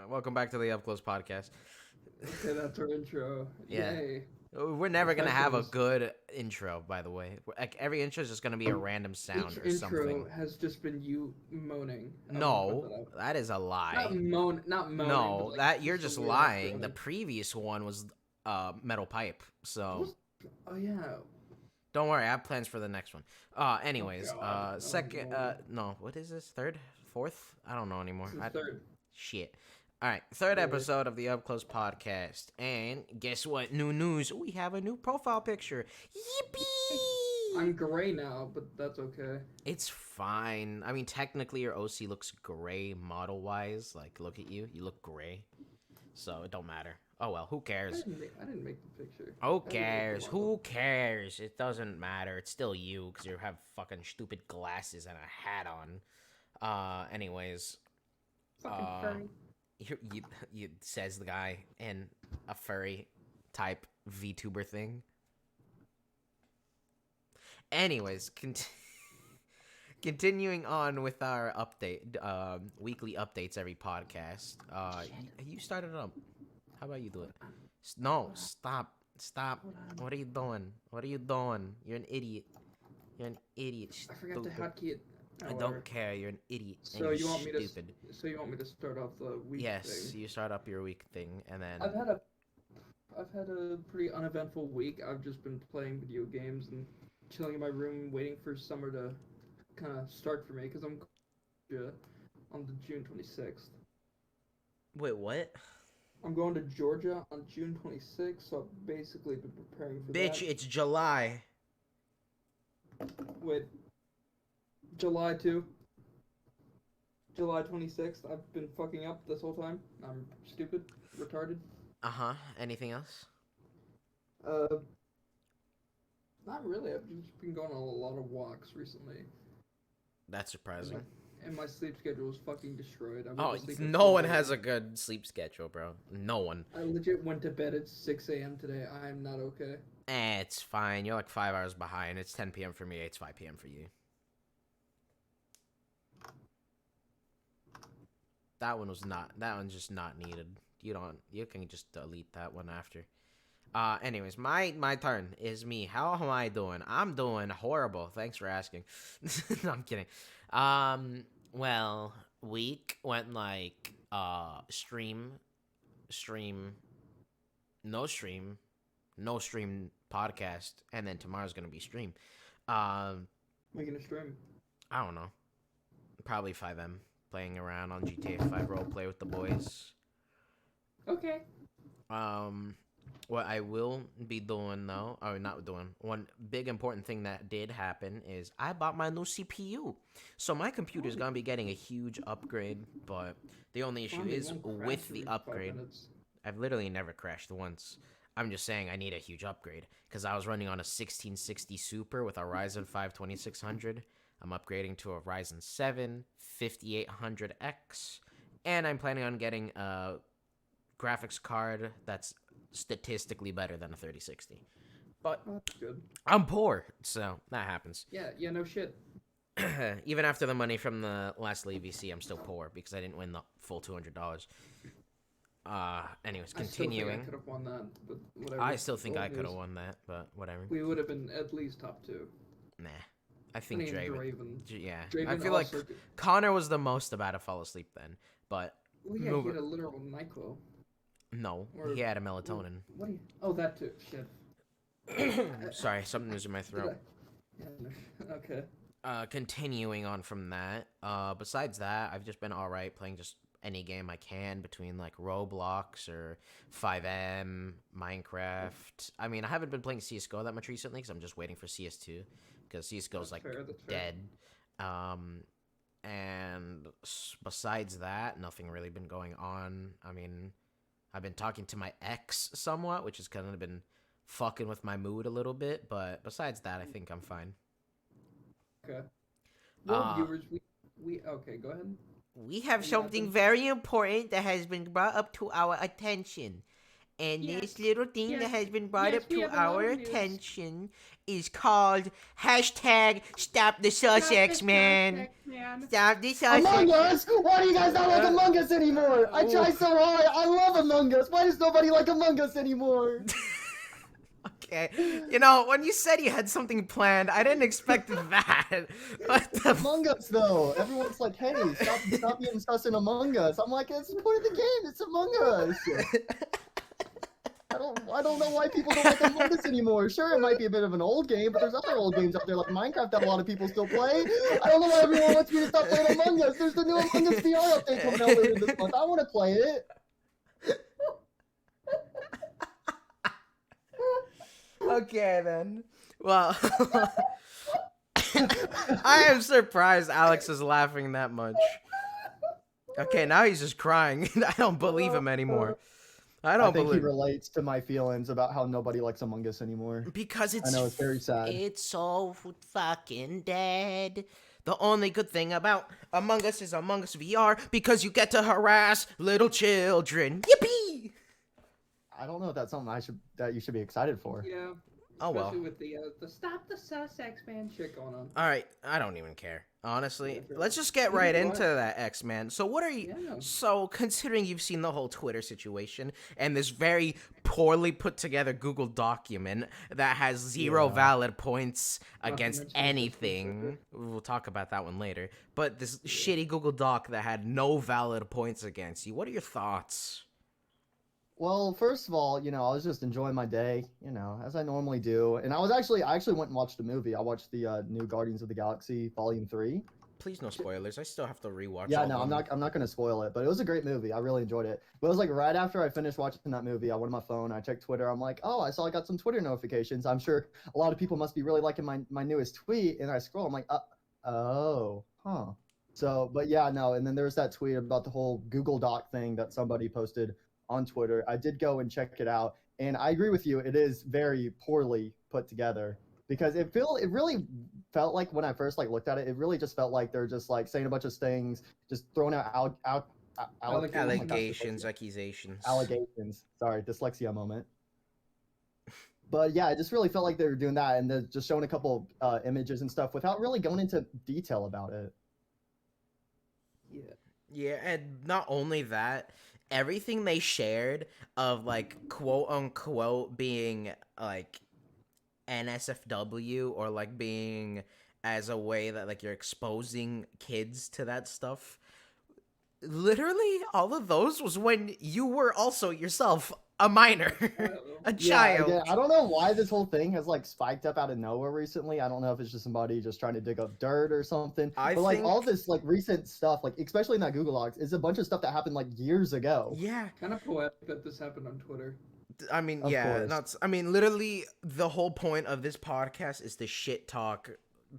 Welcome back to the Up Close podcast. Okay, that's our intro. Yeah. Yay. We're never gonna have a Professionals. good intro, by the way. Like every intro is just gonna be a random Each sound or intro something. has just been you moaning. I want to point No, that out. that is a Not lie. not moaning, but No, like that you're just a just weird lying. outro. The previous one was metal pipe. What So was? Oh yeah. don't worry, I have plans for the next one. Oh Anyways, God. Oh second Lord. no, what is this? Third? Fourth? I don't know anymore. This is third. Shit. All right, third Yeah. episode of the Up Close podcast, and guess what? New news. We have a new profile picture. I'm Yippee! gray now, but that's okay. It's fine. I mean, technically, your OC looks gray model-wise. Like, look at you. You look gray, so it don't matter. Oh well, who cares? I didn't make the picture. Who I didn't make cares? the model. Who cares? It doesn't matter. It's still you because you have fucking stupid glasses and a hat on. Anyways, Fucking uh, furry. you says the guy in a furry type VTuber thing. Anyways, continuing on with our update, weekly updates every podcast. You started it up. How about you do it? No, stop. Hold on. What are you doing? What are you doing? You're an idiot. You're an idiot. I forgot to Stupid. hotkey it. I don't care. You're an idiot. So And you're you want me to? stupid. So you want me to start off the week Yes, thing? you start up your week thing, and then I've had a pretty uneventful week. I've just been playing video games and chilling in my room, waiting for summer to kind of start for me because I'm on the June 26th. wait, what? I'm going to Georgia on June 26th, so I've basically been preparing for Bitch, that. it's July. Wait, July 2? July 26th? I've been fucking up this whole time. I'm stupid, retarded. Anything else? Uh, Not really. I've just been going on a lot of walks recently. That's surprising. And my sleep schedule is fucking destroyed. I went Oh, to sleep at no 4 one a.m. has a good sleep schedule, bro. No one. I legit went to bed at 6 a.m. today. I am not okay. It's fine. You're like 5 hours behind. It's 10 p.m. for me. It's 5 p.m. for you. That one's just not needed. You can just delete that one after. Anyways, my turn is me. How am I doing? I'm doing horrible. Thanks for asking. No, I'm kidding. Well, week went like, stream, no stream, no stream podcast, and then tomorrow's gonna be stream. Making a stream. I don't know. Probably 5M. Playing around on GTA 5 roleplay with the boys. Okay. What I will be doing though, or not doing, one big important thing that did happen is I bought my new CPU. So my computer's gonna be getting a huge upgrade, but the only issue Finally, is won't with crash the every 5 upgrade. minutes. I've literally never crashed once. I'm just saying I need a huge upgrade because I was running on a 1660 Super with a Ryzen 5 2600. I'm upgrading to a Ryzen 7 5800X, and I'm planning on getting a graphics card that's statistically better than a 3060. But Oh, that's good. I'm poor, so that happens. Yeah, no shit. Even after the money from the last VC, I'm still poor because I didn't win the full $200. Anyways, continuing. I could have won that, but whatever. I still think Old I could have news. won that, but whatever. We would have been at least top 2. Nah. I think Me and Draven. Yeah. I Draven feel like also. Connor was the most about to fall asleep then, but Oh yeah, move he it. had a literal NyQuil. No, Or- he had a melatonin. What do you? Oh, that too. Shit. Sorry, something was in my throat. Yeah, no, okay. Continuing on from that, besides that, I've just been alright playing just any game I can between like Roblox or 5M, Minecraft. I mean, I haven't been playing CSGO that much recently because I'm just waiting for CS2 because CSGO's like That's fair. dead. And besides that, nothing really been going on. I mean, I've been talking to my ex somewhat, which has kind of been fucking with my mood a little bit, but besides that, I think I'm fine. Okay. Well, Uh, viewers, we okay. Go ahead. We have What something happened? very important that has been brought up to our attention. And Yes. this little thing Yes. that has been brought Yes, up we to have a lot our of news. attention is called hashtag Stop the Sussex Man. Stop the Sussex. Among Us? Why do you guys not like Among Us anymore? I try so hard. I love Among Us. Why does nobody like Among Us anymore? Okay, you know, when you said you had something planned, I didn't expect that. What the Among Us, though. Everyone's like, hey, stop being sus in Among Us. I'm like, it's part of the game. It's Among Us. I don't know why people don't like Among Us anymore. Sure, it might be a bit of an old game, but there's other old games out there like Minecraft that a lot of people still play. I don't know why everyone wants me to stop playing Among Us. There's the new Among Us VR update coming out later this month. I want to play it. Okay, then. Well, I am surprised Alex is laughing that much. Okay, now he's just crying. I don't believe him anymore. I I think he believe relates to my feelings about how nobody likes Among Us anymore. because I know, it's very sad. It's so fucking dead. The only good thing about Among Us is Among Us VR because you get to harass little children. Yippee! I don't know if that's something that you should be excited for. Yeah. Oh, well. Especially with the Stop the Sussex Man shit going on. All right, I don't even care. Honestly, Yeah, sure. let's just get right into that, Xman. So what are you... Yeah. So, considering you've seen the whole Twitter situation and this very poorly put together Google document that has zero valid points against mention this anything, we'll talk about that one later, but this shitty Google Doc that had no valid points against you, what are your thoughts? Well, first of all, I was just enjoying my day, as I normally do. And I actually went and watched a movie. I watched the new Guardians of the Galaxy Volume 3. Please no spoilers. I still have to rewatch. Yeah, no, I'm not going to spoil it, but it was a great movie. I really enjoyed it. But it was like right after I finished watching that movie, I went on my phone, I checked Twitter. I'm like, oh, I got some Twitter notifications. I'm sure a lot of people must be really liking my newest tweet. And I scroll, I'm like, So, but yeah, no. And then there was that tweet about the whole Google Doc thing that somebody posted on Twitter. I did go and check it out, and I agree with you. It is very poorly put together because it really felt like when I first looked at it, it really just felt like they're just saying a bunch of things, just throwing out allegations, accusations. Allegations. Sorry, dyslexia moment. But yeah, it just really felt like they were doing that, and they're just showing a couple images and stuff without really going into detail about it. Yeah. Yeah, and not only that, everything they shared of quote unquote being NSFW or being as a way that you're exposing kids to that stuff. Literally, all of those was when you were also yourself a minor, a child. Yeah, I don't know why this whole thing has spiked up out of nowhere recently. I don't know if it's just somebody just trying to dig up dirt or something. But all this recent stuff, especially in that Google Docs, is a bunch of stuff that happened years ago. Yeah. Kind of poetic that this happened on Twitter. I mean, Of course. literally the whole point of this podcast is to shit talk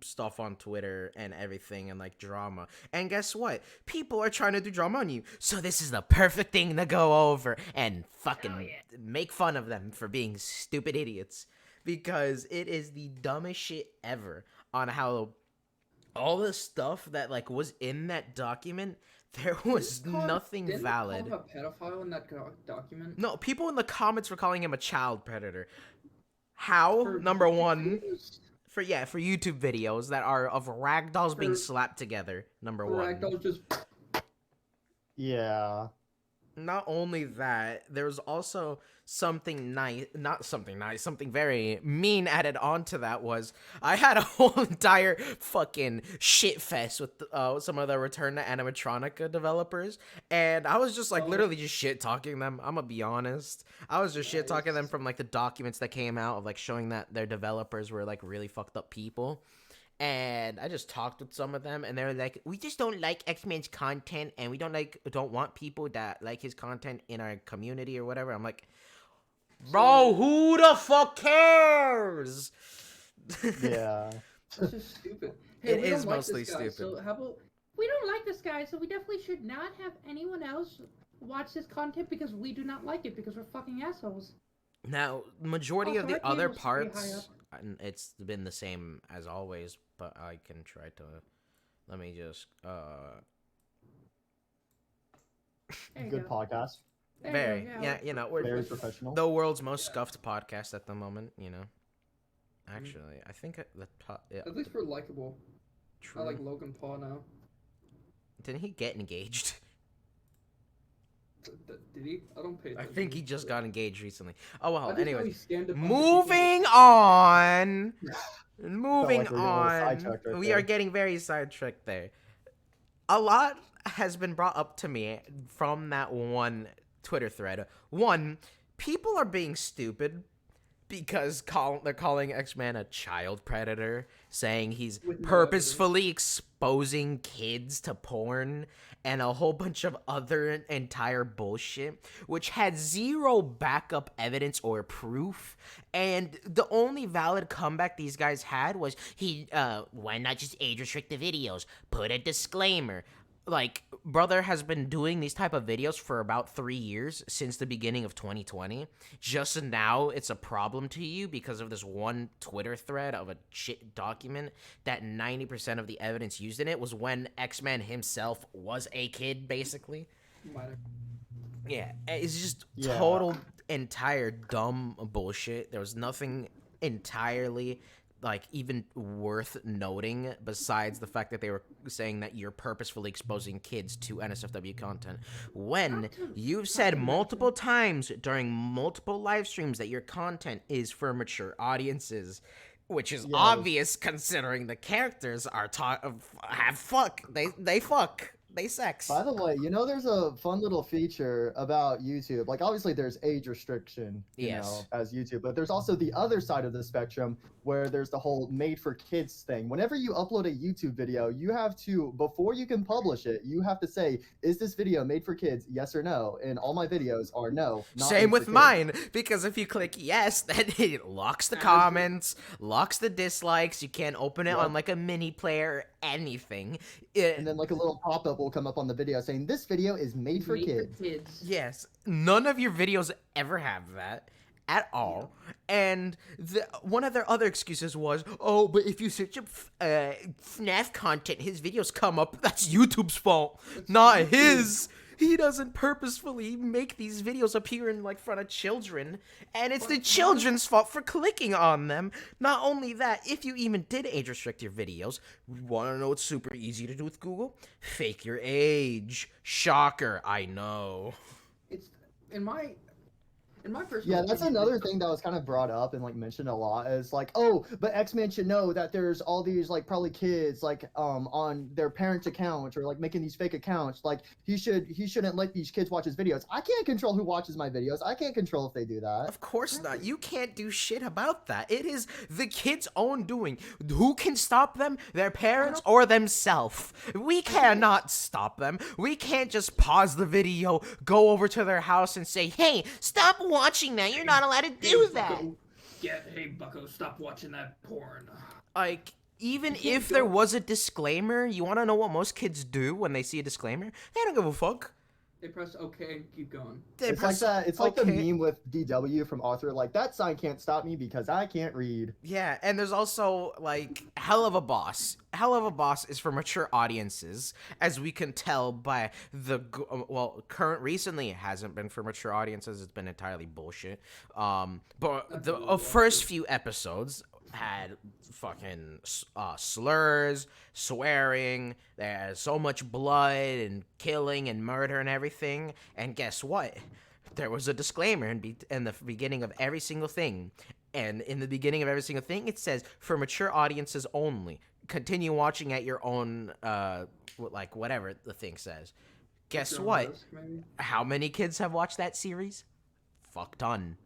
stuff on Twitter and everything and drama. And guess what? People are trying to do drama on you. So this is the perfect thing to go over and fucking make fun of them for being stupid idiots. Because it is the dumbest shit ever on how all the stuff that was in that document, there was nothing valid. Didn't call him a pedophile in that document? No, people in the comments were calling him a child predator. How? Number one. For YouTube videos that are of ragdolls being slapped together. Number one. Ragdolls just. Yeah. Not only that, there's also something very mean added on to that was I had a whole entire fucking shit fest with some of the Return to Animatronica developers, and I was just literally just shit talking them. I'm gonna be honest. I was just shit talking them from the documents that came out of showing that their developers were really fucked up people. And I just talked with some of them, and they're like, "We just don't like Xman's content, and we don't want people that like his content in our community or whatever." I'm like, "Bro, who the fuck cares?" Yeah. This is stupid. Hey, It we is don't like mostly this guy, stupid. So how about we don't like this guy, so we definitely should not have anyone else watch this content because we do not like it because we're fucking assholes. Now, majority Also, of the our other game was pretty high parts, and it's been the same as always, but I can try to. Let me just. There you Good go. podcast. Very. Yeah, let's you know, go. we're Very professional. the world's most scuffed podcast at the moment, you know. Actually, I think yeah, At least we're likable. true. I like Logan Paul now. Didn't he get engaged? Did he? I don't pay I attention. think he just got engaged recently. Oh I well, just know anyway. he scammed a bunch of people. Moving on. Moving like we were getting a little on. sidetracked right We are there. getting very sidetracked there. A lot has been brought up to me from that one Twitter thread. One, people are being stupid because they're calling Xman a child predator, saying he's With no purposefully exposing kids to porn and a whole bunch of other entire bullshit, which had zero backup evidence or proof. And the only valid comeback these guys had was why not just age restrict the videos? Put a disclaimer. Like, brother has been doing these type of videos for about 3 years, since the beginning of 2020. Just now it's a problem to you because of this one Twitter thread of a shit document that 90% of the evidence used in it was when Xman himself was a kid, basically. Yeah, it's just Yeah. total entire dumb bullshit. There was nothing entirely like even worth noting besides the fact that they were saying that you're purposefully exposing kids to NSFW content, when you've said multiple times during multiple live streams that your content is for mature audiences, which is Yes. obvious considering the characters are have fuck. They fuck. They sex. By the way, you know, there's a fun little feature about YouTube. Like, obviously, there's age restriction, you know, as YouTube, but there's also the other side of the spectrum where there's the whole made for kids thing. Whenever you upload a YouTube video, you have to, before you can publish it, you have to say, is this video made for kids? Yes or no? And all my videos are no. Not Same made with for kids. mine, because if you click yes, then it locks the comments, locks the dislikes. You can't open it on like a mini player or anything. And then like a little pop-up will come up on the video saying this video is made for kids. Yes, none of your videos ever have that at all. And one of their other excuses was, oh, but if you search up FNAF content, his videos come up. That's YouTube's fault, not his. He doesn't purposefully make these videos appear in like front of children, and it's the children's fault for clicking on them. Not only that, if you even did age restrict your videos, want to know what's super easy to do with Google? Fake your age. Shocker, I know. It's in my personal Yeah, that's opinion, another thing that was kind of brought up and like mentioned a lot is like, oh, but Xman should know that there's all these like probably kids like on their parents' accounts or like making these fake accounts. Like he shouldn't let these kids watch his videos. I can't control who watches my videos. I can't control if they do that. Of course not. You can't do shit about that. It is the kids' own doing. Who can stop them? Their parents or themselves. We cannot stop them. We can't just pause the video, go over to their house and say, hey, stop watching that. You're not allowed to do that. Hey, Bucko, stop watching that porn. Like, even if there was a disclaimer, you want to know what most kids do when they see a disclaimer? They don't give a fuck. They press OK and keep going. It's like that. It's like the meme with DW from Arthur. Like that sign can't stop me because I can't read. Yeah, and there's also like Hell of a Boss. Hell of a Boss is for mature audiences, as we can tell by the recently it hasn't been for mature audiences. It's been entirely bullshit. But the first few episodes had fucking slurs, swearing, there's so much blood and killing and murder and everything. And guess what? There was a disclaimer in the beginning of every single thing. And in the beginning of every single thing, it says, for mature audiences only. Continue watching at your own, like, whatever the thing says. Guess what? How many kids have watched that series? Fuck ton.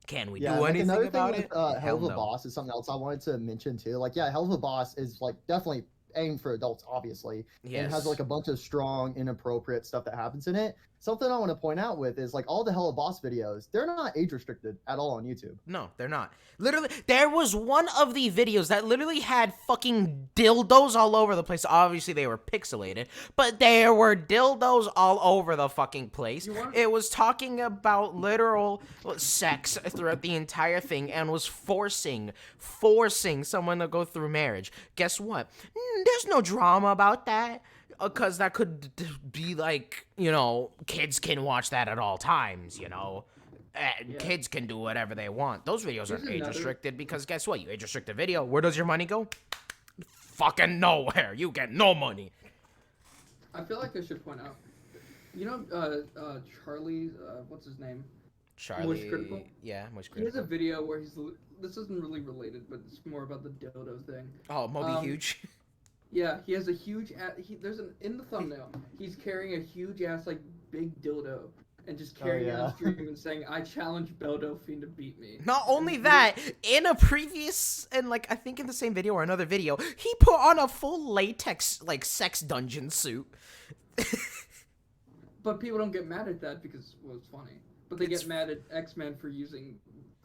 Can we do anything about it? Hell of a Boss is something else I wanted to mention too. Like, yeah, Hell of a Boss is like definitely aimed for adults, obviously. Yes. And it has like a bunch of strong, inappropriate stuff that happens in it. Something I want to point out with is like all the Hell of a Boss videos, they're not age restricted at all on YouTube. No, they're not. Literally, there was one of the videos that literally had fucking dildos all over the place. Obviously, they were pixelated, but there were dildos all over the fucking place. It was talking about literal sex throughout the entire thing and was forcing someone to go through marriage. Guess what? There's no drama about that. Because that could be like, you know, kids can watch that at all times, you know. Yeah. Kids can do whatever they want. Those videos Here's aren't age another- restricted because guess what? You age restrict a video. Where does your money go? Fucking nowhere. You get no money. I feel like I should point out, you know, Charlie, what's his name? Charlie. Critical? Yeah, Moist He has a Critical. video where this isn't really related, but it's more about the dildo thing. Oh, Moby Huge. Yeah, he has a huge. In the thumbnail, he's carrying a huge ass like big dildo and just carrying it on stream and saying, "I challenge Beldophine to beat me." Not only that, in a previous, and like I think in the same video or another video, he put on a full latex like sex dungeon suit. But people don't get mad at that because it's funny. But they get mad at Xman for using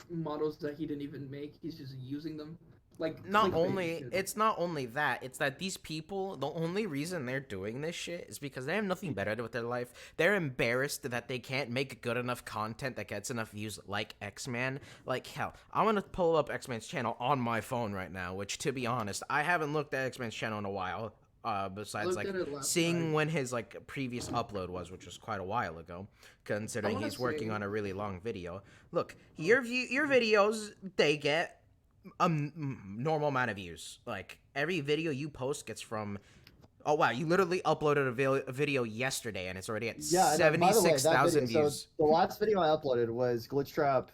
models that he didn't even make. He's just using them. Like Not only it's not only that, it's that these people, the only reason they're doing this shit is because they have nothing better to do with their life. They're embarrassed that they can't make good enough content that gets enough views like Xman. Like hell, I'm gonna pull up Xman's channel on my phone right now, which to be honest, I haven't looked at Xman's channel in a while. Besides like seeing when his like previous upload was, which was quite a while ago, considering he's working on a really long video. Look, your videos, they get a normal amount of views. Like every video you post gets from. Oh wow! You literally uploaded a video yesterday, and it's already at 76,000 views. So the last video I uploaded was Glitch Trap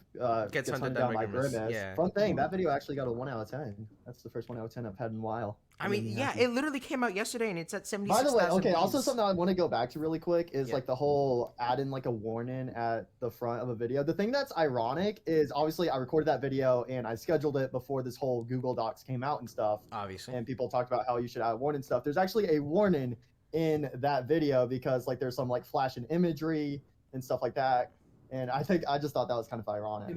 gets hunted down by Grimace. Yeah. Fun thing, that video actually got a 1 out of 10. That's the first 1 out of 10 I've had in a while. I mean, yeah, it literally came out yesterday, and it's at 76,000 By the way, okay, views. also something I want to go back to really quick is like the whole add in like a warning at the front of a video. The thing that's ironic is obviously I recorded that video and I scheduled it before this whole Google Docs came out and stuff. Obviously. And people talked about how you should add warning stuff. There's actually a warning in that video because like there's some like flashing imagery and stuff like that. And I just thought that was kind of ironic.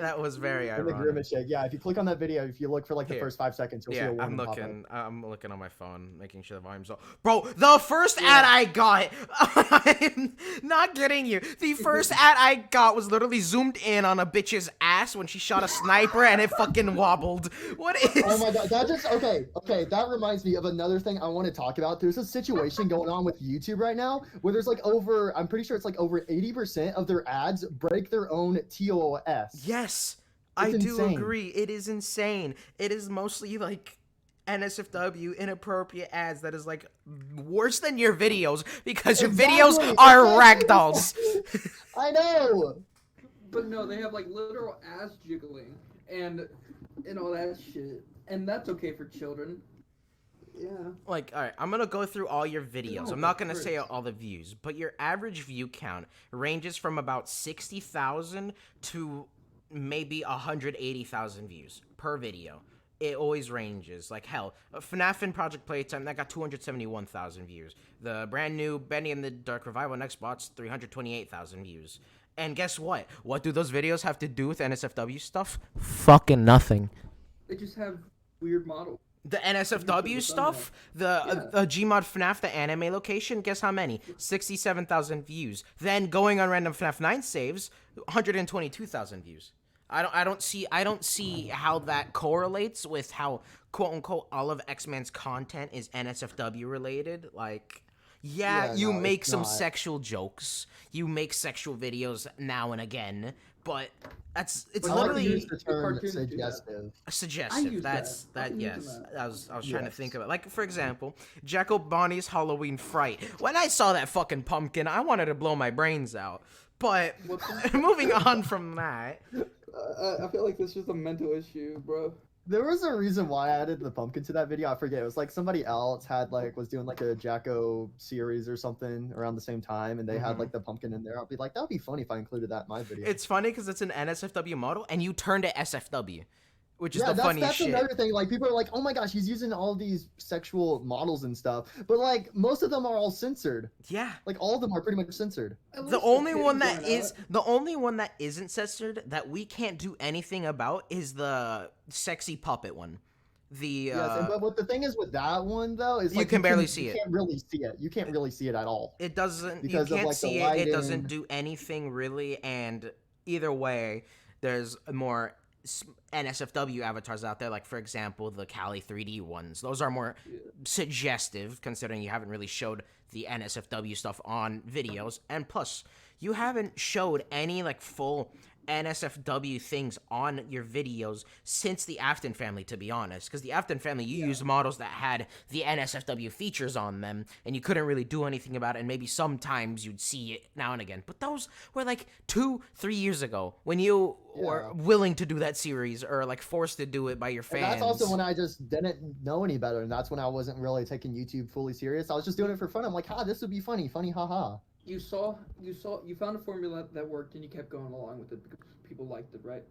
That was very ironic. The Grimace shake. Yeah, if you click on that video, if you look for like the first 5 seconds, you'll see a warning pop up. I'm looking on my phone, making sure the volume's low. Bro, the first ad I got, I'm not kidding you. The first ad I got was literally zoomed in on a bitch's ass when she shot a sniper and it fucking wobbled. What is? Oh my god, that just okay. That reminds me of another thing I want to talk about. There's a situation going on with YouTube right now where there's like I'm pretty sure it's like over 80% of their ads break their own TOS. Yes, it's do insane. agree. It is insane. It is mostly like NSFW inappropriate ads that is like worse than your videos because your videos are ragdolls. I know. But no, they have like literal ass jiggling and all that shit, and that's okay for children. Yeah. Like, all right, I'm gonna go through all your videos. I'm not gonna say all the views, but your average view count ranges from about 60,000 to maybe 180,000 views per video. It always ranges. Like hell, FNAF and Project Playtime that got 271,000 views. The brand new Benny and the Dark Revival on Xbox 328,000 views. And guess what? What do those videos have to do with NSFW stuff? Fucking nothing. They just have weird models. The NSFW stuff, the Gmod FNAF, the anime location, guess how many? 67,000 views. Then going on random FNAF 9 saves, 122,000 views. I don't see how that correlates with how quote unquote all of Xman's content is NSFW related. Like, you make some sexual jokes, you make sexual videos now and again, but it's literally use the term suggestive. Suggestive. Yes. I was trying to think of it. Like for example, Jekyll Bonnie's Halloween Fright. When I saw that fucking pumpkin, I wanted to blow my brains out. But moving on from that, I feel like this is a mental issue, bro. There was a reason why I added the pumpkin to that video. I forget. It was like somebody else was doing like a Jacko series or something around the same time, and they had like the pumpkin in there. I'll be like, that would be funny if I included that in my video. It's funny because it's an NSFW model, and you turned it SFW, which is the funniest shit. That's another thing. Like people are like, oh my gosh, he's using all these sexual models and stuff, but like most of them are all censored. Yeah, like all of them are pretty much censored. The only one that isn't censored that we can't do anything about is the sexy puppet one. But the thing is with that one though is you can barely see it. You can't really see it. You can't really see it at all. It doesn't. Because you can't like see it. It doesn't do anything really. And either way, there's more NSFW avatars out there, like for example the Cali 3D ones. Those are more Yeah. suggestive, considering you haven't really showed the NSFW stuff on videos, and plus you haven't showed any like full NSFW things on your videos since the Afton family, to be honest. Because the Afton family, you used models that had the NSFW features on them, and you couldn't really do anything about it, and maybe sometimes you'd see it now and again. But those were like 2-3 years ago when you were willing to do that series, or like forced to do it by your fans. And that's also when I just didn't know any better, and that's when I wasn't really taking YouTube fully serious. I was just doing it for fun. I'm like, this would be funny, haha. You found a formula that worked, and you kept going along with it because people liked it, right?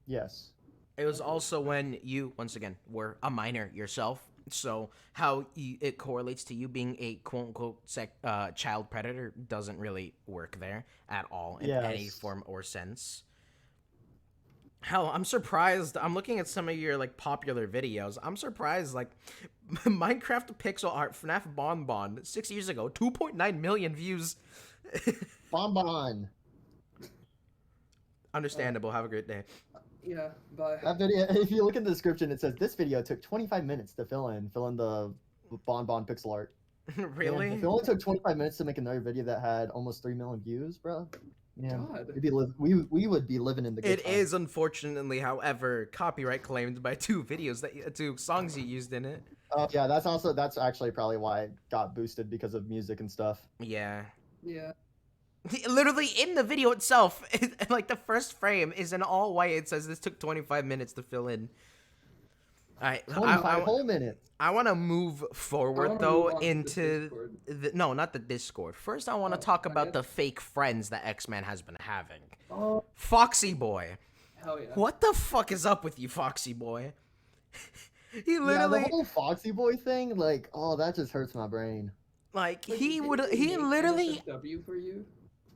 Yes. It was also when you, once again, were a minor yourself. So how it correlates to you being a quote-unquote child predator doesn't really work there at all in any form or sense. Hell, I'm surprised. I'm looking at some of your like popular videos. I'm surprised, like Minecraft pixel art FNAF Bonbon 6 years ago, 2.9 million views. Bonbon. Understandable. Have a great day. Yeah, bye. That video, if you look in the description, it says this video took 25 minutes to fill in the Bonbon pixel art. Really? And if it only took 25 minutes to make another video that had almost 3 million views, bro. Yeah, God. we would be living in the good It times. is, unfortunately, however, copyright claimed by two songs you used in it. Yeah, that's actually probably why it got boosted because of music and stuff. Yeah. Yeah. Literally in the video itself, like the first frame is in all white. It says this took 25 minutes to fill in. Alright, 25 whole minutes. I want to move forward wanna though move on to into no, not the Discord. First, I want to talk about the fake friends that Xman has been having. Oh, Foxy Boy. hell yeah. What the fuck is up with you, Foxy Boy? He literally, the whole Foxy Boy thing, like, that just hurts my brain. like, Wait, he didn't make literally. NSFW for you?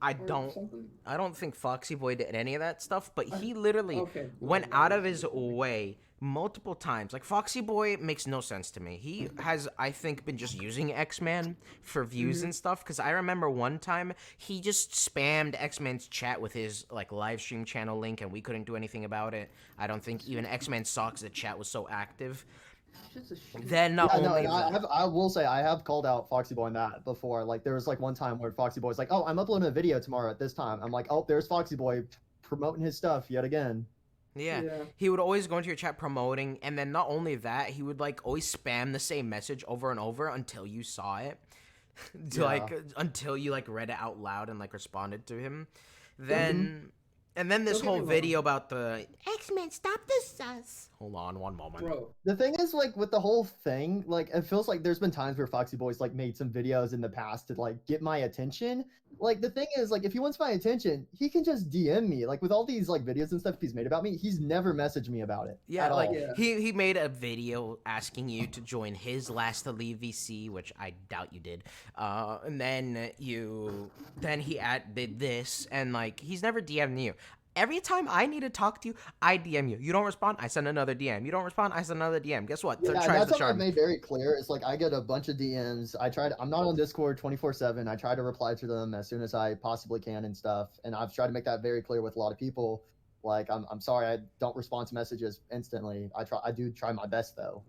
I Or don't something? think Foxy Boy did any of that stuff, but he literally Okay. went out of his way multiple times. Like, Foxy Boy makes no sense to me. He has, I think, been just using Xman for views and stuff, because I remember one time he just spammed Xman's chat with his, like, live stream channel link, and we couldn't do anything about it. I don't think even Xman saw because the chat was so active. Just a shit. Then not only I will say I have called out Foxy Boy on that before. Like there was like one time where Foxy Boy's like, "Oh, I'm uploading a video tomorrow at this time." I'm like, "Oh, there's Foxy Boy promoting his stuff yet again." Yeah. Yeah. He would always go into your chat promoting, and then not only that, he would like always spam the same message over and over until you saw it. Like until you like read it out loud and like responded to him. Then and then this Don't get whole me video about the X-Men stop the sus. Hold on one moment. Bro. The thing is, like, with the whole thing, like, it feels like there's been times where Foxy Boy's, like, made some videos in the past to, like, get my attention. Like, the thing is, like, if he wants my attention, he can just DM me. Like, with all these, like, videos and stuff he's made about me, he's never messaged me about it. Yeah, at like all. Yeah. he made a video asking you to join his Last to Leave VC, which I doubt you did. And then he did this, and like he's never DM'd you. Every time I need to talk to you, I DM you. You don't respond, I send another DM. You don't respond, I send another DM. Guess what? Yeah, Third tries that's the something I've charm. made very clear. It's like I get a bunch of DMs. I'm not on Discord 24/7. I try to reply to them as soon as I possibly can and stuff. And I've tried to make that very clear with a lot of people. Like I'm sorry I don't respond to messages instantly. I do try my best though.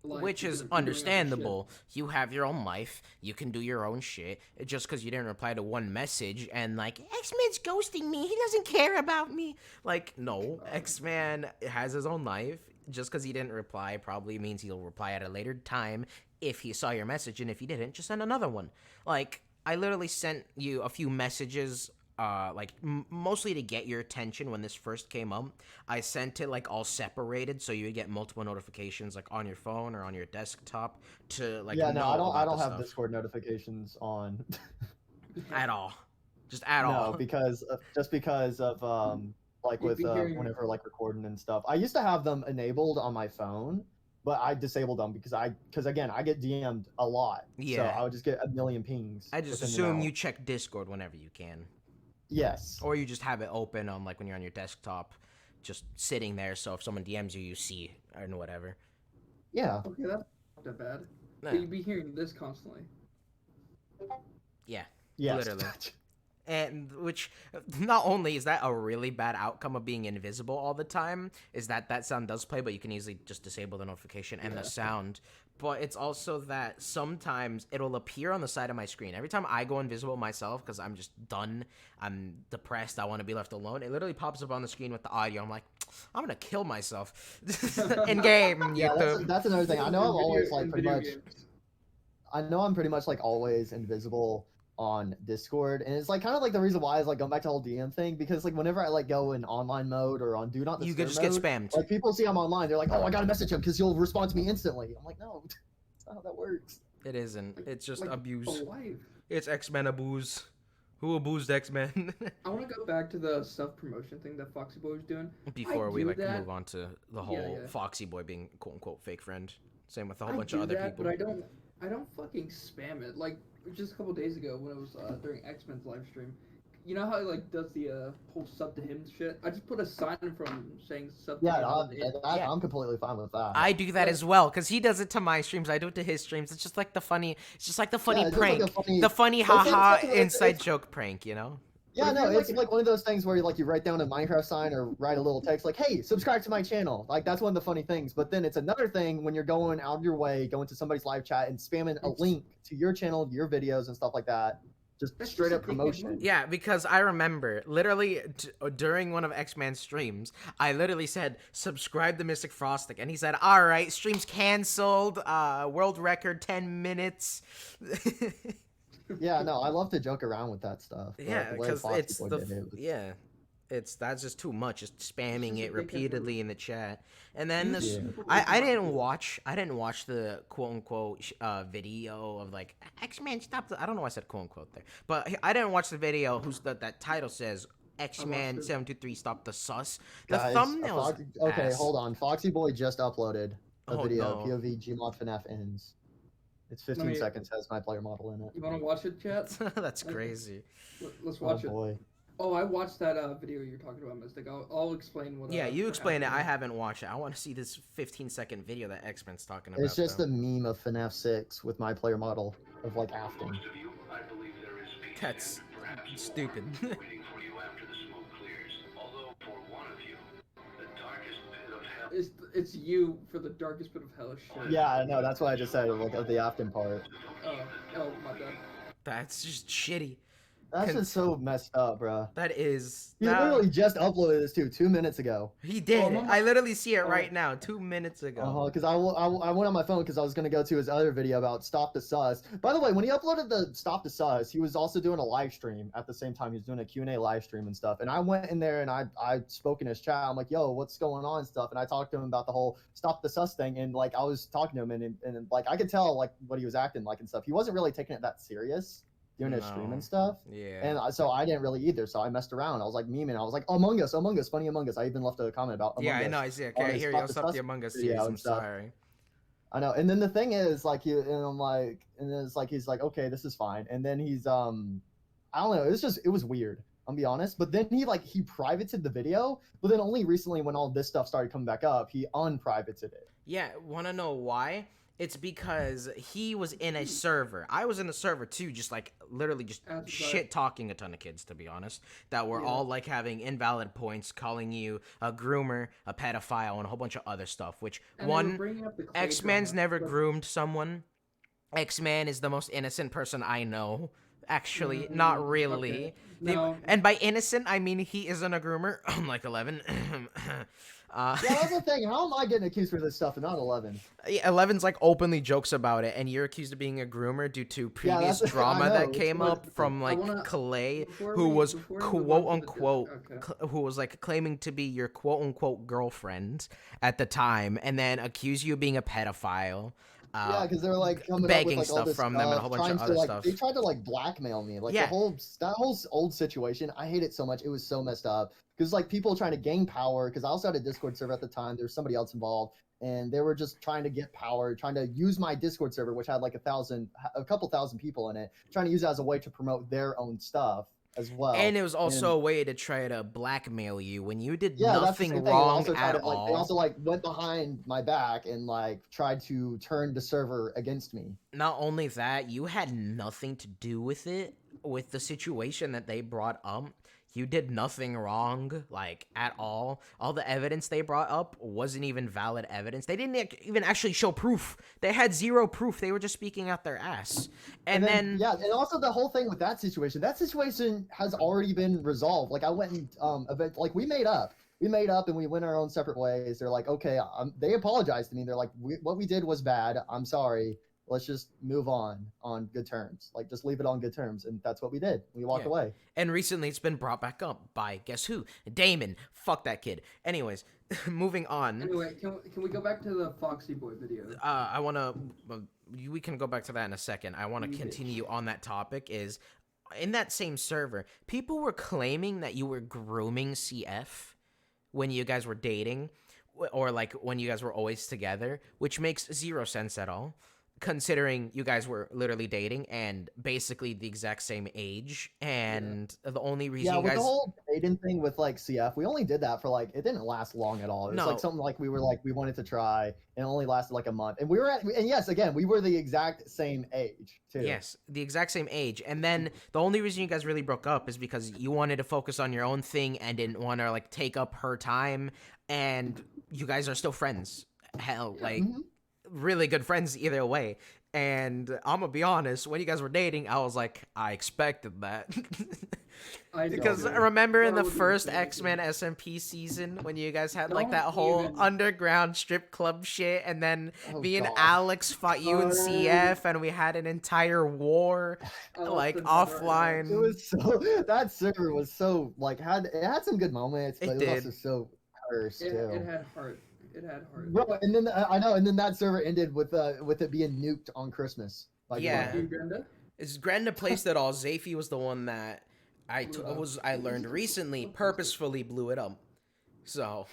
Like, Which you're is doing other understandable. You have your own life. You can do your own shit. Just because you didn't reply to one message and like X-Man's ghosting me. He doesn't care about me. Like, no, X-Man has his own life. Just because he didn't reply probably means he'll reply at a later time if he saw your message. And if he didn't, just send another one. Like, I literally sent you a few messages like mostly to get your attention when this first came up. I sent it like all separated so you would get multiple notifications like on your phone or on your desktop to like Yeah, no, know I about don't the have stuff Discord notifications on. at all. Just at all. No, because of like You'd with be hearing- whenever like recording and stuff. I used to have them enabled on my phone, but I disabled them because again I get DM'd a lot. Yeah. So I would just get a million pings. I just within the assume hour. you check Discord whenever you can. Yes. Or you just have it open on like when you're on your desktop, just sitting there, so if someone DMs you, you see and whatever. Yeah. Okay, that's not that bad. Yeah. But you'd be hearing this constantly. Yeah. Yes. Literally. And which, not only is that a really bad outcome of being invisible all the time, is that sound does play, but you can easily just disable the notification and the sound. But it's also that sometimes it'll appear on the side of my screen. Every time I go invisible myself, because I'm just done, I'm depressed, I want to be left alone, it literally pops up on the screen with the audio. I'm like, I'm going to kill myself. In game, Yeah, YouTube. that's another thing. I know I'm always like In pretty video much. games. I know I'm pretty much like always invisible on Discord, and it's like kind of like the reason why is like going back to the whole DM thing, because like whenever I like go in online mode or on do not You disturb could just get mode, spammed. like people see I'm online, they're like, oh, I gotta message him because he'll respond to me instantly. I'm like, no, that's not how that works. It isn't. It's just Like, abuse. alive. It's Xman abuse. Who abused Xman? I want to go back to the self-promotion thing that Foxy Boy was doing. Before I we do like that. move on to the whole yeah. Foxy Boy being quote unquote fake friend. Same with a whole I bunch do of other that, people. but I don't fucking spam it. Like just a couple days ago when it was during Xman's live stream. You know how he like does the whole sub to him shit? I just put a sign in front of him saying sub to Yeah, him. I'm completely fine with that. I do that as well, because he does it to my streams. I do it to his streams. It's just like the funny Yeah, it's prank, just like a funny- the funny it's- haha it's- inside joke prank. You know? Yeah, But if no, you're, it's like one of those things where like you write down a Minecraft sign or write a little text like, "Hey, subscribe to my channel." Like that's one of the funny things. But then it's another thing when you're going out of your way, going to somebody's live chat and spamming a link to your channel, your videos and stuff like that. Just That's straight just up a dickhead promotion. move. Yeah, because I remember literally during one of Xman's streams, I literally said subscribe to Mystic Frostic, and he said, "All right, stream's canceled. World record 10 minutes." Yeah, no, I love to joke around with that stuff. but Yeah, the way because Foxy it's Boy the did it was- yeah, that's just too much. Just spamming just a it dickhead repeatedly in the chat, and then this. Yeah. I didn't watch the quote unquote video of like X-Man stop the, I don't know why I said quote unquote there, but I didn't watch the video that title says X-Man it. 723 stop the sus. The Guys, thumbnails. okay, ass. hold on. Foxy Boy just uploaded a Oh, video. no. POV Gmod FNAF ends. It's 15 me- seconds. Has my player model in it. You want to watch it, chat? That's crazy. Let's Oh watch it. boy. Oh, I watched that video you're talking about, Mystic. I'll explain what. Yeah, you what explain it. happened. I haven't watched it. I want to see this 15-second video that X-Man's talking about. It's just though. a meme of FNAF 6 with my player model of like afting. That's stupid. It's you for the darkest pit of hellish shit. Yeah, I know. That's what I just said. Like of the afting part. Oh my bad. That's just shitty. That's just so messed up, bro. That is. He literally just uploaded this too 2 minutes ago. He did. Oh, Mama- I literally see it Oh. right now. 2 minutes ago. Because I went on my phone because I was gonna go to his other video about Stop the Sus. By the way, when he uploaded the Stop the Sus, he was also doing a live stream at the same time. He was doing a Q&A live stream and stuff. And I went in there and I spoke in his chat. I'm like, yo, what's going on and stuff. And I talked to him about the whole Stop the Sus thing. And like I was talking to him and like I could tell like what he was acting like and stuff. He wasn't really taking it that serious doing his stream No. and stuff. Yeah. And so I didn't really either. So I messed around. I was like memeing. I was like, Among Us, funny Among Us. I even left a comment about Among Yeah, Us. I know. I see. on Okay, I his hear Stop you. the Stop the Sus Among Us video series. and I'm stuff. sorry. I know. And then the thing is, like, and I'm like, and it's like, he's like, okay, this is fine. And then he's, I don't know. It was weird. I'll be honest. But then he privated the video. But then only recently, when all this stuff started coming back up, he unprivated it. Yeah, want to know why? It's because he was in a server. I was in a server too, just like literally just That's right. shit talking a ton of kids, to be honest, that were Yeah. all like having invalid points, calling you a groomer, a pedophile, and a whole bunch of other stuff. Which And they were one, bringing up the Clay X-Man's drama, never but- groomed someone. X-Man is the most innocent person I know. Actually, Mm, not really. okay. They- No. and by innocent, I mean he isn't a groomer. Like 11. Yeah, that's the thing. How am I getting accused for this stuff and not 11? Yeah, 11's like openly jokes about it, and you're accused of being a groomer due to previous that's- I drama know, that it's came what- up from I like wanna- Clay, before who we- was before we move on quote to the unquote, okay. who was like claiming to be your quote unquote girlfriend at the time, and then accuse you of being a pedophile. Yeah, because they were like coming begging up with, like, all stuff this from them and a whole bunch of trying other to, like, stuff. They tried to like blackmail me, like Yeah. that whole old situation. I hate it so much. It was so messed up because like people trying to gain power. Because I also had a Discord server at the time. There was somebody else involved, and they were just trying to get power, trying to use my Discord server, which had like a couple thousand people in it, trying to use it as a way to promote their own stuff as well. And it was also a way to try to blackmail you when you did Yeah, that's the nothing same thing. They wrong also tried at to, like, all. They also like went behind my back and like tried to turn the server against me. Not only that, you had nothing to do with it. with the situation that they brought up, you did nothing wrong, like, at all. All the evidence they brought up wasn't even valid evidence. They didn't even actually show proof. They had zero proof. They were just speaking out their ass. And then yeah, and also the whole thing with that situation has already been resolved. Like, I went and like, we made up and we went our own separate ways. They're like, okay, they apologized to me. They're like, what we did was bad. I'm sorry. Let's just move on good terms. Like, just leave it on good terms. And that's what we did. We walked away. And recently it's been brought back up by, guess who? Damon. Fuck that kid. Anyways, moving on. Anyway, can we go back to the Foxy Boy video? I want to... we can go back to that in a second. I want to continue on that topic. Is in that same server, people were claiming that you were grooming CF when you guys were dating, or like when you guys were always together, which makes zero sense at all, considering you guys were literally dating and basically the exact same age. And the only reason you with guys... the whole dating thing with like CF, we only did that for like, it didn't last long at all. It was like something like we wanted to try, and it only lasted like a month. And yes, again, we were the exact same age too. Yes, the exact same age. And then the only reason you guys really broke up is because you wanted to focus on your own thing and didn't want to like take up her time. And you guys are still friends. Hell, like... really good friends either way. And I'm gonna be honest, when you guys were dating, I was like, I expected that. Because I remember in the first Xman SMP season when you guys had like that whole underground strip club shit, and then me and Alex fought you in CF, and we had an entire war like offline. It was so, that server was so like, it had some good moments, but it was also so cursed too. It had heart. It had heart. Bro, and then I know, and then that server ended with it being nuked on Christmas. Like, yeah, is Grenda placed it all. Zafy was the one that I learned recently purposefully blew it up. So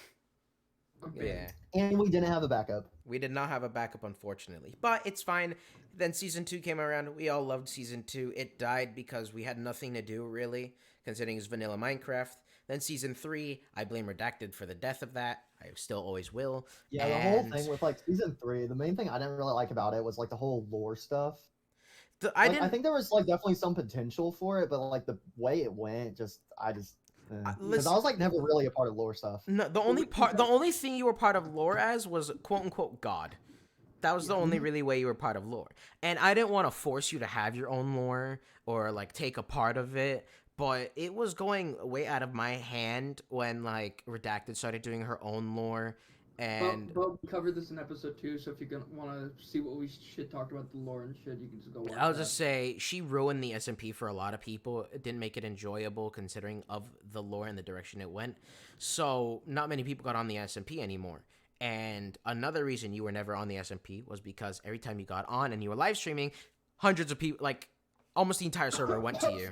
yeah, and we didn't have a backup. We did not have a backup, unfortunately, but it's fine. Then season 2 came around. We all loved season 2. It died because we had nothing to do really, considering it's vanilla Minecraft. Then season 3, I blame Redacted for the death of that. I still always will. Yeah, the whole thing with like season 3, the main thing I didn't really like about it was like the whole lore stuff. I think there was like definitely some potential for it, but like the way it went, because I was like never really a part of lore stuff. No, the only thing you were part of lore as was quote unquote God. That was the only really way you were part of lore. And I didn't want to force you to have your own lore or like take a part of it. But it was going way out of my hand when, like, Redacted started doing her own lore, and... But we covered this in episode 2, so if you want to see what we shit talked about the lore and shit, you can just go watch I'll just say, she ruined the SMP for a lot of people. It didn't make it enjoyable, considering of the lore and the direction it went. So, not many people got on the SMP anymore. And another reason you were never on the SMP was because every time you got on and you were live streaming, hundreds of people, like, almost the entire server went to you.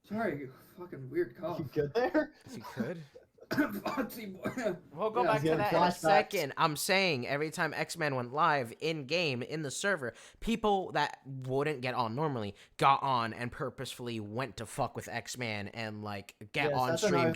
Sorry, you fucking weird cough. You good there? You could. We'll go back to that in a second. I'm saying every time Xman went live in-game, in the server, people that wouldn't get on normally got on and purposefully went to fuck with Xman and, like, get on stream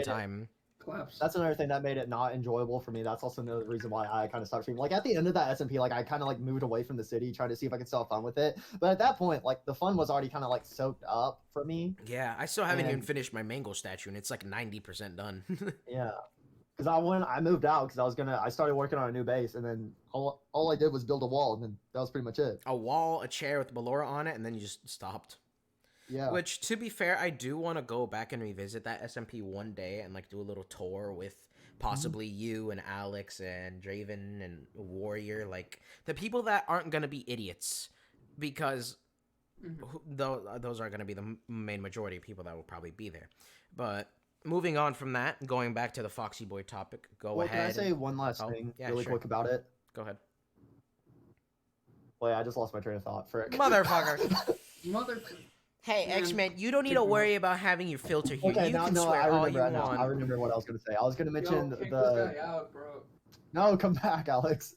time. Collapse. That's another thing that made it not enjoyable for me. That's also another reason why I kind of stopped streaming. Like, at the end of that SMP, like, I kind of, like, moved away from the city, trying to see if I could still have fun with it. But at that point, like, the fun was already kind of, like, soaked up for me. Yeah, I still haven't even finished my mango statue, and it's, like, 90% done. Yeah. Because I moved out because I started working on a new base, and then all I did was build a wall, and then that was pretty much it. A wall, a chair with Ballora on it, and then you just stopped. Yeah. Which, to be fair, I do want to go back and revisit that SMP one day and, like, do a little tour with possibly you and Alex and Draven and Warrior. Like, the people that aren't going to be idiots. Because those are going to be the main majority of people that will probably be there. But moving on from that, going back to the Foxy Boy topic, go ahead. Can I say one last thing really quick about it? Go ahead. Wait, I just lost my train of thought. Frick. Motherfucker. Hey, Xman, you don't need to worry about having your filter here. Okay, you can swear all you want. I remember what I was going to say. I was going to mention kick this guy out, bro. No, come back, Alex.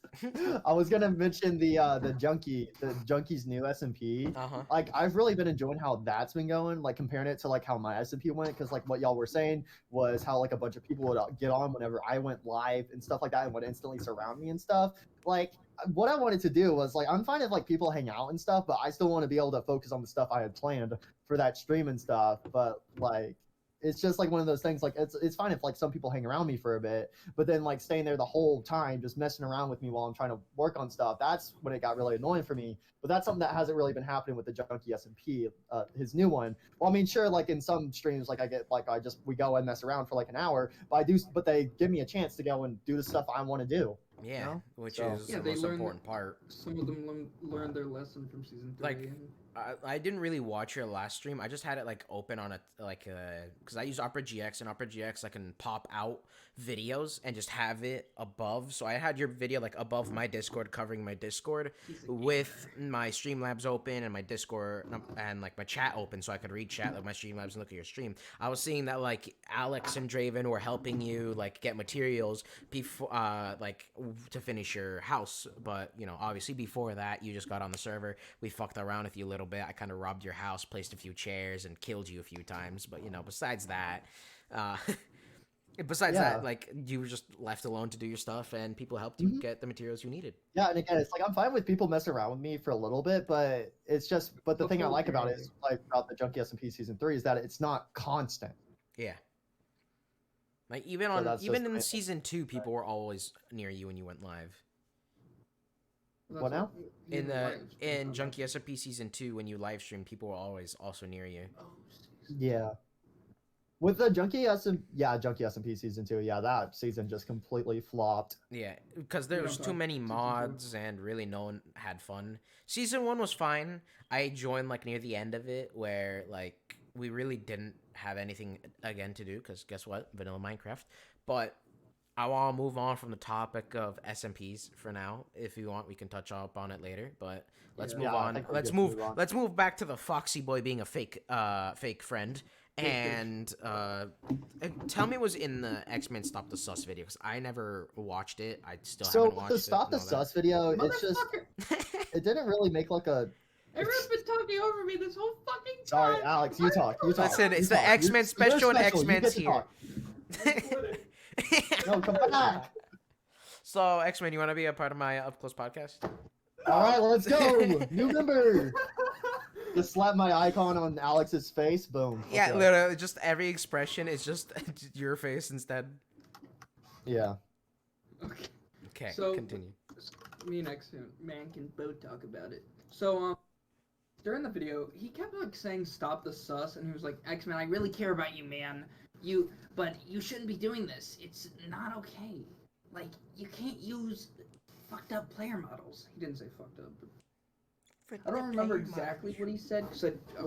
I was going to mention the Junkie's new SMP. Like, I've really been enjoying how that's been going, like, comparing it to, like, how my SMP went, because, like, what y'all were saying was how, like, a bunch of people would get on whenever I went live and stuff like that and would instantly surround me and stuff. Like, what I wanted to do was like, I'm fine if like people hang out and stuff, but I still want to be able to focus on the stuff I had planned for that stream and stuff. But like, it's just like one of those things. Like, it's fine if like some people hang around me for a bit, but then like staying there the whole time, just messing around with me while I'm trying to work on stuff. That's when it got really annoying for me. But that's something that hasn't really been happening with the Junkie SMP, his new one. Well, I mean, sure, like in some streams, like I get like we go and mess around for like an hour, but they give me a chance to go and do the stuff I want to do. Yeah, You know? which So- is Yeah, the they most learn- important part. Some of them learned their lesson from season 3. Like, and I didn't really watch your last stream. I just had it like open on because I use Opera GX, and Opera GX I can pop out videos and just have it above. So I had your video like above my Discord, covering my Discord with my Streamlabs open and my Discord and like my chat open, so I could read chat like my Streamlabs and look at your stream. I was seeing that like Alex and Draven were helping you like get materials before to finish your house, but you know, obviously before that you just got on the server. We fucked around with you a little bit. I kind of robbed your house, placed a few chairs, and killed you a few times. But you know, besides that, like you were just left alone to do your stuff, and people helped you get the materials you needed. Yeah, and again, it's like I'm fine with people messing around with me for a little bit, but it's just. But the thing I like about it is like about the Junkie SMP season 3 is that it's not constant. Yeah. Like even in season 2, people were always near you when you went live. What now? In Junkie SMP season 2, when you live stream, people were always also near you. Yeah. With the Junkie SMP season 2, yeah, that season just completely flopped. Yeah, because there was too many mods and really no one had fun. Season 1 was fine. I joined like near the end of it where like we really didn't have anything again to do because guess what? Vanilla Minecraft. But I want to move on from the topic of SMPs for now. If you want, we can touch up on it later. But let's move on. Let's move back to the Foxy Boy being a fake friend. And tell me, was in the Xman Stop the Sus video because I never watched it. I still haven't watched it. So the Stop the Sus video, it's just it didn't really make like a. Everyone's been talking over me this whole fucking time. Sorry, Alex, you talk. Listen, it's the Xman special, and Xman's here. No, come back. So, Xman, you want to be a part of my up close podcast? All right, let's go. New member. Just slap my icon on Alex's face. Boom. Yeah, literally, just every expression is just your face instead. Yeah. Okay, so, continue. Me and Xman can both talk about it. So, during the video, he kept like saying "stop the sus," and he was like, "Xman, I really care about you, man. But you shouldn't be doing this. It's not okay. Like, you can't use fucked up player models." He didn't say fucked up, but I don't remember exactly what he said.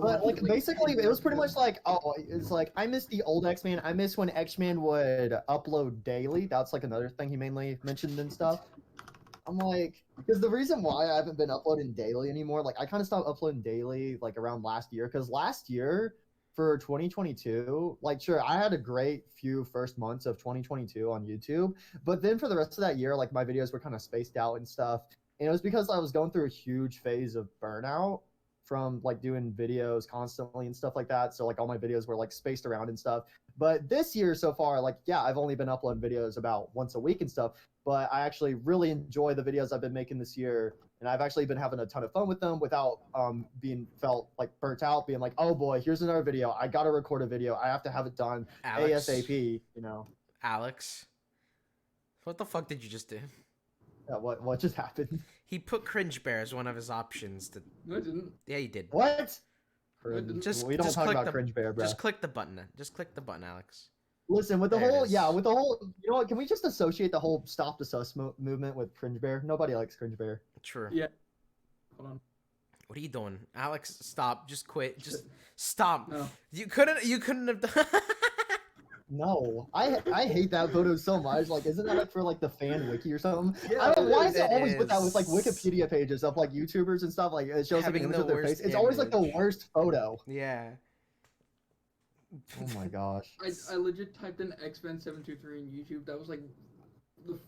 But like basically, it was pretty much like, oh, it's like I miss the old Xman. I miss when Xman would upload daily. That's like another thing he mainly mentioned and stuff. I'm like, because the reason why I haven't been uploading daily anymore, like I kind of stopped uploading daily like around last year, because last year for 2022, like sure, I had a great few first months of 2022 on YouTube, but then for the rest of that year, like my videos were kind of spaced out and stuff. And it was because I was going through a huge phase of burnout from like doing videos constantly and stuff like that. So like all my videos were like spaced around and stuff. But this year so far, like, yeah, I've only been uploading videos about once a week and stuff, but I actually really enjoy the videos I've been making this year. And I've actually been having a ton of fun with them without being felt like burnt out, being like, oh boy, here's another video. I got to record a video. I have to have it done ASAP, you know. Alex, what the fuck did you just do? Yeah, what just happened? He put Cringe Bear as one of his options to. No, I didn't. Yeah, you did. What? We don't talk about Cringe Bear, bro. Just click the button. Just click the button, Alex. Listen, with the whole, you know what? Can we just associate the whole Stop the Sus movement with Cringe Bear? Nobody likes Cringe Bear. True. Yeah. Hold on. What are you doing, Alex? Stop. Just quit. Just stop. No. You couldn't have done. No, I hate that photo so much. Like, isn't that like for like the fan wiki or something? Yeah, I don't know, why is it it always with that is. with like Wikipedia pages of like YouTubers and stuff? Like it shows like an Having image the of their worst face. It's always like the image. worst photo. Yeah. Oh my gosh. I legit typed in Xman723 in YouTube. That was like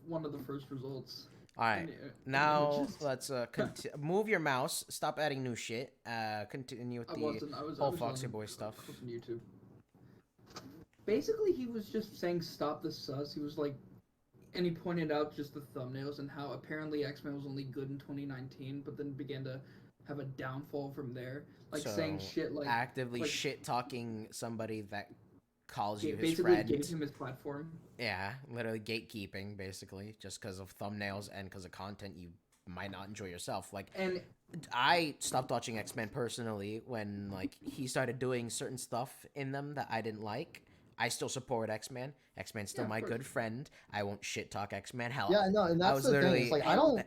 one of the first results. All right. And, Now images. let's move your mouse. Stop adding new shit. Continue with I the wasn't. I whole was Foxy on- Boy stuff. I was on YouTube. Basically, he was just saying "stop the sus." He was like, and he pointed out just the thumbnails and how apparently X-Men was only good in 2019, but then began to have a downfall from there, like saying shit like actively shit talking somebody that calls you his basically friend. gave him his platform. Yeah, literally gatekeeping, basically, just because of thumbnails and because of content you might not enjoy yourself. Like, And I stopped watching X-Men personally when, like, he started doing certain stuff in them that I didn't like. I still support X-Men. X-Men's still Yeah, of my course. good friend. I won't shit talk X-Men. Hell, Yeah, no, and I that's was the thing. literally It's like I don't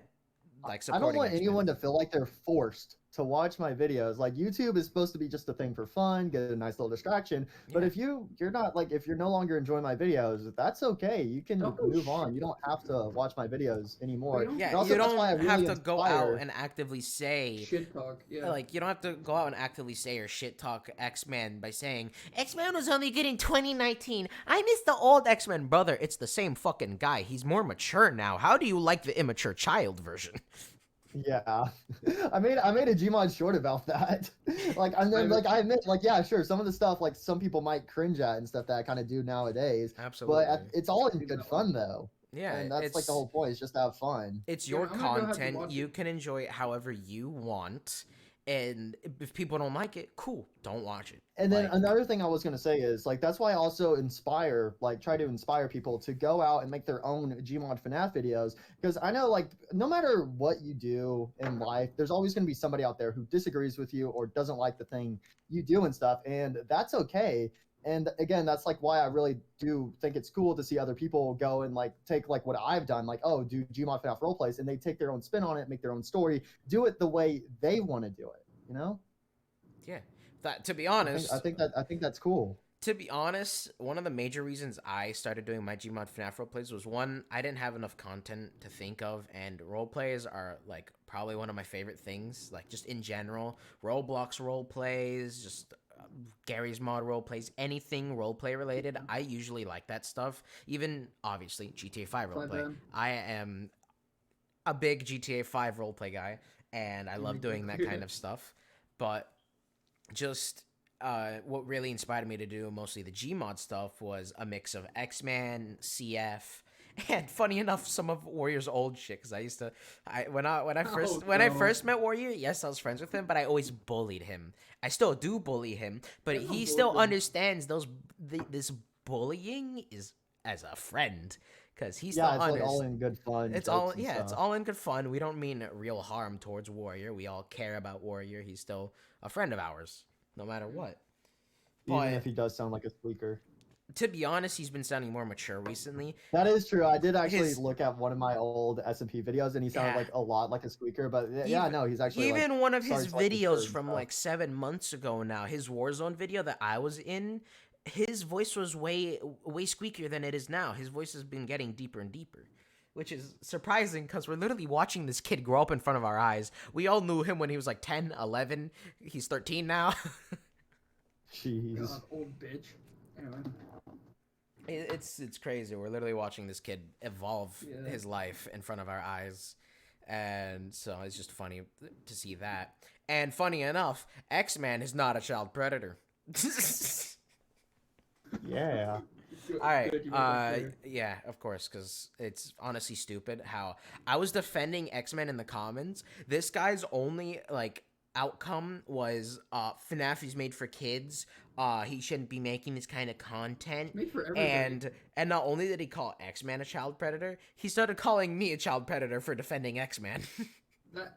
supporting want X-Men. anyone to feel like they're forced to watch my videos. Like YouTube is supposed to be just a thing for fun, get a nice little distraction. But Yeah. if you're not like if you're no longer enjoying my videos, that's okay. You can Don't go move on. shit You don't have to watch my videos anymore. don't- Yeah, And also, you that's why I don't have really to go out inspire. and actively say shit talk. Yeah. like, you don't have to go out and actively say or shit talk X-Men by saying X-Men was only good in 2019. I miss the old X-Men. Brother, it's the same fucking guy. He's more mature now. How do you like the immature child version? Yeah, I made a Gmod short about that. Like, and then like I admit, like yeah, sure, some of the stuff like some people might cringe at and stuff that I kind of do nowadays. Absolutely. But it's all in good fun though. Yeah, And that's like the whole point. Is just to have fun. It's Yeah, your I'm gonna go have to content. watch You it. can enjoy it however you want. And if people don't like it, cool. Don't watch it. And then Like, another thing I was gonna say is like that's why I also try to inspire people to go out and make their own Gmod FNAF videos because I know like no matter what you do in life, there's always gonna be somebody out there who disagrees with you or doesn't like the thing you do and stuff, and that's okay. And again, that's like why I really do think it's cool to see other people go and like take like what I've done, like do Gmod FNAF roleplays, and they take their own spin on it, make their own story, do it the way they want to do it. You know? yeah. That, to be honest, I think that's cool. to be honest, one of the major reasons I started doing my Gmod FNAF roleplays was one, I didn't have enough content to think of, and roleplays are like probably one of my favorite things, like just in general. Roblox roleplays, just Gary's mod roleplays, anything roleplay related. I usually like that stuff. Even obviously GTA 5 roleplay. bad. I am a big GTA 5 roleplay guy, and I love doing that kind of stuff. But just what really inspired me to do mostly the Gmod stuff was a mix of X-Man, CF, and funny enough, some of Warrior's old shit. Because I used to, when I first met Warrior, yes, I was friends with him, but I always bullied him. I still do bully him, but he still understands this bullying is as a friend. Because he's it's like all in good fun. It's all in good fun. We don't mean real harm towards Warrior. We all care about Warrior. He's still a friend of ours, no matter what. Even But if he does sound like a squeaker. to be honest, he's been sounding more mature recently. That is true. I did actually look at one of my old SMP videos, and he sounded Yeah. like a lot like a squeaker. But he's actually even like, one of his starting to like mature videos and from stuff. like 7 months ago now, his Warzone video that I was in. His voice was way squeakier than it is now. His voice has been getting deeper and deeper, which is surprising because we're literally watching this kid grow up in front of our eyes. We all knew him when he was like 10, 11. He's 13 now. Jeez. God, old bitch. Anyway. It's crazy. We're literally watching this kid evolve Yeah. his life in front of our eyes. And so it's just funny to see that. And funny enough, X-Man is not a child predator. Yeah. All right. Good, you made that clear. Yeah, of course, because it's honestly stupid how I was defending X-Men in the comments. This guy's only like outcome was FNAF is made for kids. He shouldn't be making this kind of content. Made for everybody. And not only did he call X-Man a child predator, he started calling me a child predator for defending X-Man.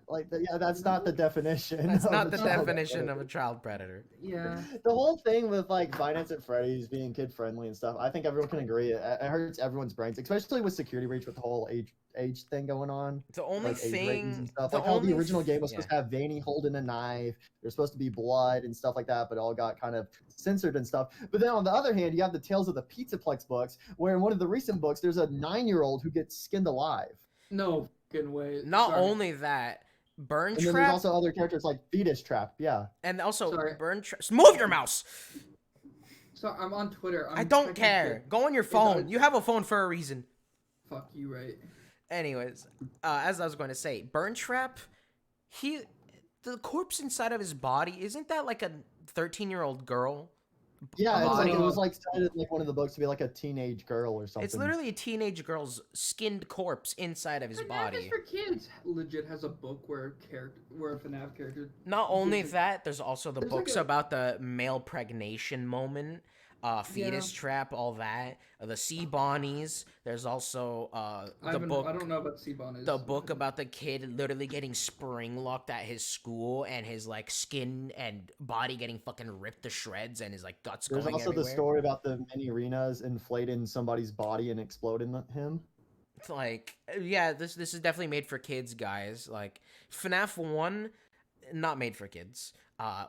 That's not the definition. That's of not a the child definition predator. of a child predator. Yeah. The whole thing with like Finance at Freddy's being kid friendly and stuff, I think everyone can agree. It hurts everyone's brains, especially with security breach with the whole age thing going on. The only Like age ratings and thing, stuff. the Like how only the original game was yeah. supposed to have Vanny holding a knife. There's supposed to be blood and stuff like that, but it all got kind of censored and stuff. But then on the other hand, you have the Tales of the Pizzaplex books, where in one of the recent books, there's a 9-year-old who gets skinned alive. No fucking way. Not Sorry. only that, Burn And then there's Trap, also other characters like Fetus Trap. Yeah. and also Sorry. Burn Trap. Move your mouse. So I'm on Twitter. I don't checking care. shit. Go on your phone. You have a phone for a reason. Fuck you, right? Anyways, as I was going to say, Burn Trap, the corpse inside of his body, isn't that like a 13-year-old girl? Yeah, it's like it body. was like cited in like one of the books to be like a teenage girl or something. It's literally a teenage girl's skinned corpse inside of his FNAF is body. for kids. Legit has a book where a FNAF character. Not only gives that, there's also the There's like books a- about the male pregnation moment, fetus trap, all that. The sea bonnies. There's also I the book. don't know about Seabon. The book about the kid literally getting spring locked at his school and his like skin and body getting fucking ripped to shreds and his like guts There's going also everywhere. the story about the mini arenas inflating somebody's body and exploding him. It's like, yeah, this is definitely made for kids, guys. Like FNAF 1, not made for kids.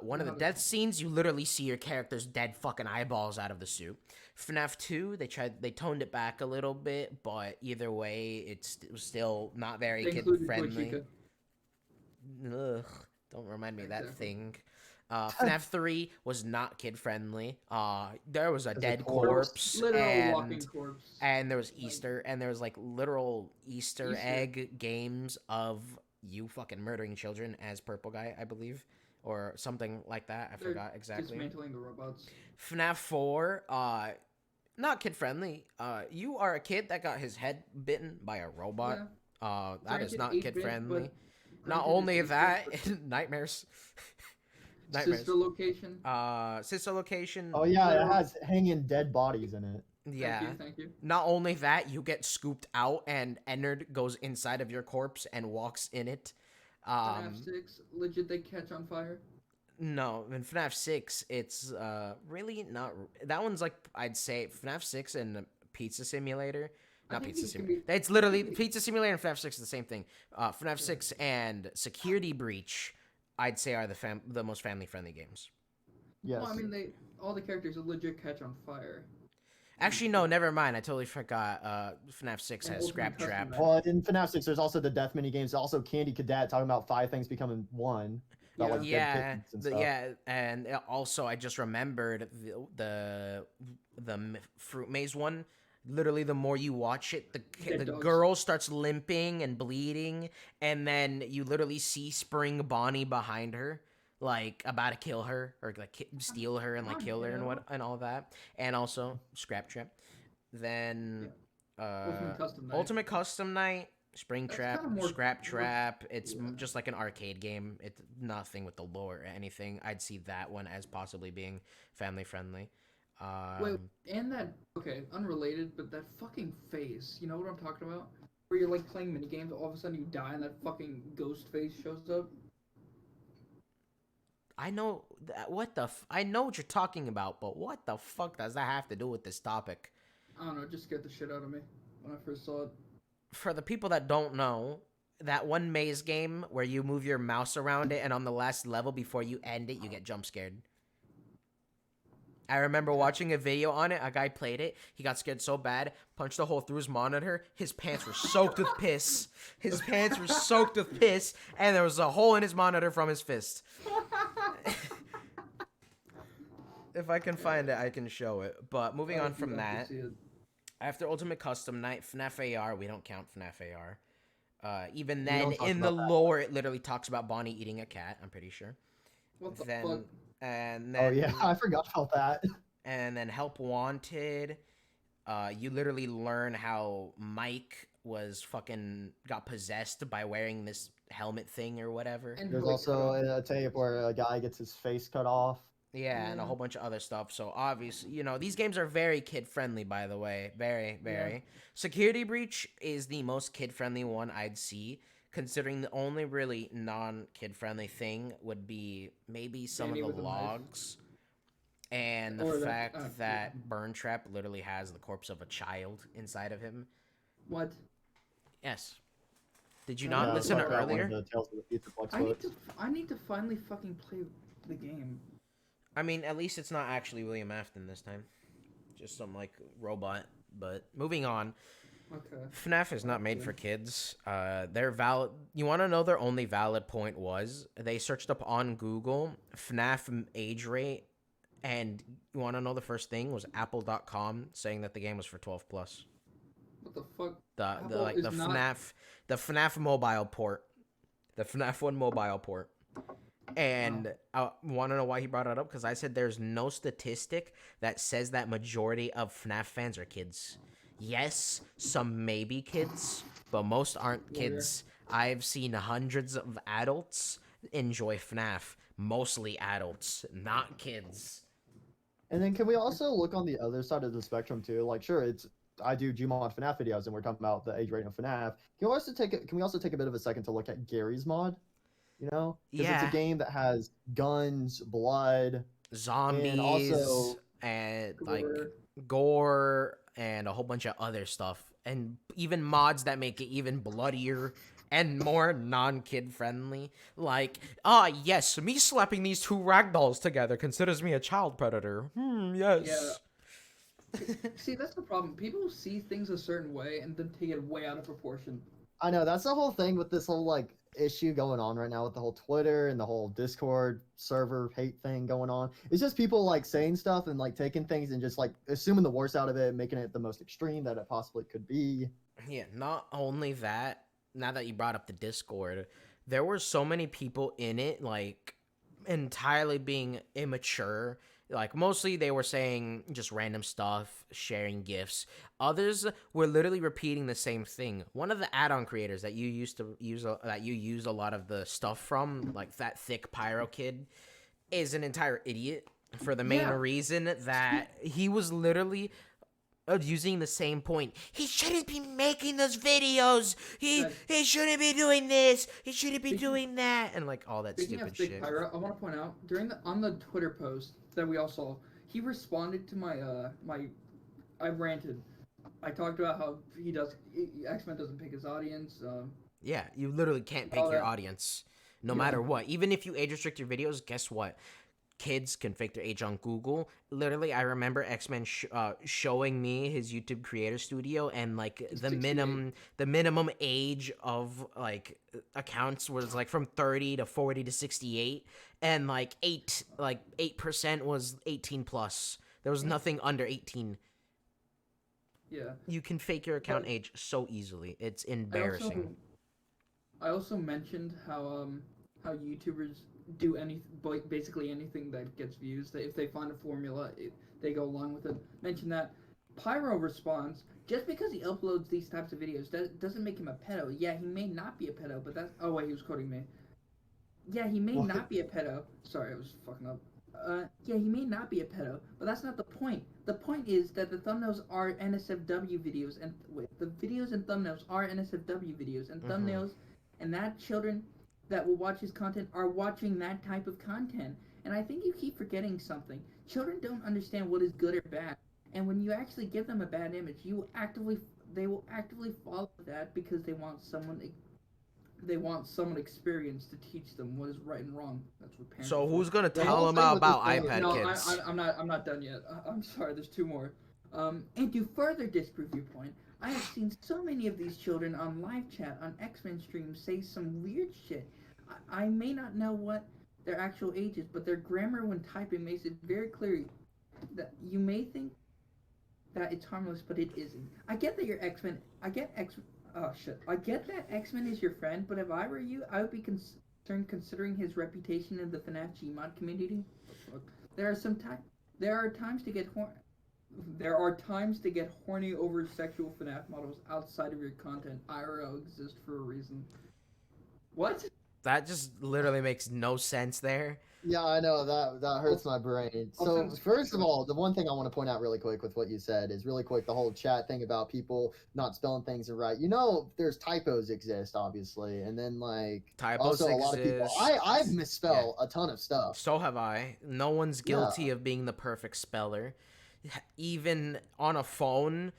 One of the death scenes, you literally see your character's dead fucking eyeballs out of the suit. FNAF 2, they toned it back a little bit, but either way, it was still not very They kid included friendly. Toy Ugh, don't remind me of that Exactly. thing. FNAF 3 was not kid friendly. There was a There's a dead corpse. corpse, Literal walking corpse. and there was Easter, and there was like literal Easter Easter. egg games of you fucking murdering children as Purple Guy, I believe, or something like that. I They're forgot exactly. Dismantling the robots. FNAF 4, not kid friendly. You are a kid that got his head bitten by a robot. Yeah. That is Granted, not 8-bit, kid friendly. but Not granted, only it's that, 8-bit, nightmares. but Nightmares. Sister location. Sister location. Oh yeah, it has hanging dead bodies in it. Yeah. Thank you. Not only that, you get scooped out and Ennard goes inside of your corpse and walks in it. FNAF 6, legit they catch on fire. No, in FNAF 6, it's really not. That one's like, I'd say FNAF 6 and Pizza Simulator. Not think Pizza it can Simulator. be- It's literally Pizza Simulator and FNAF 6 is the same thing. FNAF 6 and Security Breach, I'd say, are the most family friendly games. Yes. Well, I mean, all the characters legit catch on fire. Actually, no, never mind. I totally forgot. FNAF 6 And has Ultimate Scrap Custom Trap. Night. Well, in FNAF 6, there's also the death mini games. Also, Candy Cadet talking about 5 things becoming one. About, like, dead Yeah, kittens and stuff. yeah, and also I just remembered the Fruit Maze one. Literally, the more you watch it, the dogs. girl starts limping and bleeding, and then you literally see Spring Bonnie behind her, like about to kill her or like steal her and like kill her and what and all that, and also Scrap Trap. Then Ultimate Custom Night, Spring That's Trap, kinda more- Scrap more- Trap. It's yeah. just like an arcade game. It's nothing with the lore or anything. I'd see that one as possibly being family friendly. Wait, and that unrelated, but that fucking face. You know what I'm talking about? Where you're like playing mini games, all of a sudden you die, and that fucking ghost face shows up. I know I know what you're talking about, but what the fuck does that have to do with this topic? I don't know, it just scared the shit out of me when I first saw it. For the people that don't know, that one maze game where you move your mouse around it and on the last level before you end it, you get jump scared. I remember watching a video on it. A guy played it. He got scared so bad, punched a hole through his monitor. His pants were soaked with piss. His pants were soaked with piss, and there was a hole in his monitor from his fist. If I can find it, I can show it. But moving on from that, after Ultimate Custom Night, FNAF AR, we don't count FNAF AR. Even then, in the lore, it literally talks about Bonnie eating a cat, I'm pretty sure. What the fuck? And then, Oh yeah, I forgot about that. And then Help Wanted, you literally learn how Mike got possessed by wearing this helmet thing or whatever. And There's like, also a tape where a guy gets his face cut off. Yeah, and a whole bunch of other stuff. So obviously, these games are very kid friendly, by the way. Very, very. Yeah. Security Breach is the most kid friendly one I'd see, considering the only really non-kid friendly thing would be maybe some Danny of with the a knife. logs. And the Or fact that Burn Trap literally has the corpse of a child inside of him. What? Yes. Did you Yeah, not listen talk about one earlier? of the Tales of the Pizza Plex I need books. to. I need to finally fucking play the game. I mean, at least it's not actually William Afton this time. Just some, robot. But moving on. Okay. FNAF is not made for kids. Their valid. You want to know their only valid point was? They searched up on Google FNAF age rate, and you want to know the first thing was Apple.com saying that the game was for 12 plus. What the fuck? The Apple is not- FNAF mobile port, the FNAF 1 mobile port. And I want to know why he brought it up, because I said there's no statistic that says that majority of FNAF fans are kids. Yes, some may be kids, but most aren't Lawyer. kids. I've seen hundreds of adults enjoy FNAF, mostly adults, not kids. And then can we also look on the other side of the spectrum too? Like, sure, I do Gmod FNAF videos, and we're talking about the age rating of FNAF. Can we also take a bit of a second to look at Gary's mod? You know, because it's a Yeah, game that has guns, blood, and zombies also and like Gore. gore and a whole bunch of other stuff, and even mods that make it even bloodier and more non-kid friendly. Like, yes, me slapping these two ragdolls together considers me a child predator. Yeah. Yes. See, that's the problem. People see things a certain way and then take it way out of proportion. I know that's the whole thing with this whole like issue going on right now with the whole Twitter and the whole Discord server hate thing going on. It's just people like saying stuff and like taking things and just like assuming the worst out of it and making it the most extreme that it possibly could be. Yeah, not only that, now that you brought up the Discord, there were so many people in it, like, entirely being immature. Like, mostly they were saying just random stuff, sharing gifs. Others were literally repeating the same thing. One of the add-on creators that you used to use, that you use a lot of the stuff from, like that thick pyro kid, is an entire idiot for the main Yeah. reason that he was literally using the same point. He shouldn't be making those videos. Guys. He shouldn't be doing this. He shouldn't be Speaking- doing that, and like all that Speaking stupid of Big shit. Pyro, I want to point out on the Twitter post that we all saw, he responded to I ranted. I talked about how Xman doesn't pick his audience. Yeah, you literally can't pick all your that. audience, no Yeah. matter what. Even if you age restrict your videos, guess what? Kids can fake their age on Google. Literally, I remember Xman showing me his YouTube creator studio, and like He's the 68. minimum age of like accounts was like from 30 to 40 to 68, and like 8% was 18 plus. There was nothing under 18. Yeah. You can fake your account age so easily. It's embarrassing. I also mentioned how YouTubers do basically anything that gets views. That if they find a formula, they go along with it. Mention that Pyro responds, just because he uploads these types of videos doesn't make him a pedo. Yeah, he may not be a pedo, but that's oh wait, he was quoting me. Yeah, he may What? not be a pedo. Sorry, I was fucking up. Yeah, he may not be a pedo, but that's not the point. The point is that the thumbnails are NSFW videos, and the videos and thumbnails are NSFW videos, and thumbnails, and that children that will watch his content are watching that type of content. And I think you keep forgetting something. Children don't understand what is good or bad, and when you actually give them a bad image, they will actively follow that because they want someone experienced to teach them what is right and wrong. That's what parents. So who's gonna The tell whole them thing with this about thing- iPad No, kids? I'm not done yet. I'm sorry. There's two more. And to further disprove your point, I have seen so many of these children on live chat on Xman streams say some weird shit. I may not know what their actual age is, but their grammar when typing makes it very clear that you may think that it's harmless, but it isn't. I get that you're Xman. Oh shit. I get that Xman is your friend, but if I were you, I would be concerned considering his reputation in the FNAF Gmod community. There are times to get horny over sexual FNAF models outside of your content. IRL exists for a reason. What? That just literally makes no sense there. Yeah, I know that hurts my brain. I'll So send first of screenshots. all, the one thing I want to point out really quick with what you said is really quick the whole chat thing about people not spelling things right. You know, there's typos exist obviously, and then like Typos also a lot of people. exist. I've misspelled a ton of stuff. So have I. No one's guilty of being the perfect speller. Even on a phone,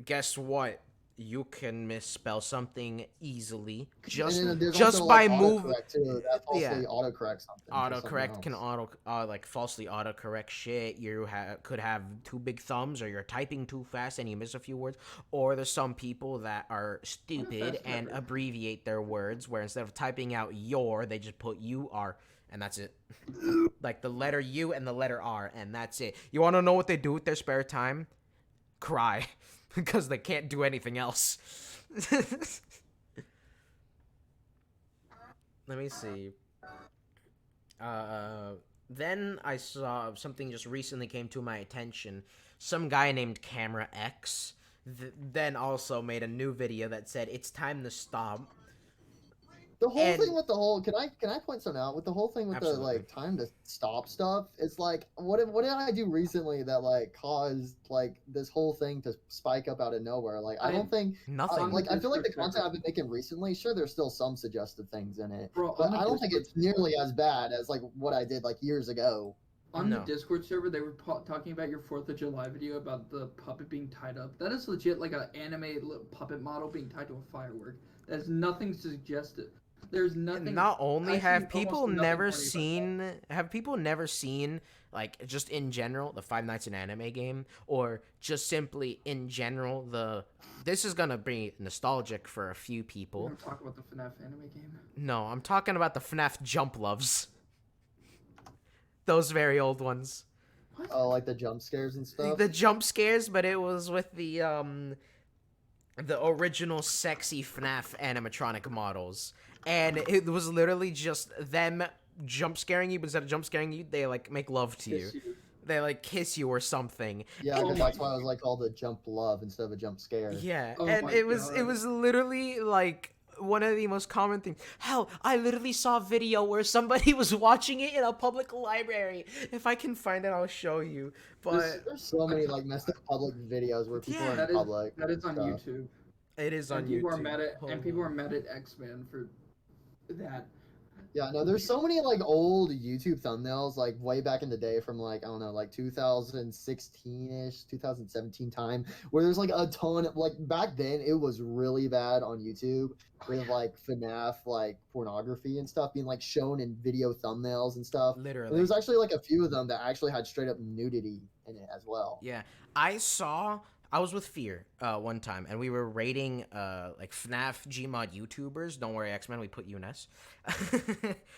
guess what? You can misspell something easily just And then there's just also, by like, move. autocorrect, too, that falsely Yeah. autocorrect something. to something Autocorrect can else. like falsely autocorrect shit. You could have too big thumbs, or you're typing too fast and you miss a few words. Or there's some people that are stupid fast and typer. abbreviate their words, where instead of typing out your, they just put UR, and that's it. Like the letter U and the letter R, and that's it. You want to know what they do with their spare time? Cry, because they can't do anything else. Let me see. Then I saw something just recently came to my attention. Some guy named Camera X then also made a new video that said it's time to stop. The whole And thing with the whole can I point something out with the whole thing with the absolutely. like time to stop stuff? It's like what did I do recently that like caused like this whole thing to spike up out of nowhere? Like I don't think Nothing. like I feel like the Discord content server. I've been making recently, sure, there's still some suggestive things in it, Bro, but on the I don't think Discord it's nearly as bad as like what I did like years ago. On the No. Discord server, they were talking about your 4th of July video about the puppet being tied up. That is legit like an anime puppet model being tied to a firework. That is nothing suggestive. There's nothing. Not only I see have people almost nothing never funny about that. seen like just in general the Five Nights an Anime game, or just simply in general this is gonna be nostalgic for a few We people. don't talk about the FNAF anime game. No, I'm talking about the FNAF jump loves. Those very old ones. What? Oh, like the jump scares and stuff. The jump scares, but it was with the original sexy FNAF animatronic models. And it was literally just them jump scaring you, but instead of jump scaring you, they like make love to you. Kiss you. They like kiss you or something. Yeah, Oh that's my why I was like called a jump love instead of a jump scare. Yeah, Oh and my it God. was literally like one of the most common things. Hell, I literally saw a video where somebody was watching it in a public library. If I can find it, I'll show you. But There's so many like messed up public videos where people Yeah. are That in is public. that is on stuff. YouTube. it is on And people YouTube. are mad at Hold people on. are mad at Xman for that. Yeah, no, there's so many like old YouTube thumbnails like way back in the day from like I don't know like 2016ish, 2017 time where there's like a ton of like back then it was really bad on YouTube with like FNAF like pornography and stuff being like shown in video thumbnails and stuff. And Literally. there's actually like a few of them that actually had straight up nudity in it as well. Yeah, I was with Fear one time, and we were rating like FNAF Gmod YouTubers. Don't worry, X-Men, we put you in S.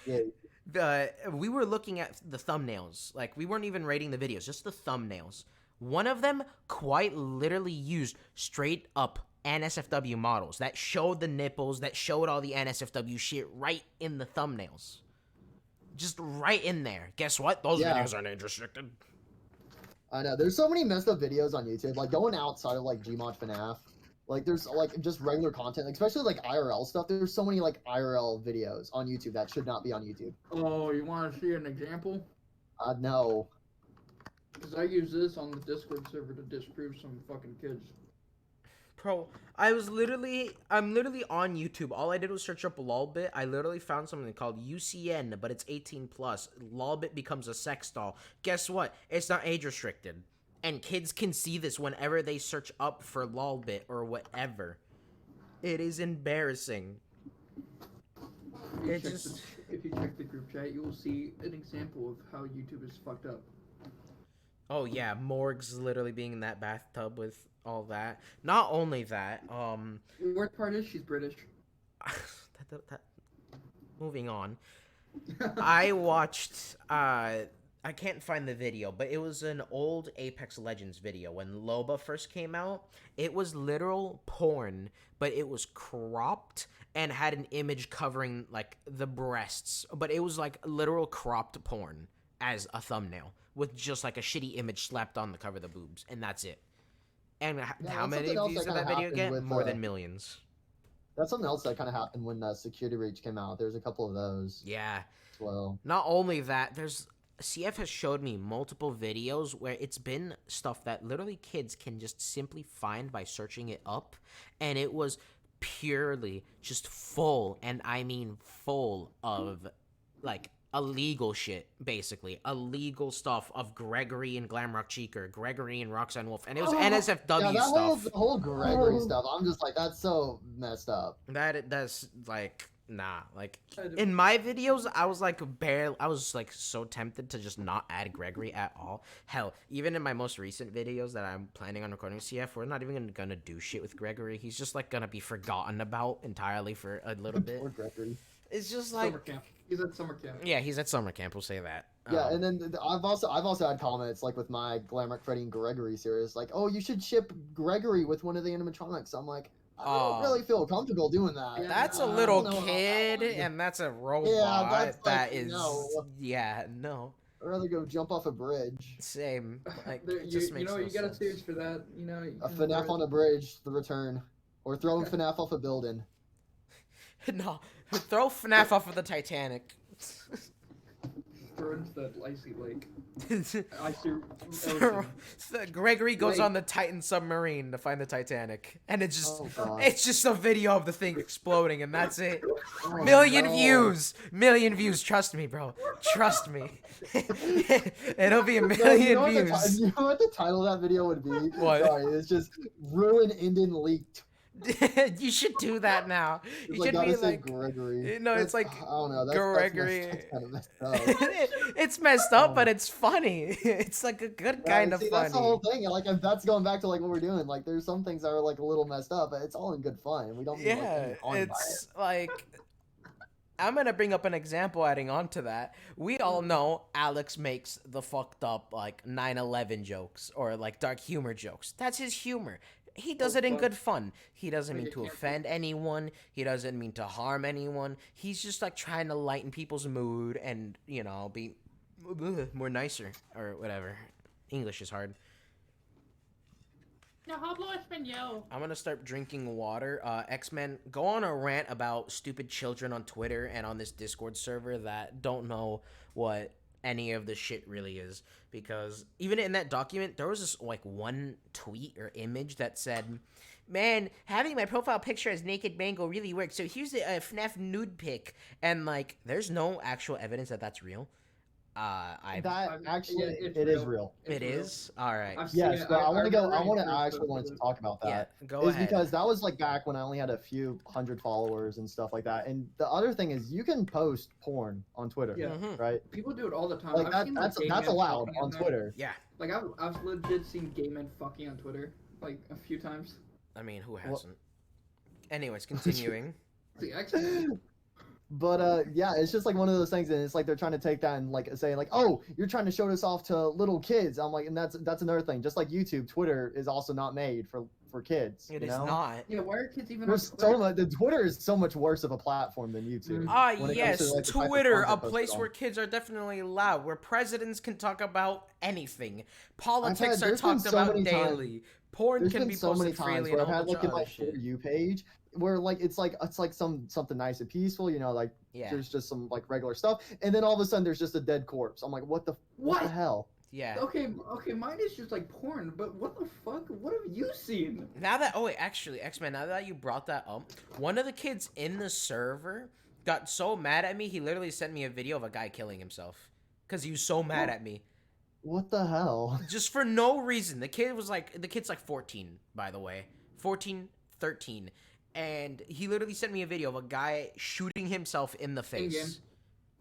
Yeah. We were looking at the thumbnails. Like, we weren't even rating the videos, just the thumbnails. One of them quite literally used straight up NSFW models that showed the nipples, that showed all the NSFW shit right in the thumbnails. Just right in there. Guess what? Those Yeah. videos aren't age restricted. I know. There's so many messed up videos on YouTube. Like going outside of like Gmod FNAF. Like there's like just regular content, especially like IRL stuff. There's so many like IRL videos on YouTube that should not be on YouTube. Oh, you want to see an example? No. Because I use this on the Discord server to disprove some fucking kids. Bro, I'm literally on YouTube. All I did was search up Lolbit. I literally found something called UCN, but it's 18 plus. Lolbit becomes a sex doll. Guess what? It's not age restricted, and kids can see this whenever they search up for Lolbit or whatever. It is embarrassing. It just If you check the group chat, you will see an example of how YouTube is fucked up. Oh yeah, Morg's literally being in that bathtub with all that. Not only that, The worst part is she's British. moving on. I watched I can't find the video, but it was an old Apex Legends video when Loba first came out. It was literal porn, but it was cropped and had an image covering like the breasts, but it was like literal cropped porn as a thumbnail with just like a shitty image slapped on the cover of the boobs, and that's it. And Yeah, how that's many something else views that did that kinda video happened get? with, More than millions. That's something else that kind of happened when Security Reach came out. There's a couple of those Yeah. as well. Not only that, there's CF has showed me multiple videos where it's been stuff that literally kids can just simply find by searching it up, and it was purely just full, and I mean full of like illegal shit, basically illegal stuff of Gregory and Glamrock Cheeker, Gregory and Roxanne Wolf, and it was NSFW Yeah, that stuff. the whole Gregory stuff. I'm just like, that's so messed up. That's like nah, like I don't- in my videos I was like so tempted to just not add Gregory at all. Hell, even in my most recent videos that I'm planning on recording CF, we're not even gonna do shit with Gregory. He's just like gonna be forgotten about entirely for a little bit. Poor Gregory. It's just like Summer camp. He's at summer camp. yeah, he's at summer camp, we'll say that. Yeah, and then I've also had comments like with my Glamrock Freddy and Gregory series, like, oh, you should ship Gregory with one of the animatronics. I'm like, I don't really feel comfortable doing that. Yeah, That's a I little don't know. kid, and that's a robot. Yeah, that's that like, is, no. yeah, no, I'd rather go jump off a bridge. same. Like, There, it just makes you no got a sense. series for that. You know, you A can FNAF enjoy on it. a bridge, the return. Or throwing FNAF off a building. No, throw FNAF off of the Titanic. Throw into that icy lake. So Icy ocean. Gregory goes Wait. on the Titan submarine to find the Titanic, and Oh, God. it's just a video of the thing exploding, and that's it. Oh, Million no. views, million views. Trust me, bro. Trust me. It'll be a No, million you know what views. you know what the title of that video would be? What? Sorry, it's just Ruin Ending Leaked. You should do that now. It's You like, should gotta be say like, Gregory. no, it's like I don't know. Gregory. That's kind of messed up. It's messed up, Oh. but it's funny. It's like a good kind of See, funny. that's the whole thing. Like, if that's going back to like what we're doing. Like, there's some things that are like a little messed up, but it's all in good fun. We don't mean, like, Yeah, getting on by it. it's like I'm gonna bring up an example adding on to that. We all know Alex makes the fucked up like 9/11 jokes or like dark humor jokes. That's his humor. He does it in fuck. good fun. He doesn't Make mean it to cancel. offend anyone. He doesn't mean to harm anyone. He's just like trying to lighten people's mood and, you know, be more nicer or whatever. English is hard. No hablo español. I'm gonna start drinking water. Xman, go on a rant about stupid children on Twitter and on this Discord server that don't know what any of the shit really is. Because even in that document, there was this like one tweet or image that said, "Man, having my profile picture as Naked Mango really works. So here's a FNAF nude pic," and like, there's no actual evidence that that's real. That actually, yeah, it's it is real. real. It is all right. I've seen Yes, it. but I want to go. remember I reading want to. first I actually post wanted to of it. talk about Yeah, that. go Is ahead. because that was like back when I only had a few hundred followers and stuff like that. And the other thing is, you can post porn on Twitter, Yeah. Mhm. right? People do it all the time. Like I've that, seen, that's gay that's men allowed fucking on there. Twitter. Yeah, Like I've legit seen gay men fucking on Twitter, like a few times. I mean, who hasn't? Anyways, continuing. The X-Men. But yeah, it's just like one of those things, and it's like they're trying to take that and like say like, oh, you're trying to show this off to little kids. I'm like, and that's another thing. Just like YouTube, Twitter is also not made for kids. It you is know? not. Yeah, why are kids even There's on so Twitter? much. The Twitter is so much worse of a platform than YouTube. Ah, when it comes yes, to, like, the type of Twitter, a content posted place on. where kids are definitely allowed, where presidents can talk about anything. Politics are there's been talked so about many times- daily. Porn There's can been be so many posted times freely where and I've all had bunch like of in my other For shit. You page where like it's like something nice and peaceful, you know, like Yeah, there's just some like regular stuff, and then all of a sudden there's just a dead corpse. I'm like, what the What? hell? yeah. Okay, mine is just like porn, but what the fuck? What have you seen? Now that, oh wait, actually, X-Men, now that you brought that up, one of the kids in the server got so mad at me, he literally sent me a video of a guy killing himself. Because he was so mad at me. What the hell? Just for no reason. The kid's like 14, by the way. 14, 13. And he literally sent me a video of a guy shooting himself in the face.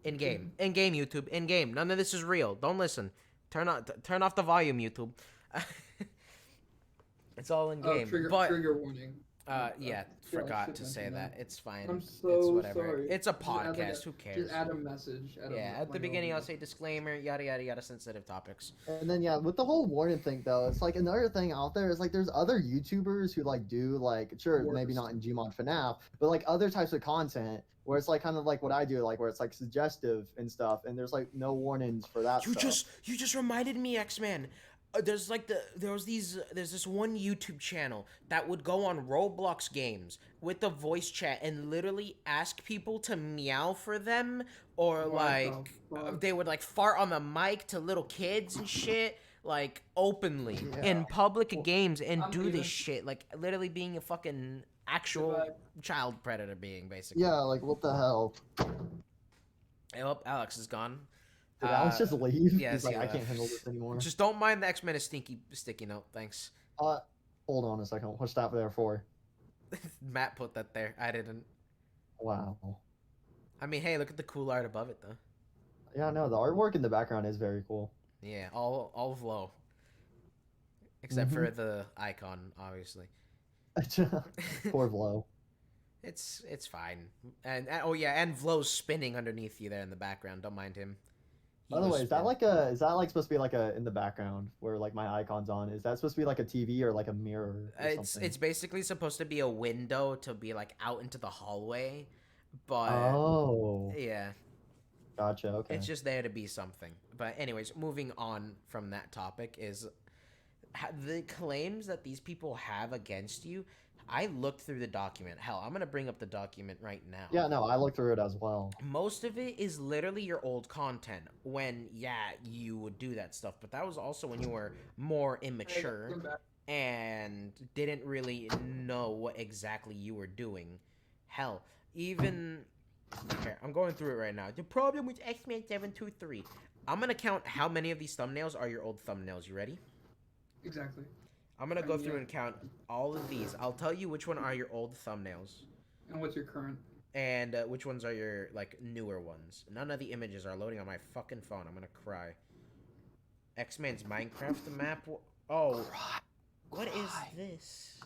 In-game. In-game, YouTube. In-game. None of this is real. Don't listen. Turn off the volume, YouTube. It's all in-game. Trigger warning. Yeah, Yeah, I forgot should to say mention that. that. It's fine. I'm It's so whatever. sorry. It's a Just add, like, podcast. Who cares? Just add a message. Yeah, at the beginning I'll say disclaimer, yada yada yada, sensitive topics. And then yeah, with the whole warning thing though, it's like another thing out there is like there's other YouTubers who like do like sure maybe not in Gmod FNAF, but like other types of content where it's like kind of like what I do, like where it's like suggestive and stuff, and there's like no warnings for that. You stuff. just reminded me, X-Man. There's this one YouTube channel that would go on Roblox games with the voice chat and literally ask people to meow for them, or What like the fuck? they would like fart on the mic to little kids and shit, like openly Yeah. in public games and I'm do leaving. this shit, like literally being a fucking actual Goodbye. child predator being basically. Yeah, like what the hell? Oh, Alex is gone. Did Alex just leave? yes, He's like, he I can't left. handle this anymore. Just don't mind the X-Men is sticky note. Thanks. Hold on a second. What's that there for? Matt put that there. I didn't. Wow. I mean, hey, look at the cool art above it, though. Yeah, no, the artwork in the background is very cool. Yeah, all Vlo. Except for Mm-hmm. the icon, obviously. Poor Vlo. It's fine. And oh yeah, and Vlo's spinning underneath you there in the background. Don't mind him. By the way, is that like supposed to be like a in the background where like my icon's on? Is that supposed to be like a TV or like a mirror or something? It's basically supposed to be a window to be like out into the hallway, but Oh, yeah, gotcha. Okay. it's just there to be something. But anyways, moving on from that topic is the claims that these people have against you. I looked through the document. Hell, I'm gonna bring up the document right now. Yeah, no, I looked through it as well. Most of it is literally your old content when, yeah, you would do that stuff. But that was also when you were more immature and didn't really know what exactly you were doing. Hell, even... Okay, I'm going through it right now. The problem with Xman 723. I'm going to count how many of these thumbnails are your old thumbnails. You ready? Exactly. I'm going to go through and count all of these. I'll tell you which one are your old thumbnails. And what's your current? And which ones are your, like, newer ones. None of the images are loading on my fucking phone. I'm gonna cry. Xman's Minecraft map. Oh. What is this?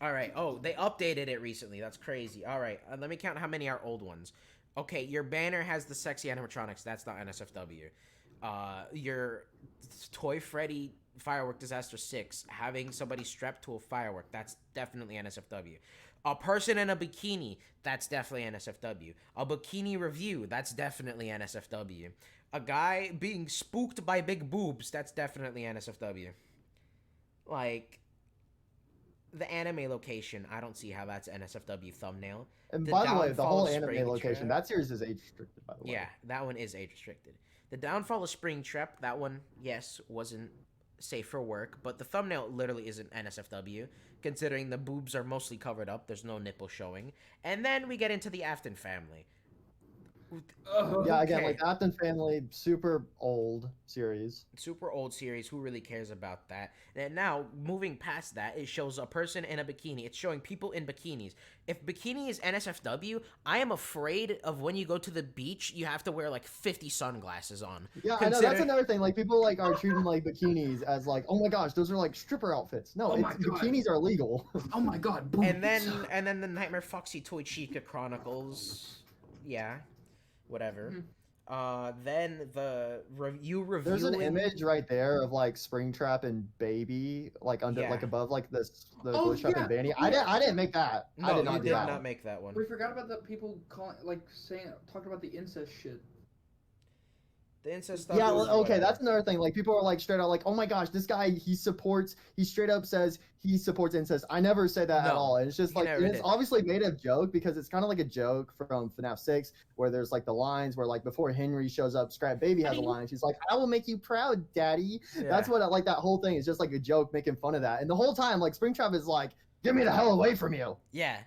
Alright. Oh, they updated it recently. That's crazy. Alright. Let me count how many are old ones. Okay, your banner has the sexy animatronics. That's not NSFW. Your Toy Freddy Firework Disaster 6 having somebody strapped to a firework. That's definitely NSFW. A person in a bikini, that's definitely NSFW. A bikini review, that's definitely NSFW. A guy being spooked by big boobs, that's definitely NSFW. Like, the anime location, I don't see how that's NSFW thumbnail. And The by the way, the downfall whole of anime location, Springtrap. that series is age restricted, by the way. Yeah, that one is age restricted. The downfall of Springtrap, that one, yes, wasn't safe for work, but the thumbnail literally isn't NSFW, considering the boobs are mostly covered up. There's no nipple showing. And then we get into the Afton family. Yeah, again, like Afton Family, super old series. Super old series. Who really cares about that? And now, moving past that, it shows a person in a bikini. It's showing people in bikinis. If bikini is NSFW, I am afraid of when you go to the beach, you have to wear like 50 sunglasses on. Yeah, I know, that's another thing. Like, people like are treating like bikinis as like, oh my gosh, those are like stripper outfits. No, bikinis are legal. Oh my god. And then the Nightmare Foxy Toy Chica Chronicles. Yeah. Whatever. Then the you review. There's an image right there of like Springtrap and Baby, like under, like above, like the Glitchtrap and Banny. I didn't make that. No, I did not you do did that not one. make that one. We forgot about the people calling, like, talking about the incest shit. The incest stuff. Yeah, well, okay, that's another thing. Like, people are like straight out like, oh my gosh, this guy, he straight up says he supports incest. I never said that at all. And it's just like, it's obviously made a joke because it's kind of like a joke from FNAF 6 where there's like the lines where like before Henry shows up, Scrap Baby has a line. She's like, I will make you proud, daddy. Yeah. That's what, like, that whole thing is just like a joke making fun of that. And the whole time, like, Springtrap is like, get me the hell away from you. Yeah.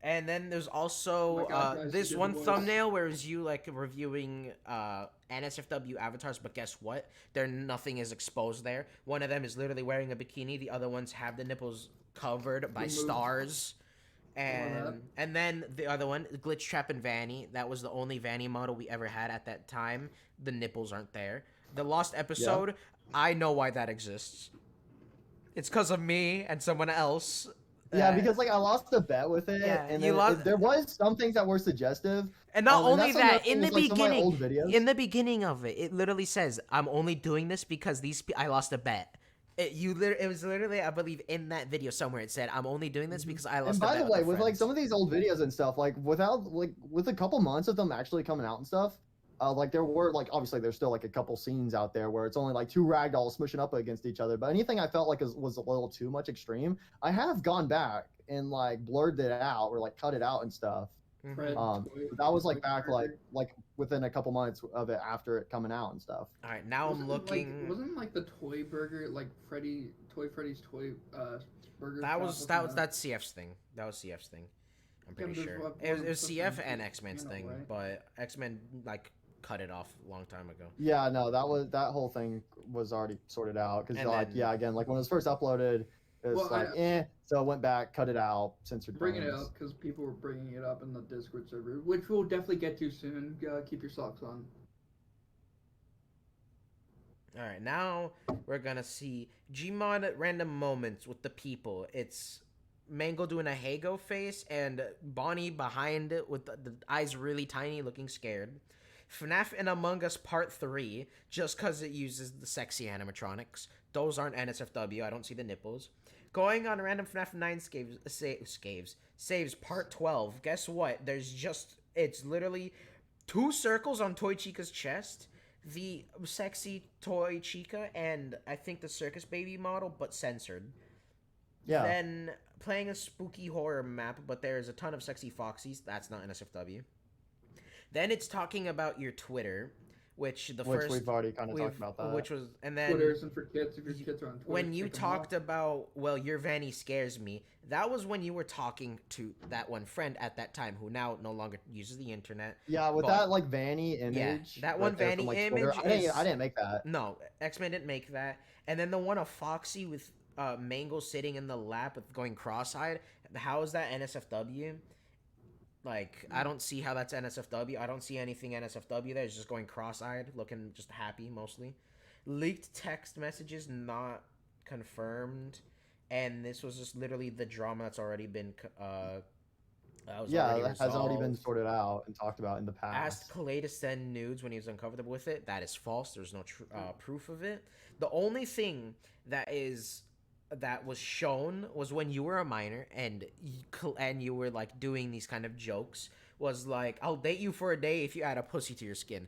And then there's also this one thumbnail where it's you like reviewing NSFW avatars, but guess what? Nothing is exposed there. One of them is literally wearing a bikini. The other ones have the nipples covered by stars. And then the other one, Glitchtrap and Vanny. That was the only Vanny model we ever had at that time. The nipples aren't there. The Lost episode, I know why that exists. It's because of me and someone else. Yeah, because like I lost a bet with it, and then there was some things that were suggestive. And not only that, in the beginning, in the beginning of it, it literally says, "I'm only doing this because I lost a bet." It was literally, I believe, in that video somewhere. It said, "I'm only doing this because I lost a bet." And by the way, with like some of these old videos and stuff, like with a couple months of them actually coming out and stuff. Like there were like obviously there's still like a couple scenes out there where it's only like two ragdolls smushing up against each other, but anything I felt like was a little too much extreme, I have gone back and like blurred it out or like cut it out and stuff. That was like back like within a couple months of it after it coming out and stuff. All right, now I'm looking. Wasn't like the toy burger like Freddy's toy burger? That's CF's thing. That was CF's thing. I'm pretty sure it was CF and Xman's thing, but Xman like cut it off a long time ago. Yeah, no, that whole thing was already sorted out because like again, like when it was first uploaded, it was so I went back, cut it out, censored. Bringing it up because people were bringing it up in the Discord server, which we'll definitely get to soon. Keep your socks on. All right, now we're gonna see Gmod at random moments with the people. It's Mango doing a Hago face and Bonnie behind it with the eyes really tiny, looking scared. FNAF and Among Us Part 3, just because it uses the sexy animatronics. Those aren't NSFW. I don't see the nipples. Going on random FNAF 9 saves Part 12. Guess what? It's literally 2 circles on Toy Chica's chest, the sexy Toy Chica, and I think the Circus Baby model, but censored. Yeah. Then playing a spooky horror map, but there's a ton of sexy foxies. That's not NSFW. Then it's talking about your Twitter, which we've already kind of talked about that. Which was, and then Twitter isn't for kids. If your kids are on Twitter, when you take 'em off. talked about, well, your Vanny scares me, that was when you were talking to that one friend at that time who now no longer uses the internet. Yeah, with But- that like Vanny image. that one there Vanny from, image Twitter, I didn't make that. No, Xman didn't make that. And then the one of Foxy with Mango sitting in the lap with going cross-eyed. How is that NSFW? Like, I don't see how that's NSFW. I don't see anything NSFW there. It's just going cross-eyed, looking just happy mostly. Leaked text messages not confirmed. And this was just literally the drama that's already been That has already been sorted out and talked about in the past. Asked Clay to send nudes when he was uncomfortable with it. That is false. There's no proof of it. The only thing that was shown was when you were a minor and you were like doing these kind of jokes. Was like, I'll date you for a day if you add a pussy to your skin.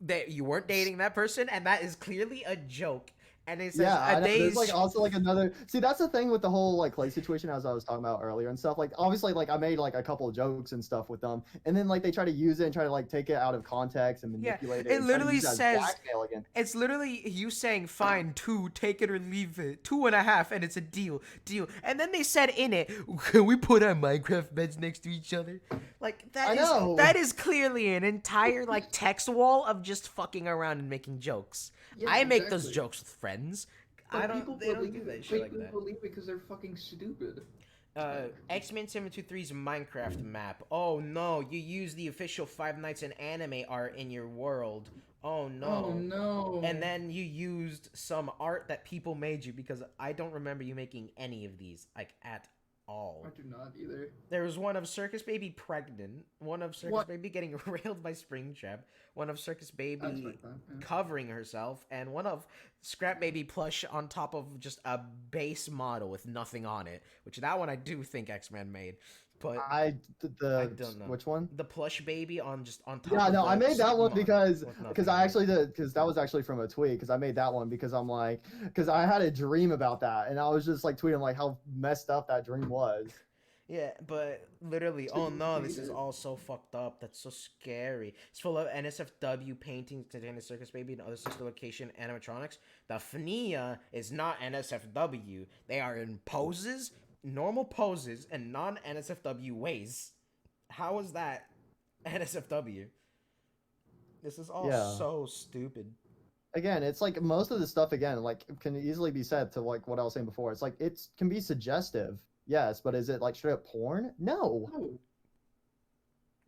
That you weren't dating that person, and that is clearly a joke. And it says Yeah, a day's there's like also like another. See, that's the thing with the whole like Clay situation, as I was talking about earlier and stuff. Like, obviously, like I made like a couple of jokes and stuff with them, and then like they try to use it and try to like take it out of context and manipulate it. It and try to literally use it as says blackmail again. it's literally you saying fine 2, take it or leave it, 2.5, and it's a deal. And then they said in it, can we put our Minecraft beds next to each other? Like that is clearly an entire like text wall of just fucking around and making jokes. Yeah, I make those exactly. jokes with friends. But They don't do that shit like that. People believe it because they're fucking stupid. Xman 723's Minecraft map. Oh no, you use the official Five Nights in Anime art in your world. Oh no. Oh no. And then you used some art that people made you, because I don't remember you making any of these, like, at all. I do not either. There was one of Circus Baby pregnant, one of Circus Baby getting railed by Springtrap, one of Circus Baby covering herself, and one of Scrap Baby plush on top of just a base model with nothing on it, which that one I do think X-Men made. But I don't know. Which one? The plush baby on top. Yeah, no, I made that one because I actually did. Because that was actually from a tweet. Because I made that one because I'm like, because I had a dream about that, and I was just like tweeting like how messed up that dream was. Yeah, but literally, oh no, this is all so fucked up. That's so scary. It's full of NSFW paintings containing Circus Baby and other sister location animatronics. The FNIA is not NSFW. They are in poses, normal poses, and non-NSFW ways. How is that NSFW? This is all so stupid. Again, it's like most of the stuff again like can easily be said to like what I was saying before. It's like it can be suggestive. Yes, but is it like straight up porn? No.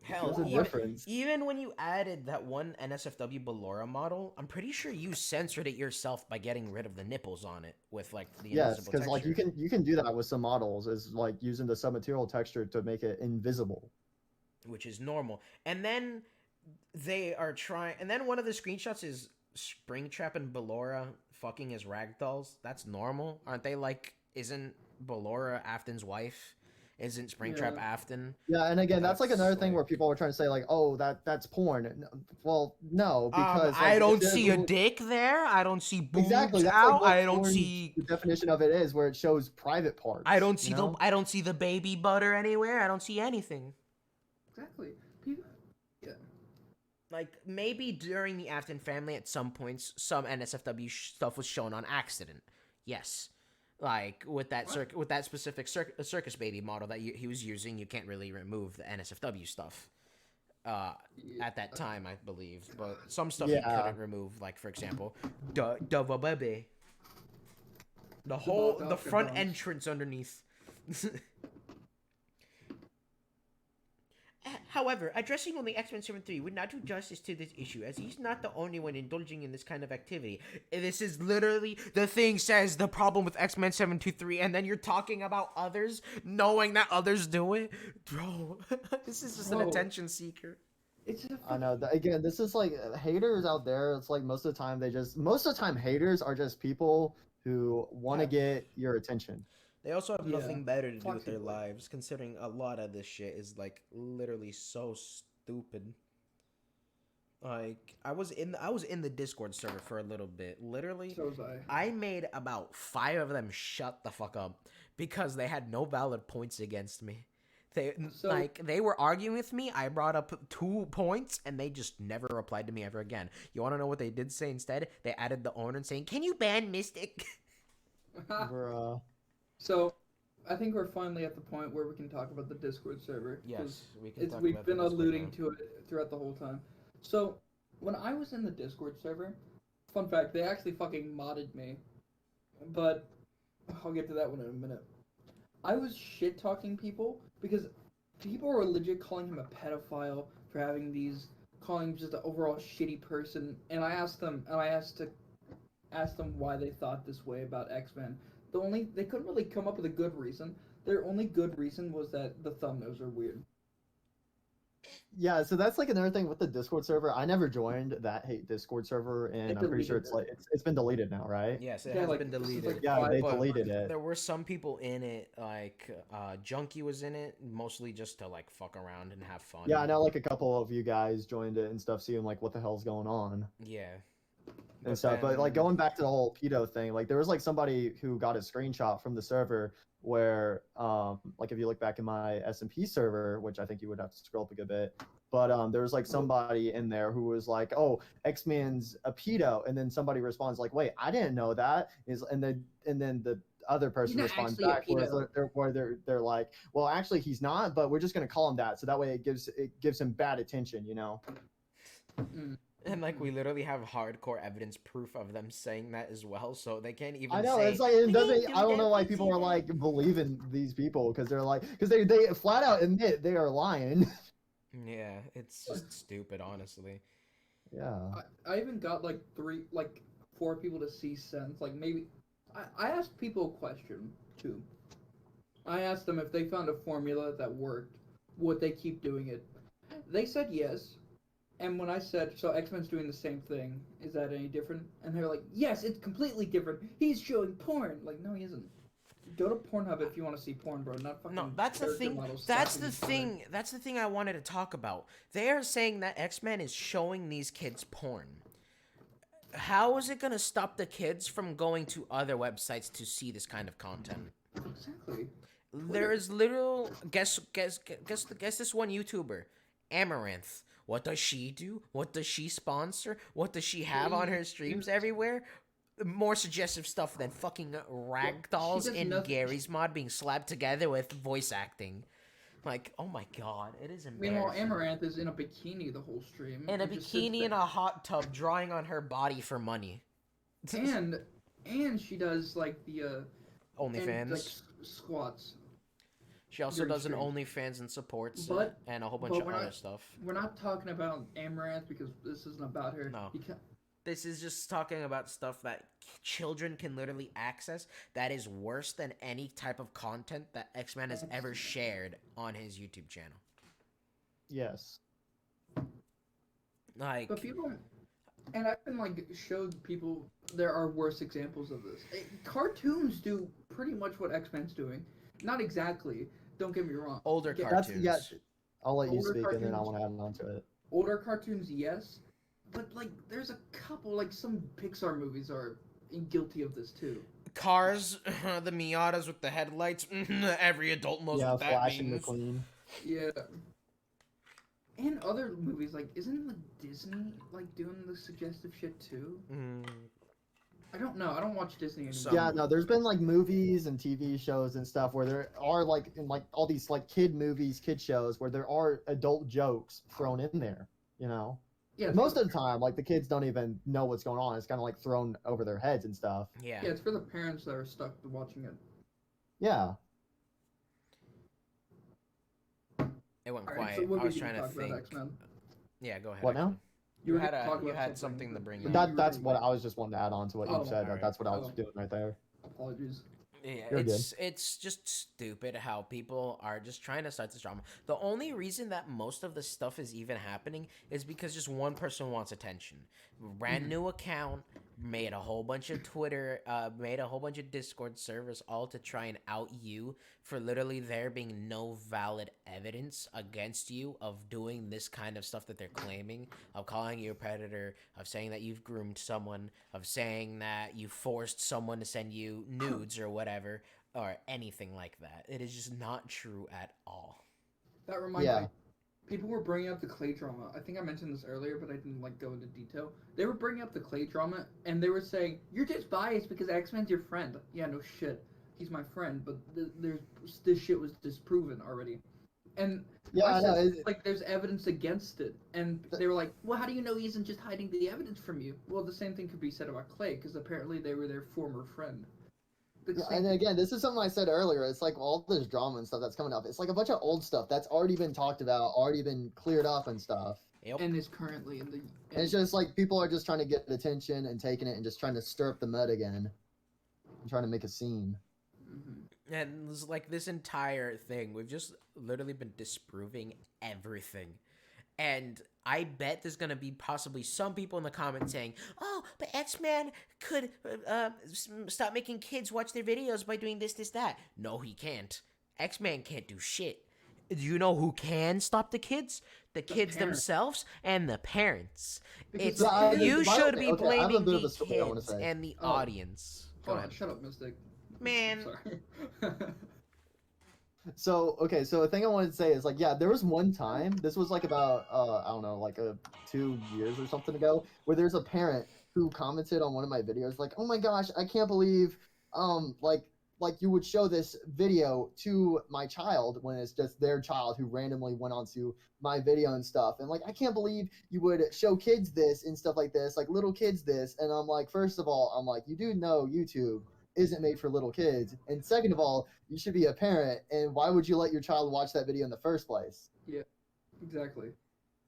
Hell, there's a difference. Even when you added that one NSFW Ballora model, I'm pretty sure you censored it yourself by getting rid of the nipples on it with like the yes, invisible because like you can do that with some models, is like using the submaterial texture to make it invisible, which is normal. And then they are trying, and then one of the screenshots is Springtrap and Ballora fucking as ragdolls. That's normal, aren't they? Like, isn't Ballora Afton's wife? Isn't Springtrap Afton? Yeah, and again, that's like another thing where people were trying to say like, oh, that's porn. Well, no, because like, I don't see a dick there. I don't see boobs exactly. out. Like I don't see. The definition of it is where it shows private parts. I don't see I don't see the baby butter anywhere. I don't see anything. Exactly. Like, maybe during the Afton family, at some points, some NSFW stuff was shown on accident. Yes. Like, with that with that specific Circus Baby model that he was using, you can't really remove the NSFW stuff at that time, I believe. But some stuff you couldn't remove, like, for example, the baby. The front entrance underneath. However, addressing only Xman 7.3 would not do justice to this issue, as he's not the only one indulging in this kind of activity. This is literally, the thing says the problem with Xman 7.3, and then you're talking about others, knowing that others do it? Bro, this is just an attention seeker. It's a I know. fucking- Again, this is like haters out there. It's like most of the time most of the time haters are just people who want to Yeah. get your attention. They also have Yeah, nothing better to do with toxic their boy. lives, considering a lot of this shit is like literally so stupid. Like I was in the Discord server for a little bit. Literally, So was I. I made about 5 of them shut the fuck up because they had no valid points against me. So- They were arguing with me. I brought up 2 points and they just never replied to me ever again. You want to know what they did say instead? They added the owner and saying, "Can you ban Mystic?" Bruh. So, I think we're finally at the point where we can talk about the Discord server. 'cause Yes, we can talk we've about the been Discord alluding now. to it throughout the whole time. So, when I was in the Discord server, fun fact, they actually fucking modded me. But I'll get to that one in a minute. I was shit talking people because people were legit calling him a pedophile for having these, calling him just an overall shitty person. And I asked them, asked them why they thought this way about X-Men. They couldn't really come up with a good reason. Their only good reason was that the thumbnails are weird. Yeah, so that's like another thing with the Discord server. I never joined that hate Discord server, and They I'm pretty sure deleted it's like it's been deleted now, right? Yes, it Yeah, has like, been this is, deleted. like, Yeah, they But deleted it. There were some people in it, like Junkie was in it, mostly just to like fuck around and have fun. Yeah, I know like a couple of you guys joined it and stuff, seeing like what the hell's going on Yeah. and stuff. But like then- going back to the whole pedo thing, like there was like somebody who got a screenshot from the server where like if you look back in my SMP server, which I think you would have to scroll up a good bit, but there was like somebody in there who was like, "Oh, X-Man's a pedo," and then somebody responds like, "Wait, I didn't know that." And then the other person not responds actually a back pedo. where they're like, "Well, actually he's not, but we're just gonna call him that, so that way it gives him bad attention, you know." And like we literally have hardcore evidence proof of them saying that as well, so they can't even I know say, it's like it "We doesn't. didn't do I don't that, know why we people see are that." like believing these people because they flat out admit they are lying. Yeah, it's just stupid, honestly. Yeah. I even got like 4 people to see sense. Like maybe I asked people a question too. I asked them if they found a formula that worked, would they keep doing it? They said yes. And when I said, so X-Men's doing the same thing, is that any different? And they're like, yes, it's completely different. He's showing porn. Like, no, he isn't. Go to Pornhub if you want to see porn, bro. Not fucking. No, that's the character thing. models That's sucking the each other. thing. That's the thing I wanted to talk about. They are saying that X-Men is showing these kids porn. How is it gonna stop the kids from going to other websites to see this kind of content? Exactly. There is literal guess this one YouTuber, Amaranth. What does she do? What does she sponsor? What does she have on her streams everywhere? More suggestive stuff than fucking ragdolls does in nothing- Gary's mod being slapped together with voice acting. Like, oh my god, it is Meanwhile, embarrassing. Amaranth is in a bikini the whole stream. In a and just sits bikini in a hot tub, drawing on her body for money. there. And she does like the and, OnlyFans. like squats. She also during does an streams. OnlyFans and supports But- it, and a whole bunch but of we're other not- stuff. We're not talking about Amaranth because this isn't about her. No. Because This is just talking about stuff that children can literally access that is worse than any type of content that X-Man has ever shared on his YouTube channel. Yes. Like, But people, and I've been like showed people there are worse examples of this. Cartoons do pretty much what X-Men's doing. Not exactly. Don't get me wrong. older Yeah, That's cartoons. yeah. I'll let you Older speak and then I cartoons. want to add on to it. Older cartoons, yes, but like there's a couple like some Pixar movies are guilty of this too. Cars, the Miatas with the headlights. Every adult knows Yeah, what that Flash means. McQueen. Yeah. And other movies like isn't like Disney like doing the suggestive shit too? Mm, I don't know. I don't watch Disney anymore. Some- Yeah, no, there's been like movies and TV shows and stuff where there are like in like all these like kid movies, kid shows where there are adult jokes thrown in there, you know. Yeah, Most of the time, like the kids don't even know what's going on. It's kind of like thrown over their heads and stuff. yeah. yeah, it's for the parents that are stuck watching it. Yeah. It went Alright, quiet. so what I we was can trying to talk about think. X-Men. Yeah, go ahead. What now? X-Men. You You were had gonna talk about had something to bring but up. That's what I was just wanting to add on to what Oh, you said. alright. That's what I was Oh. doing right there. Apologies. Yeah, You're good. it's just stupid how people are just trying to start this drama. The only reason that most of the stuff is even happening is because just one person wants attention. Brand new account, made a whole bunch of Twitter, made a whole bunch of Discord servers, all to try and out you for literally there being no valid evidence against you of doing this kind of stuff that they're claiming, of calling you a predator, of saying that you've groomed someone, of saying that you forced someone to send you nudes or whatever, or anything like that. It is just not true at all. That reminds Yeah. me. People were bringing up the Clay drama. I think I mentioned this earlier, but I didn't go into detail. They were bringing up the Clay drama, and they were saying you're just biased because Xman's your friend. Yeah, no shit, he's my friend, but this shit was disproven already. And Yeah, I I know. said like there's evidence against it, and they were like, well, how do you know he isn't just hiding the evidence from you? Well, the same thing could be said about Clay because apparently they were their former friend. Yeah, and again, this is something I said earlier. It's like all this drama and stuff that's coming up. It's like a bunch of old stuff that's already been talked about, already been cleared up and stuff. Yep. And is currently in the. And it's just like people are just trying to get attention and taking it and just trying to stir up the mud again and trying to make a scene. And it's like this entire thing, we've just literally been disproving everything. And I bet there's gonna be possibly some people in the comments saying, "Oh, but Xman could stop making kids watch their videos by doing this, that." No, he can't. Xman can't do shit. Do you know who can stop the kids? The kids parents. themselves and the parents. Because It's the parents- you should okay, be I have a blaming bit of the a story I wanna kids say. and the Oh. audience. Go Hold on, ahead. shut up, Mystic. Man. Sorry. So okay, so the thing I wanted to say is like, yeah, there was one time. This was like about I don't know, like 2 years or something ago, where there's a parent who commented on one of my videos like, "Oh my gosh, I can't believe like you would show this video to my child when it's just their child who randomly went onto my video and stuff, and like I can't believe you would show kids this and stuff like this, like little kids this." And I'm like, first of all, I'm like, you do know YouTube isn't made for little kids, and second of all, you should be a parent, and why would you let your child watch that video in the first place? Exactly.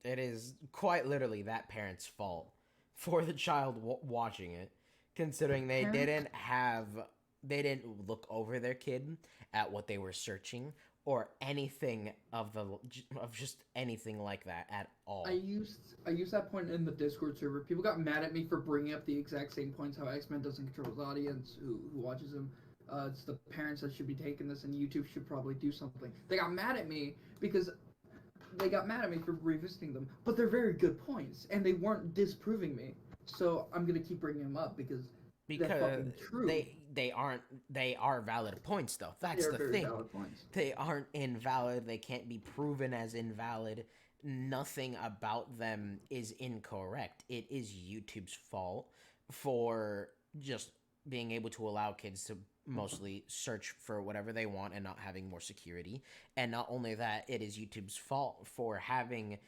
It is quite literally that parent's fault for the child watching it, considering they didn't look over their kid at what they were searching or anything of just anything like that at all. I used that point in the Discord server. People got mad at me for bringing up the exact same points how Xman doesn't control his audience, who watches him. It's the parents that should be taking this, and YouTube should probably do something. They got mad at me because they got mad at me for revisiting them, but they're very good points, and they weren't disproving me. So I'm gonna keep bringing them up because they're fucking true. they are valid points though. That's They're the very thing. valid points. They aren't invalid. They can't be proven as invalid. Nothing about them is incorrect. It is YouTube's fault for just being able to allow kids to mostly search for whatever they want and not having more security. And not only that, it is YouTube's fault for having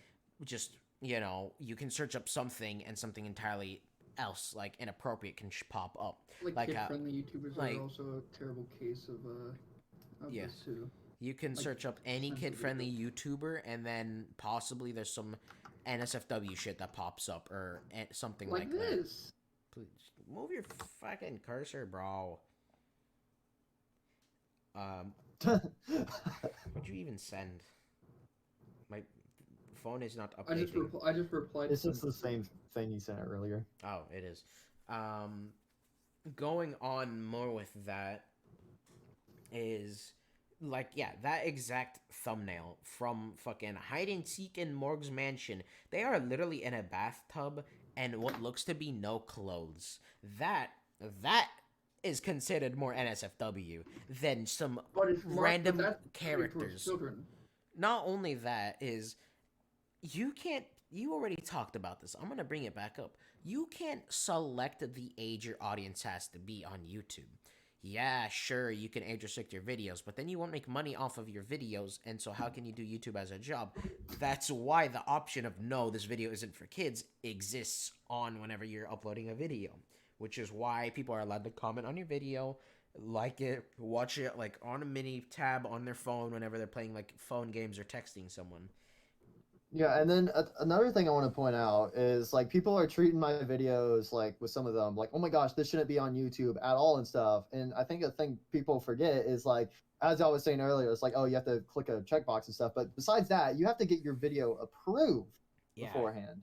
just, you can search up something and something entirely else, like inappropriate, can pop up. Like kid-friendly YouTubers are also a terrible case of Yeah. this too. You can search up any sensitive kid-friendly YouTuber, and then possibly there's some NSFW shit that pops up or something like that. this. Please move your fucking cursor, bro. What'd you even send? My phone is not updating. I just replied. It's just the same thing you sent earlier. Oh, it is. Going on more with that is like, yeah, that exact thumbnail from fucking Hide and Seek in Morg's Mansion. They are literally in a bathtub and what looks to be no clothes. That is considered more NSFW than some random characters. Not only that is, you already talked about this. I'm going to bring it back up. You can't select the age your audience has to be on YouTube. Yeah, sure, you can age restrict your videos, but then you won't make money off of your videos, and so how can you do YouTube as a job? That's why the option of no, this video isn't for kids exists on whenever you're uploading a video, which is why people are allowed to comment on your video, like it, watch it like on a mini tab on their phone whenever they're playing like phone games or texting someone. Yeah, and then another thing I want to point out is like people are treating my videos like with some of them like, oh my gosh, this shouldn't be on YouTube at all and stuff. And I think a thing people forget is like, as I was saying earlier, it's like, oh, you have to click a checkbox and stuff. But besides that, you have to get your video approved Yeah. beforehand.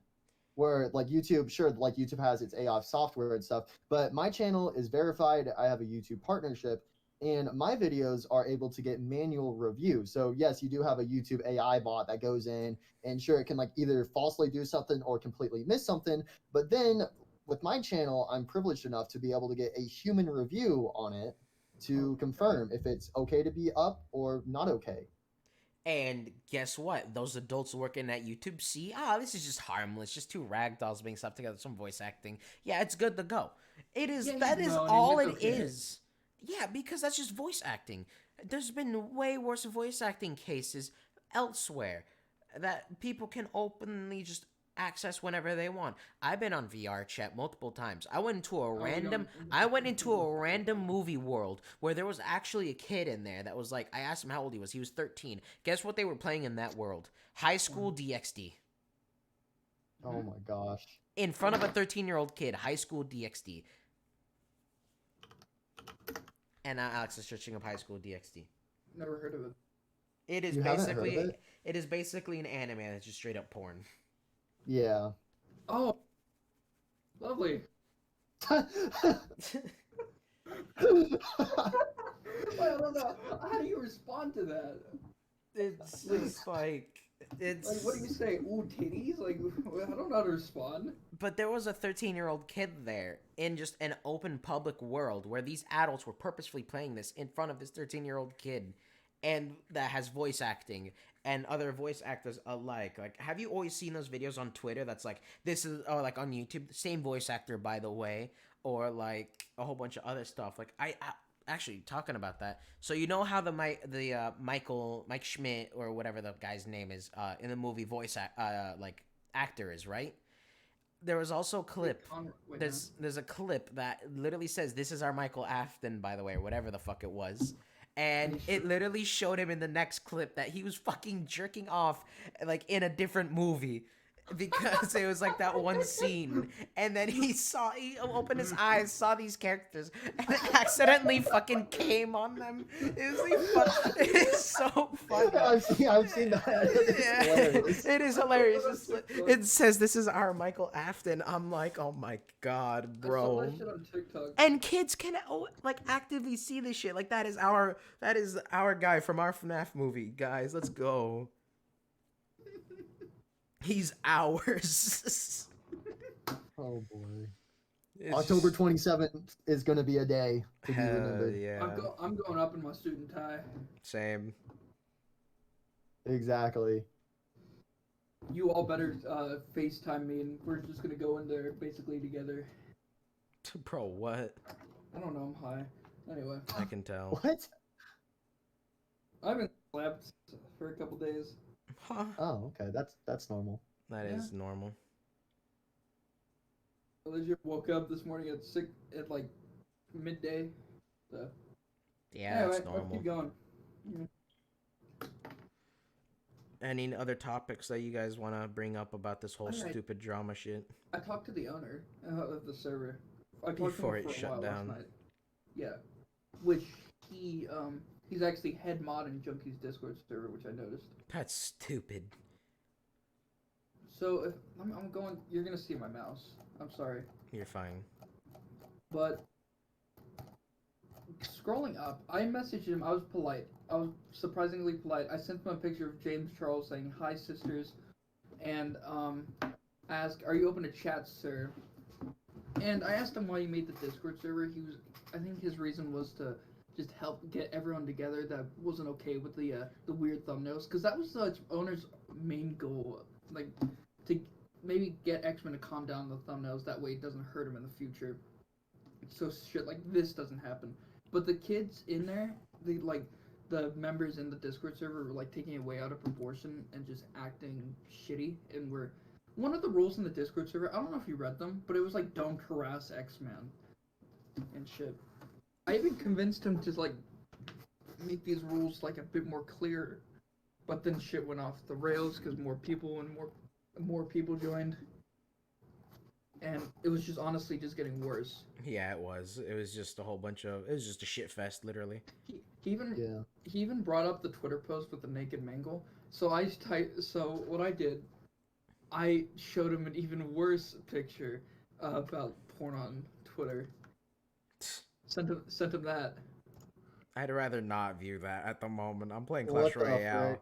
Where like YouTube, sure, like YouTube has its AI software and stuff, but my channel is verified. I have a YouTube partnership, and my videos are able to get manual review. So yes, you do have a YouTube AI bot that goes in, and sure, it can like either falsely do something or completely miss something. But then with my channel, I'm privileged enough to be able to get a human review on it to confirm if it's okay to be up or not okay. And guess what? Those adults working at YouTube see, this is just harmless, just two ragdolls being stuck together, some voice acting. Yeah, it's good to go. It is. Yeah, That he's is moaning, all it's it okay. is. Yeah, because that's just voice acting. There's been way worse voice acting cases elsewhere that people can openly just access whenever they want. I've been on VR chat multiple times. I went into a random movie world where there was actually a kid in there that was like, I asked him how old he was. He was 13. Guess what they were playing in that world? High School DxD. Oh my gosh. In front of a 13-year-old kid, High School DxD. And now Alex is searching up High School DxD. Never heard of it. It is You haven't heard of basically it? it is basically an anime that's just straight up porn. Yeah. Oh, lovely. I Wait, I don't know. How do you respond to that? It's just like it's Like, what do you say? Ooh, titties? Like, I don't know how to respond. But there was a 13-year-old kid there in just an open public world where these adults were purposefully playing this in front of this 13-year-old kid, and that has voice acting and other voice actors alike. Like, have you always seen those videos on Twitter that's like, this is, or like on YouTube, the same voice actor, by the way, or like a whole bunch of other stuff. Like, I actually talking about that. So you know how Mike Schmidt or whatever the guy's name is in the movie like actor is, right? There was also a clip. Wait, There's a clip that literally says, "This is our Michael Afton," by the way, or whatever the fuck it was. And it literally showed him in the next clip that he was fucking jerking off like in a different movie because it was like that one scene, and then he opened his eyes, saw these characters, and then accidentally fucking came on them. It is so funny. I've seen that. It's hilarious. It is hilarious. It says, "This is our Michael Afton." I'm like, oh my god, I saw bro. that shit on TikTok. And kids can like actively see this shit. Like that is our guy from our FNAF movie, guys. Let's go. He's ours. Oh boy. It's October just- 27th is going to be a day to be Hell remembered. yeah. I'm going up in my suit and tie. Same. Exactly. You all better FaceTime me, and we're just gonna go in there basically together. Bro, what? I don't know. I'm high. Anyway, I can tell. What? I haven't slept for a couple days. Huh? Oh, okay. That's normal. That is normal. I legit woke up this morning at like midday. So Yeah, anyway, that's let's normal. keep going. Any other topics that you guys want to bring up about this whole Alright. stupid drama shit? I talked to the owner of the server. I talked to Before him it for a shut while down. last night. Yeah, which he's actually head mod in Junkie's Discord server, which I noticed. That's stupid. So if I'm going, you're gonna see my mouse. I'm sorry, You're fine. but scrolling up, I messaged him. I was polite. I was surprisingly polite. I sent him a picture of James Charles saying, "Hi, sisters," and asked, "Are you open to chat, sir?" And I asked him why he made the Discord server. I think his reason was to just help get everyone together that wasn't okay with the weird thumbnails, because that was the owner's main goal, like to maybe get Xman to calm down the thumbnails. That way, it doesn't hurt him in the future. So shit like this doesn't happen. But the kids in there, the members in the Discord server were like taking it way out of proportion and just acting shitty. And one of the rules in the Discord server, I don't know if you read them, but it was like, don't harass Xman and shit. I even convinced him to like make these rules like a bit more clear, but then shit went off the rails because more people and more people joined, and it was just honestly just getting worse. Yeah, it was. It was just a whole bunch of. It was just a shit fest, literally. He even brought up the Twitter post with the naked mangle. So what I did, I showed him an even worse picture about porn on Twitter. Sent him that. I'd rather not view that at the moment. I'm playing What Clash the Royale. frick?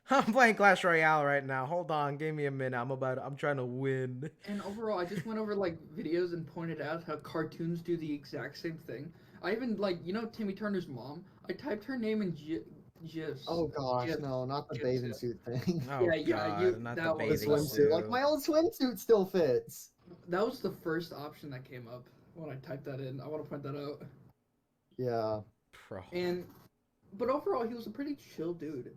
I'm playing Clash Royale right now. Hold on, give me a minute. I'm trying to win. And overall, I just went over like videos and pointed out how cartoons do the exact same thing. I even Timmy Turner's mom. I typed her name in GIFs. Oh gosh, GIFs. no, not the GIFs, bathing yeah. suit thing. Oh Yeah, god, not that the was- The bathing that swimsuit. suit. Like my old swimsuit still fits. That was the first option that came up when I typed that in. I want to point that out. Yeah. But overall, he was a pretty chill dude.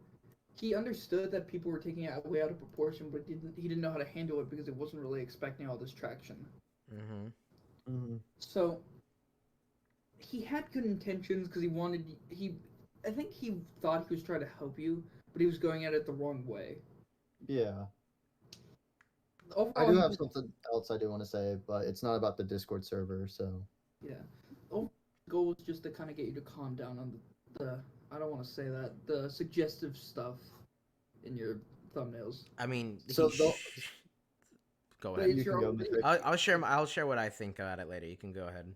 He understood that people were taking it way out of proportion, but he didn't know how to handle it because it wasn't really expecting all this traction. Mm-hmm. So he had good intentions because I think he thought he was trying to help you, but he was going at it the wrong way. Yeah. Overall, I do have something else I do want to say, but it's not about the Discord server, so. Yeah. Overall, the goal was just to kind of get you to calm down on the I don't want to say that, the suggestive stuff in your thumbnails. Go Go ahead. It's You your can go, own Mr. video. I'll share what I think about it later. You can go ahead.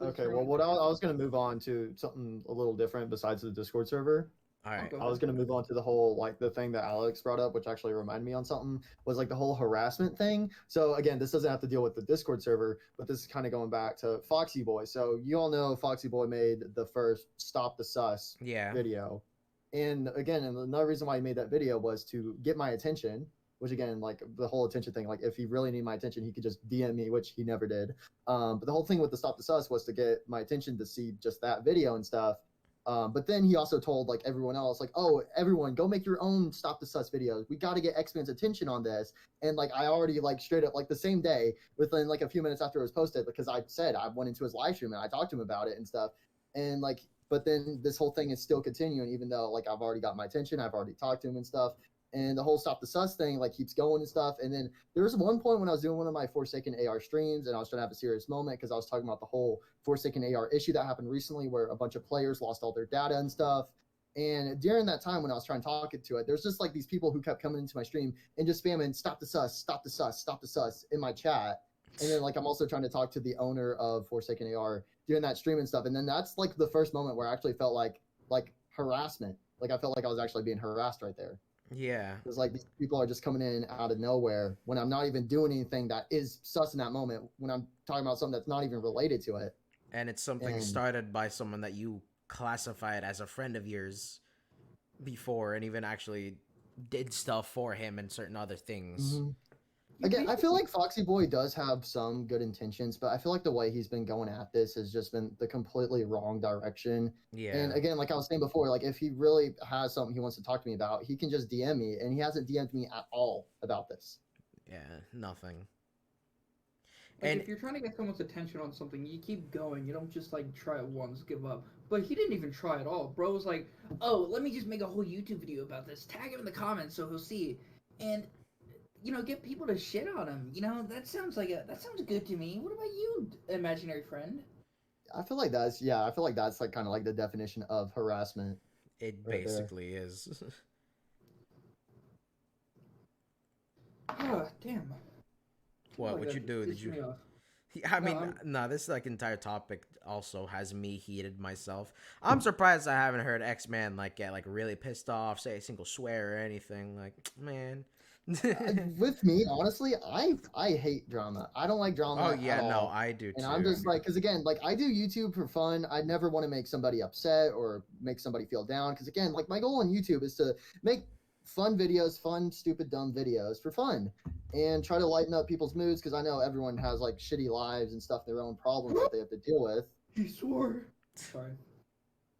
Okay, well, what I was going to move on to something a little different besides the Discord server. All right. I was going to move on to the whole, like, the thing that Alex brought up, which actually reminded me on something, was like the whole harassment thing. So, again, this doesn't have to deal with the Discord server, but this is kind of going back to Foxy Boy. So, you all know Foxy Boy made the first Stop the Sus Yeah. video. And, again, and another reason why he made that video was to get my attention, which, again, like, the whole attention thing, like, if he really needed my attention, he could just DM me, which he never did. But the whole thing with the Stop the Sus was to get my attention to see just that video and stuff. But then he also told like everyone else, like, oh, everyone go make your own Stop the Sus videos. We got to get Xman's attention on this. And like, I already like straight up like the same day within like a few minutes after it was posted, because I said I went into his live stream and I talked to him about it and stuff. And like, but then this whole thing is still continuing, even though like I've already got my attention, I've already talked to him and stuff. And the whole Stop the Sus thing like keeps going and stuff. And then there was one point when I was doing one of my Forsaken AR streams and I was trying to have a serious moment because I was talking about the whole Forsaken AR issue that happened recently where a bunch of players lost all their data and stuff. And during that time when I was trying to talk to it, there's just like these people who kept coming into my stream and just spamming Stop the Sus, Stop the Sus, Stop the Sus in my chat. And then like I'm also trying to talk to the owner of Forsaken AR during that stream and stuff. And then that's like the first moment where I actually felt like harassment. Like I felt like I was actually being harassed right there. Yeah. It's like these people are just coming in out of nowhere when I'm not even doing anything that is sus in that moment, when I'm talking about something that's not even related to it. And it's something started by someone that you classified as a friend of yours before and even actually did stuff for him and certain other things. Mm-hmm. Again, I feel like Foxy Boy does have some good intentions, but I feel like the way he's been going at this has just been the completely wrong direction. Yeah. And again, like I was saying before, like if he really has something he wants to talk to me about, he can just DM me, and he hasn't DM'd me at all about this. Yeah, nothing. Like, And if you're trying to get someone's attention on something, you keep going. You don't just like try it once, give up. But he didn't even try at all. Bro was like, "Oh, let me just make a whole YouTube video about this. Tag him in the comments so he'll see." And get people to shit on him. That sounds good to me. What about you, imaginary friend? I feel like that's like kind of like the definition of harassment. it right basically is. Ah, damn. What would you do? Did Pissed me you? off. I mean, I'm- no, this like entire topic also has me heated myself. I'm surprised I haven't heard Xman like get like really pissed off, say a single swear or anything. Like, man. With me, honestly, I hate drama. I don't like drama. Oh yeah, at no, all. I do too. And I'm just like, because again, like I do YouTube for fun. I never want to make somebody upset or make somebody feel down. Because again, like my goal on YouTube is to make fun videos, fun, stupid, dumb videos for fun, and try to lighten up people's moods. Because I know everyone has like shitty lives and stuff, their own problems that they have to deal with. He swore. Sorry.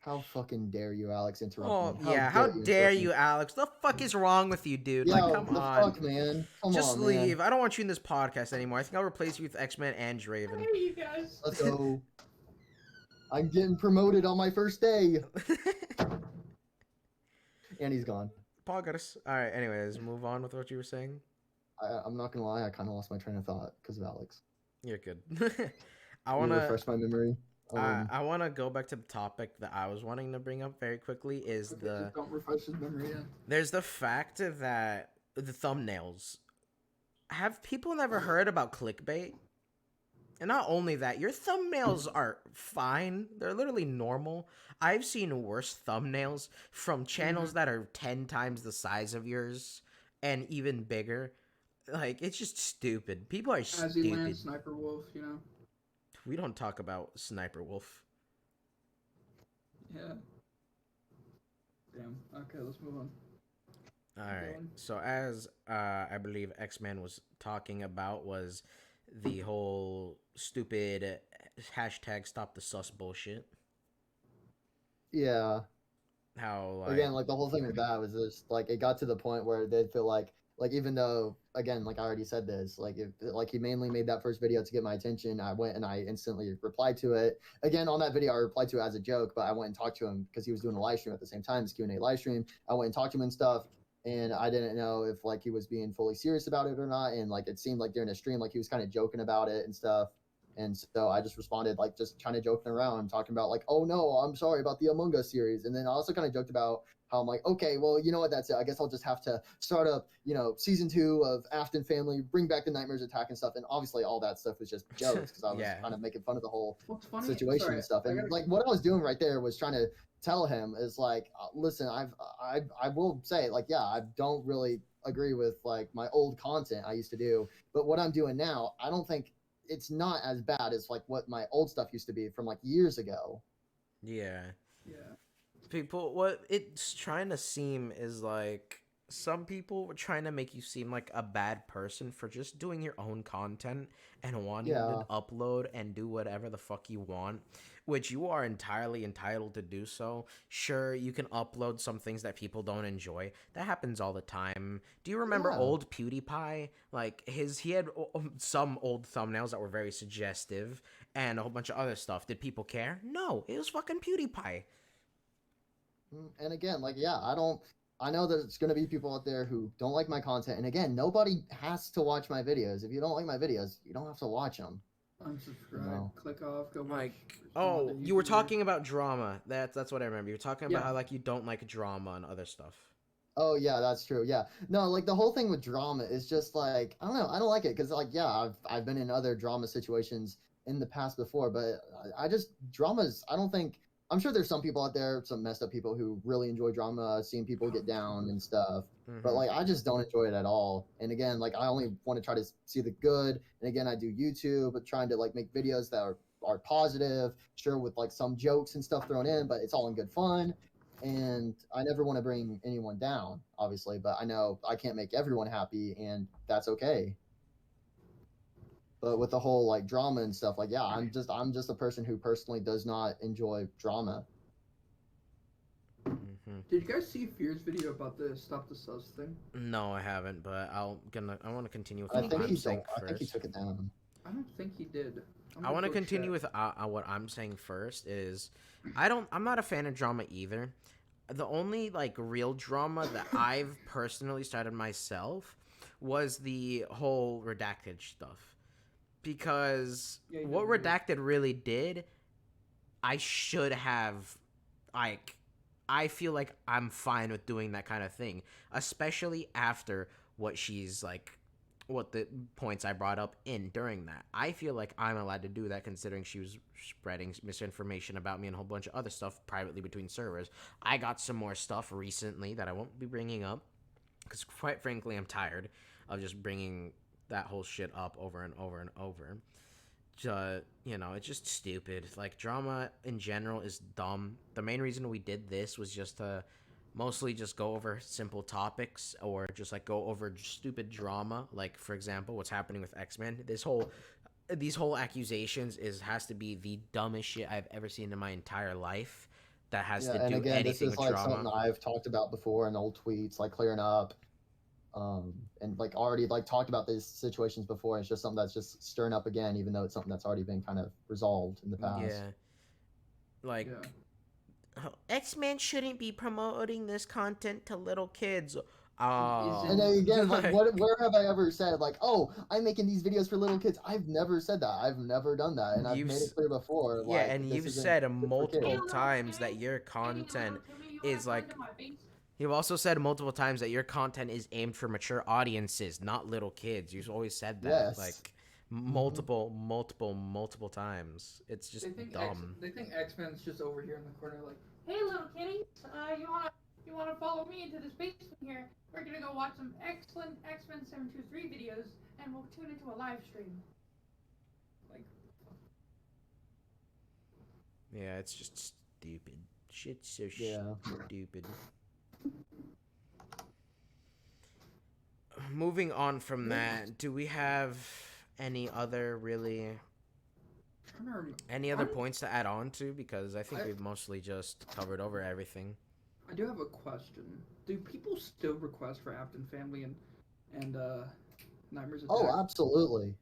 How fucking dare you, Alex, interrupt Oh me? yeah, how dare interrupt me? you, Alex? The fuck is wrong with you, dude? Yo, Like, come the on. fuck, man. Come Just on, leave. man. I don't want you in this podcast anymore. I think I'll replace you with Xman and Draven. Hey, you guys. Let's go. I'm getting promoted on my first day. And he's gone. Poggers. All right. Anyways, move on with what you were saying. I'm not gonna lie, I kind of lost my train of thought because of Alex. You're good. I Can you wanna. refresh my memory? I want to go back to the topic that I was wanting to bring up very quickly. Is Okay, just don't refresh his memory yet. there's the fact that the thumbnails. Have people never heard about clickbait? And not only that, your thumbnails are fine. They're literally normal. I've seen worse thumbnails from channels that are 10 times the size of yours and even bigger. Like, it's just stupid. People are Azzy Land, stupid. Sniper Wolf, you know. We don't talk about Sniper Wolf. Yeah. Damn. Okay, let's move on. All right. So as I believe Xman was talking about was the whole stupid hashtag stop the sus bullshit. Yeah. How like Again, like the whole thing with that was just like it got to the point where they'd feel like even though again, like I already said this, like if like he mainly made that first video to get my attention, I went and I instantly replied to it. Again, on that video, I replied to it as a joke, but I went and talked to him because he was doing a live stream at the same time, this Q&A live stream. I went and talked to him and stuff, and I didn't know if like he was being fully serious about it or not. And like it seemed like during a stream, like he was kind of joking about it and stuff. And so I just responded, like, just kind of joking around, talking about, like, oh, no, I'm sorry about the Among Us series. And then I also kind of joked about how I'm like, okay, well, you know what? That's it. I guess I'll just have to start up, you know, season 2 of Afton Family, bring back the Nightmares Attack and stuff. And obviously all that stuff was just jokes because I was Yeah. kind of making fun of the whole What's funny? situation Sorry, and stuff. And like what I was doing right there was trying to tell him is like, listen, I will say like, yeah, I don't really agree with like my old content I used to do, but what I'm doing now, I don't think it's not as bad as like what my old stuff used to be from like years ago. yeah. Yeah. People what it's trying to seem is like some people were trying to make you seem like a bad person for just doing your own content and wanting to upload and do whatever the fuck you want, which you are entirely entitled to do so. Sure, you can upload some things that people don't enjoy. That happens all the time. Do you remember old PewDiePie? Like he had some old thumbnails that were very suggestive and a whole bunch of other stuff. Did people care? No, it was fucking PewDiePie. And again, like, yeah, I know there's going to be people out there who don't like my content. And again, nobody has to watch my videos. If you don't like my videos, you don't have to watch them. Unsubscribe, click off, go watch. Like, oh, you were talking about drama. That's what I remember. You were talking about how, like, you don't like drama and other stuff. Oh, yeah, that's true. Yeah. No, like, the whole thing with drama is just, like, I don't know. I don't like it because, like, yeah, I've been in other drama situations in the past before, but I just, dramas, I don't think, I'm sure there's some people out there, some messed up people who really enjoy drama, seeing people get down and stuff. But like, I just don't enjoy it at all. And again, like, I only want to try to see the good. And again, I do YouTube, but trying to like make videos that are positive, sure, with like some jokes and stuff thrown in, but it's all in good fun. And I never want to bring anyone down, obviously, but I know I can't make everyone happy, and that's okay. But with the whole like drama and stuff, like yeah, I'm just a person who personally does not enjoy drama. Did you guys see Fear's video about the stop the sus thing? No, I haven't, but I want to continue with I what think I'm saying first. I think he took it down. I don't think he did. I want to continue with what I'm saying first is I'm not a fan of drama either. The only like real drama that I've personally started myself was the whole redacted stuff. Because what redacted really did, I should have, like, I feel like I'm fine with doing that kind of thing, especially after what she's like, what the points I brought up during that. I feel like I'm allowed to do that considering she was spreading misinformation about me and a whole bunch of other stuff privately between servers. I got some more stuff recently that I won't be bringing up because quite frankly I'm tired of just bringing that whole shit up over and over and over. You know, it's just stupid. Like, drama in general is dumb. The main reason we did this was just to mostly just go over simple topics or just like go over stupid drama. Like, for example, what's happening with Xman. These whole accusations has to be the dumbest shit I've ever seen in my entire life. That has to do anything with drama. Something I've talked about before in old tweets, like clearing up. And like already like talked about these situations before. It's just something that's just stirring up again, even though it's something that's already been kind of resolved in the past. Yeah. Like, X-Men shouldn't be promoting this content to little kids. And it- then again, like, Like, where have I ever said like, oh, I'm making these videos for little kids? I've never said that. I've never done that, and I've you've made s- it clear before. yeah, Like, and this you've isn't said good for multiple kids. times that your content is like. You've also said multiple times that your content is aimed for mature audiences, not little kids. You've always said that, Yes. like multiple times. It's just dumb. They think X-Men's just over here in the corner, like, hey, little kitties, you wanna follow me into this basement here? We're gonna go watch some excellent X-Men 723 videos, and we'll tune into a live stream. Like, Yeah, it's just stupid. Shit's so Yeah. stupid. Moving on from that, do we have any other points to add on to? Because I think we've mostly just covered over everything. I do have a question. Do people still request for Afton Family and Nightmares Attack? Oh, absolutely.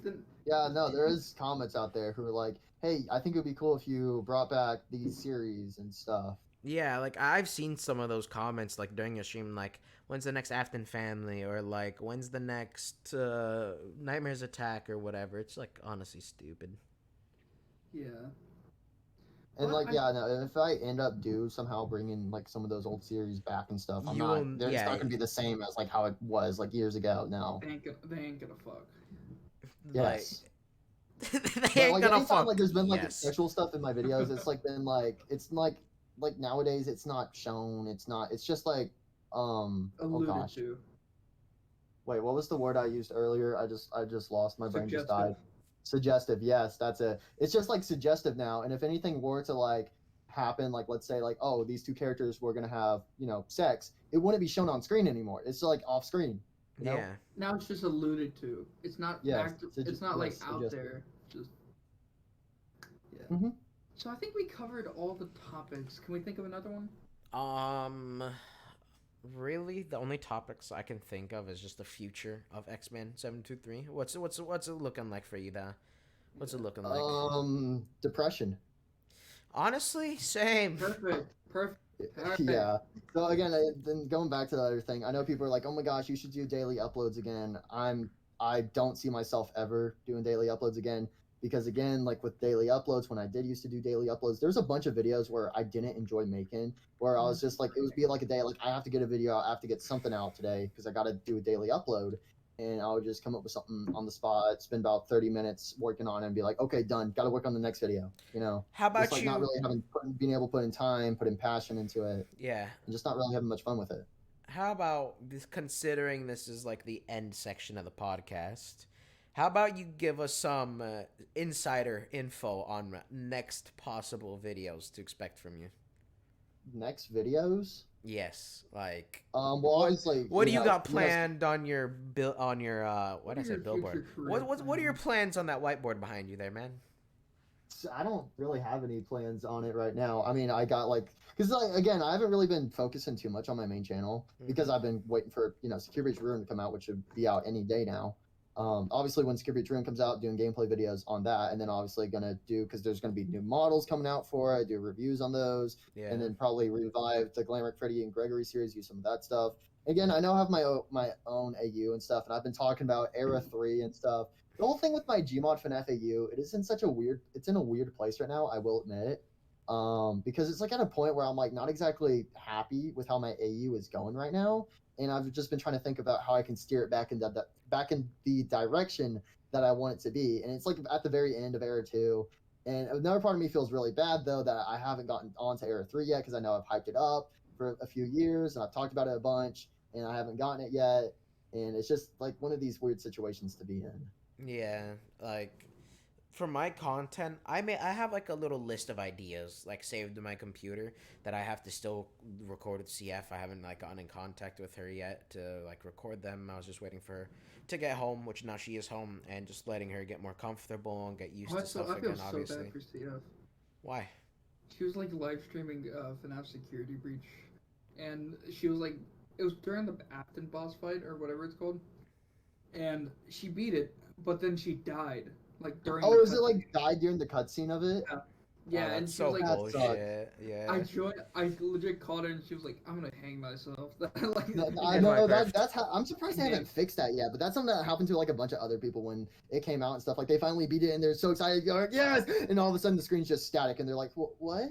Then, Yeah, no, there is comments out there who are like, hey, I think it would be cool if you brought back these series and stuff. Yeah, like I've seen some of those comments like during a stream, like when's the next Afton Family, or like when's the next Nightmares Attack or whatever. It's like honestly stupid. yeah. And Well, like, yeah, no, if I end up somehow bringing like some of those old series back and stuff, You will- they're just yeah. not gonna be the same as like how it was like years ago. No. They ain't gonna fuck. Yes. Like, they But ain't like gonna anytime fuck. like there's been like Yes. sexual stuff in my videos, it's like been like nowadays it's not shown. It's just like oh Alluded gosh. to. Wait, what was the word I used earlier? I just lost. My brain just died. Suggestive. Suggestive, yes, that's it. It's just like suggestive now. And if anything were to like happen, like let's say like, oh, these two characters were gonna have, sex, it wouldn't be shown on screen anymore. It's like off screen. You know? Yeah. Now it's just alluded to. It's not Yes, it's not like yes, out suggestive. there. Just yeah. Mhm. So I think we covered all the topics. Can we think of another one? Really, the only topics I can think of is just the future of X-Men 723. What's it looking like for you, there? What's it looking like? Depression. Honestly, same. Perfect. Alright. Yeah. So again, then going back to the other thing, I know people are like, "Oh my gosh, you should do daily uploads again." I don't see myself ever doing daily uploads again because again, like with daily uploads, when I did used to do daily uploads, there's a bunch of videos where I didn't enjoy making, where I was just like, it would be like a day, like I have to get a video out, I have to get something out today because I got to do a daily upload. And I would just come up with something on the spot, spend about 30 minutes working on it, and be like, okay, done. Got to work on the next video. How about just like you? not really being able to put in time, put in passion into it, Yeah. and just not really having much fun with it. How about this? Considering this is like the end section of the podcast, how about you give us some insider info on next possible videos to expect from you? Next videos. Yes, like Well, obviously. what do you got planned on your what did I say, billboard? What are your plans on that whiteboard behind you there, man? I don't really have any plans on it right now. I mean, I got because again, I haven't really been focusing too much on my main channel because I've been waiting for Secure Breach Ruin to come out, which should be out any day now. Obviously, when Secure Breach Ruin comes out, doing gameplay videos on that, and then obviously gonna do because there's gonna be new models coming out for it. Do reviews on those, and then probably revive the Glamric Freddy and Gregory series. Use some of that stuff. Again, I now have my own AU and stuff, and I've been talking about Era 3 and stuff. The whole thing with my Gmod FNAF AU, it's in a weird place right now, I will admit. Because it's like at a point where I'm like not exactly happy with how my AU is going right now. And I've just been trying to think about how I can steer it back in the direction that I want it to be. And it's like at the very end of Era 2. And another part of me feels really bad though that I haven't gotten onto Era 3 yet because I know I've hyped it up for a few years and I've talked about it a bunch and I haven't gotten it yet. And it's just like one of these weird situations to be in. Yeah, like for my content, I have like a little list of ideas like saved in my computer that I have to still record with CF. I haven't like gotten in contact with her yet to like record them. I was just waiting for her to get home, which now she is home, and just letting her get more comfortable and get used to stuff again. Obviously. I feel so bad for CF. Why? She was like live streaming FNAF Security Breach, and she was like, it was during the Afton boss fight or whatever it's called, and she beat it, but then she died like during. Oh, is it like died during the cutscene of it? Yeah. Yeah, Oh, and that's she was so like, That sucks. bullshit. Yeah. I legit called her and she was like, I'm gonna hang myself. Like, I Here's my know grift. that's how I'm surprised they Yeah. haven't fixed that yet, but that's something that happened to like a bunch of other people when it came out and stuff. Like they finally beat it and they're so excited, they're like, yes, and all of a sudden the screen's just static and they're like, what?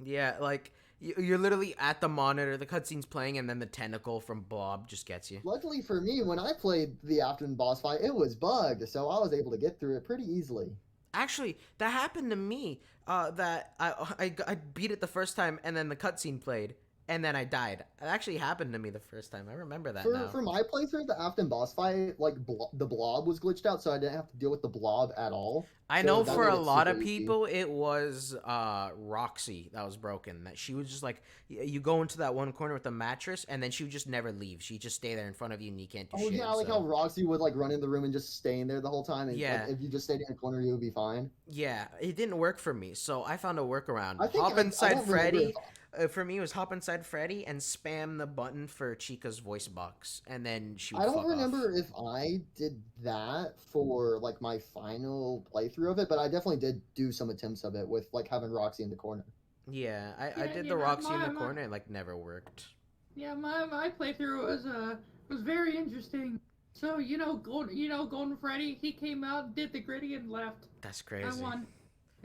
Yeah, like you're literally at the monitor, the cutscene's playing, and then the tentacle from Blob just gets you. Luckily for me, when I played the Afton boss fight, it was bugged, so I was able to get through it pretty easily. Actually, that happened to me. That I beat it the first time, and then the cutscene played, and then I died. It actually happened to me the first time. I remember that now. For my playthrough, the Afton boss fight, like the blob was glitched out, so I didn't have to deal with the blob at all. I So know that for made a it lot of super easy. people, it was Roxy that was broken. That she was just like, you go into that one corner with the mattress, and then she would just never leave. She'd just stay there in front of you, and you can't do Oh shit. yeah, like so. how Roxy would like run in the room and just stay in there the whole time. And Yeah. like, if you just stayed in a corner, you would be fine. Yeah, it didn't work for me, so I found a workaround. I think Hop I inside don't remember Freddy. if For me, it was hop inside Freddy and spam the button for Chica's voice box, and then she would I fuck don't remember off. if I did that for like my final playthrough of it, but I definitely did do some attempts of it with like having Roxy in the corner. Yeah, I Yeah, did you the know, Roxy in the my- corner, and like never worked. yeah, my playthrough was very interesting. So Golden Freddy, he came out, did the gritty, and left. That's I crazy. won.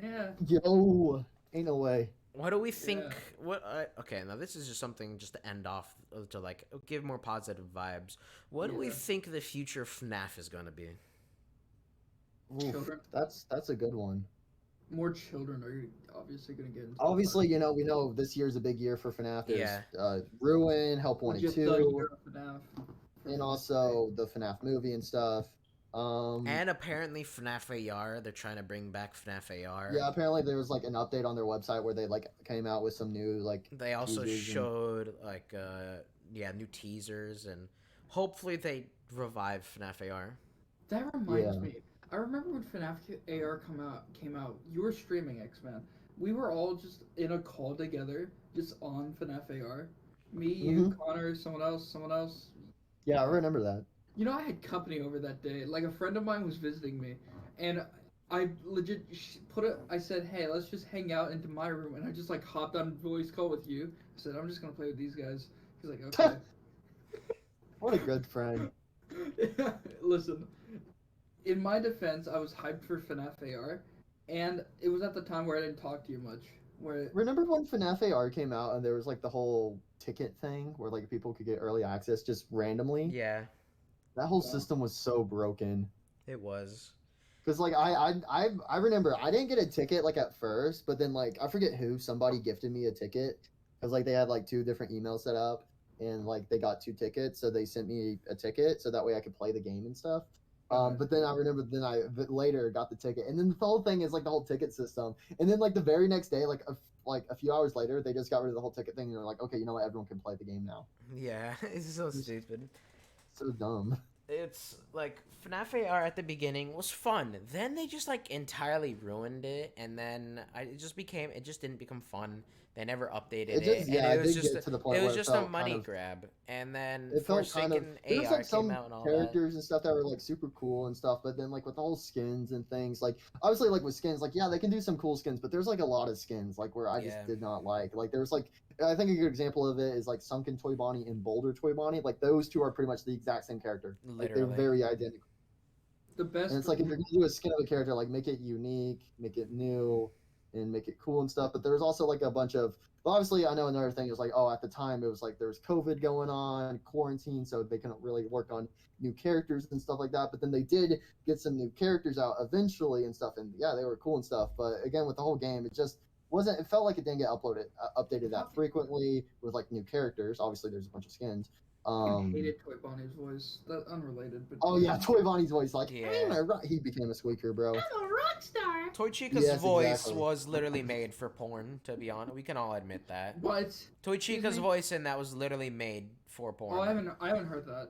Yeah. Yo, ain't no way. What do we think? Yeah. Okay, now this is just something just to end off to like give more positive vibes. What do we Yeah. think the future of FNAF is gonna be? Oof, Children. that's a good one. More children are obviously gonna get into. the Obviously, party. we know this year's a big year for FNAF. There's Yeah. Ruin, Help Wanted Just the 2, year of FNAF. and also the FNAF movie and stuff. And apparently FNAF AR, they're trying to bring back FNAF AR. Yeah, apparently there was like an update on their website where they like came out with some new like They also teasers and- showed like new teasers, and hopefully they revive FNAF AR. That reminds Yeah. me. I remember when FNAF AR came out. You were streaming Xman. We were all just in a call together, just on FNAF AR. Me, you, Connor, someone else. Yeah, I remember that. You know, I had company over that day. Like a friend of mine was visiting me, and I legit I said, "Hey, let's just hang out into my room," and I just like hopped on voice call with you. I said, "I'm just gonna play with these guys." He's like, "Okay." What a good friend. Listen, in my defense, I was hyped for FNAF AR, and it was at the time where I didn't talk to you much. Where Remember when FNAF AR came out and there was like the whole ticket thing where like people could get early access just randomly? Yeah, That whole Yeah. system was so broken. it was. Cause like I remember I didn't get a ticket like at first, but then like I forget who, somebody gifted me a ticket because like they had like 2 different emails set up and like they got 2 tickets, so they sent me a ticket so that way I could play the game and stuff. Okay. But then I remember later got the ticket, and then the whole thing is like the whole ticket system, and then like the very next day, like a few hours later, they just got rid of the whole ticket thing, and they're like, okay, you know what, everyone can play the game now. Yeah, it's so stupid. So dumb. It's like FNAF AR at the beginning was fun. Then they just like entirely ruined it, and then it just didn't become fun. They never updated It just and yeah, it it was did just get to the point it was where just it a felt money kind of, grab. And then it felt kind of Forsaken there was AR like some came out and all that. characters and stuff that were like super cool and stuff, but then like with the whole skins and things, like obviously like with skins, like yeah, they can do some cool skins, but there's like a lot of skins like where I just Yeah. did not like there was like I think a good example of it is like Sunken Toy Bonnie and Boulder Toy Bonnie, like those 2 are pretty much the exact same character, like they're Literally. very identical. the best. And it's like if you're gonna do a skin of a character, like make it unique, make it new, and make it cool and stuff. But there's also like a bunch of obviously I know another thing is like, oh, at the time it was like there was COVID going on, quarantine, so they couldn't really work on new characters and stuff like that. But then they did get some new characters out eventually and stuff, and yeah, they were cool and stuff. But again, with the whole game, it just wasn't. It felt like it didn't get updated that frequently with like new characters. Obviously, there's a bunch of skins. I hated Toy Bonnie's voice. That unrelated, but Oh yeah, Toy Bonnie's voice, like Yeah. he became a squeaker, bro. I'm a rock star. Toy Chica's Yes, voice exactly. was literally made for porn, to be honest. We can all admit that. What? Toy Chica's me? voice in that was literally made for porn. Oh, I haven't heard that.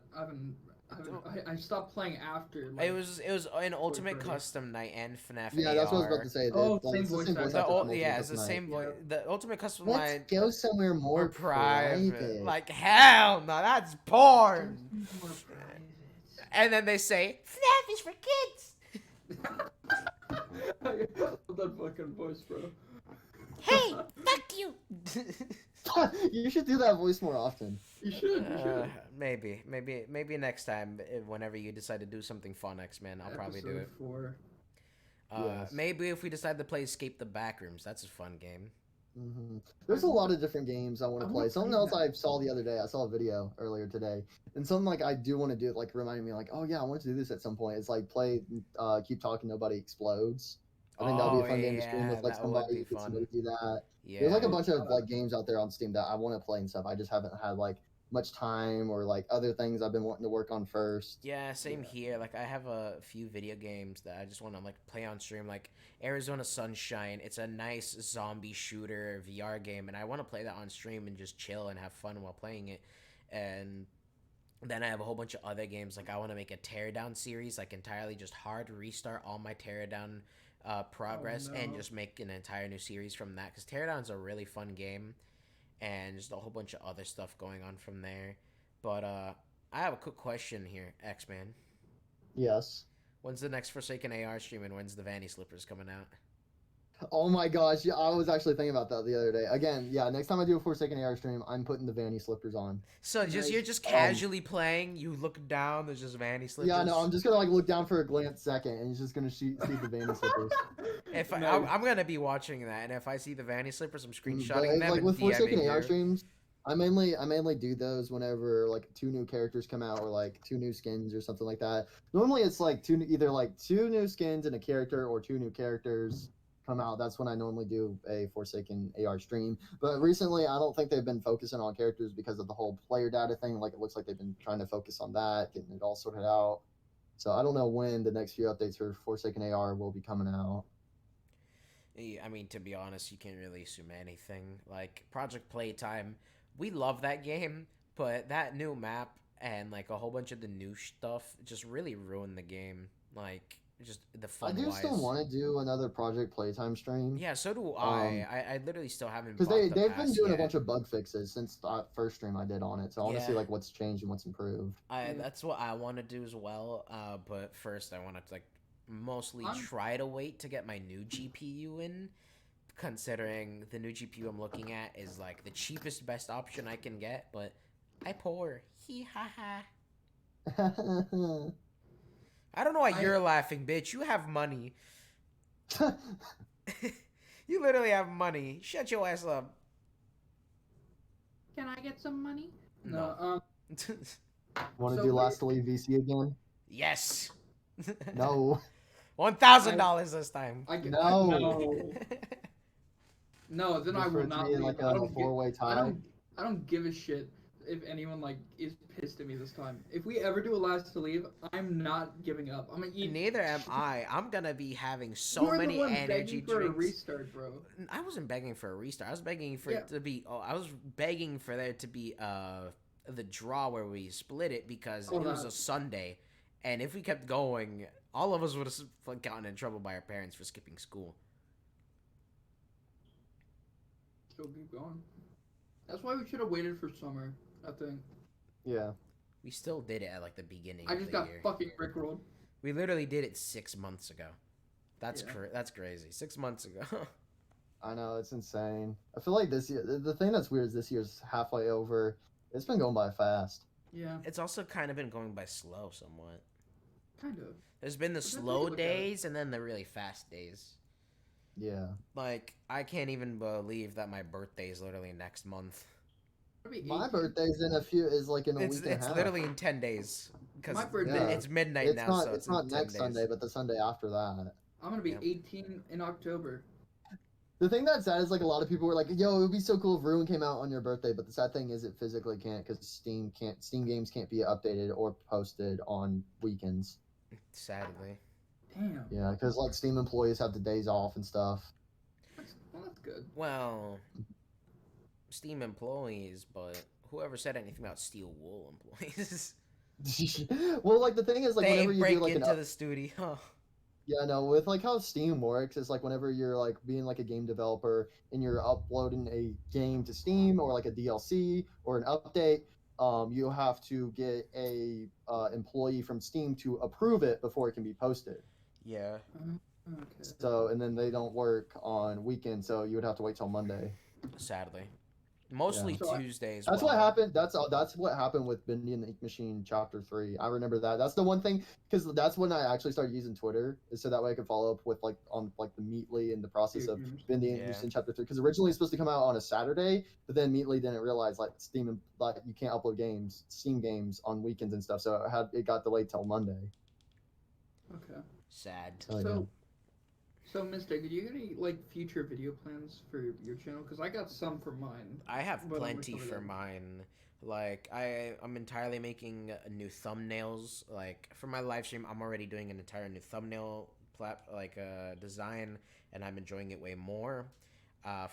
I stopped playing after. Like, It was an Ultimate Freddy. Custom Night and FNAF Yeah, AR. that's what I was about to say. Oh, like, same it's the voice same actor. voice The actor from it's the Ultimate same Night. voice. The Ultimate Custom Let's Night go somewhere more private. private. Like hell no, that's porn. And then they say FNAF is for kids. I love that fucking voice, bro. you. You should do that voice more often. You should. You should. Maybe next time, whenever you decide to do something fun, Xman, I'll probably do it. Episode 4. Yes. Maybe if we decide to play Escape the Backrooms, that's a fun game. There's a lot of different games I want to I play. wanna Something play else that. I saw the other day. I saw a video earlier today, and something like I do want to do, like reminding me, like, oh yeah, I want to do this at some point. It's like play, keep talking, nobody explodes. I think that'll be a fun game to stream with like that would somebody. be Get somebody fun. to do that. Yeah. There's like a bunch of like games out there on Steam that I want to play and stuff. I just haven't had like much time or like other things I've been wanting to work on first. Yeah, same here. Like I have a few video games that I just want to like play on stream, like Arizona Sunshine. It's a nice zombie shooter VR game, and I want to play that on stream and just chill and have fun while playing it. And then I have a whole bunch of other games. Like I want to make a teardown series, like entirely just hard restart all my teardown progress and no. just make an entire new series from that. Because teardown's a really fun game, and just a whole bunch of other stuff going on from there. But I have a quick question here, X-Man. Yes. When's the next Forsaken AR stream, and when's the Vanny Slippers coming out? Oh my gosh, yeah, I was actually thinking about that the other day. Again, yeah, next time I do a Forsaken AR stream, I'm putting the Vanny slippers on. So just Nice. you're just casually playing. You look down. There's just Vanny Slippers. Yeah, no, I'm just gonna like look down for a glance second, and he's just gonna see the Vanny slippers. If Nice. I'm gonna be watching that, and if I see the Vanny Slippers, I'm But, screenshotting them like and with Forsaken DMing AR you. streams, I mainly do those whenever like 2 new characters come out or like 2 new skins or something like that. Normally it's like either like 2 new skins and a character or 2 new characters come out. That's when I normally do a Forsaken AR stream. But recently I don't think they've been focusing on characters because of the whole player data thing. Like it looks like they've been trying to focus on that, getting it all sorted out. So I don't know when the next few updates for Forsaken AR will be coming out. I mean, to be honest, you can't really assume anything. Like Project Playtime, we love that game, but that new map and like a whole bunch of the new stuff just really ruined the game. Like just the fun. I do still want to do another Project Playtime stream. Yeah, so do I. I literally still haven't. Because Because they've been doing a bunch of bug fixes since the first stream I did on it. So I want to see Yeah. like what's changed and what's improved. That's what I want to do as well. But first, I want to like mostly I'm- try to wait to get my new GPU in. Considering the new GPU I'm looking at is like the cheapest, best option I can get, but I poor. Hee ha ha. I don't know why you're laughing, bitch. You have money. You literally have money. Shut your ass up. Can I get some money? No. Want to So do we- Lastly VC again? Yes. No. $1,000 this time. I get, No. no. No, then I Just for will it to not be leave. like I a don't gi- 4-way I tie. don't give a shit if anyone like is pissed at me this time. If we ever do a last to leave, I'm not giving up. I'm gonna eat. Neither am I. I'm gonna be having so You're many the one energy begging for a drinks. restart, bro. I wasn't begging for a restart. I was begging for Yeah. it to be. Oh, I was begging for there to be the draw where we split it because Oh, it was no. a Sunday, and if we kept going, all of us would have gotten in trouble by our parents for skipping school. Still keep going. That's why we should have waited for summer. I think. Yeah. We still did it at like the beginning I of just the got year. fucking rickrolled. We literally did it 6 months ago. That's Yeah. that's crazy. 6 months ago. I know, it's insane. I feel like this year, the thing that's weird is this year's halfway over. It's been going by fast. Yeah, It's also kind of been going by slow somewhat. kind of. There's been the Depends how you slow look at it. days and then the really fast days. Yeah. Like, I can't even believe that my birthday is literally next month. It'll be My 18. birthday's in a It's week and a half. literally in 10 days. Because My birthday- it's midnight It's now, not, so it's it's not in 10 next days. Sunday, but the Sunday after that. I'm gonna be Yep. 18 in October. The thing that's sad is like a lot of people were like, "Yo, it would be so cool if Ruin came out on your birthday," but the sad thing is it physically can't because Steam games can't be updated or posted on weekends. Sadly. Damn. Yeah, because like Steam employees have the days off and stuff. That's good. Well, Steam employees, but whoever said anything about Steel Wool employees? Well, like the thing is like They whenever you break do like into an the studio. Yeah, no, with like how Steam works, it's like whenever you're like being like a game developer and you're uploading a game to Steam or like a DLC or an update, you have to get a employee from Steam to approve it before it can be posted. Yeah. Okay. So, and then they don't work on weekends, so you would have to wait till Monday. sadly. Mostly So Tuesdays. That's what happened. That's what happened with Bendy and the Ink Machine Chapter 3. I remember that. That's the one thing, because that's when I actually started using Twitter, is so that way I could follow up with like on like the Meatly and the process of Bendy and Ink Yeah. Machine Chapter 3. Because originally it's supposed to come out on a Saturday, but then Meatly didn't realize like Steam and like you can't upload Steam games on weekends and stuff, so it got delayed till Monday. Okay. Sad. So, So, Mystic, do you have any like future video plans for your channel? Because I got some for mine. I have But plenty some of for them. mine. Like I'm entirely making new thumbnails. Like for my live stream, I'm already doing an entire new thumbnail design, and I'm enjoying it way more.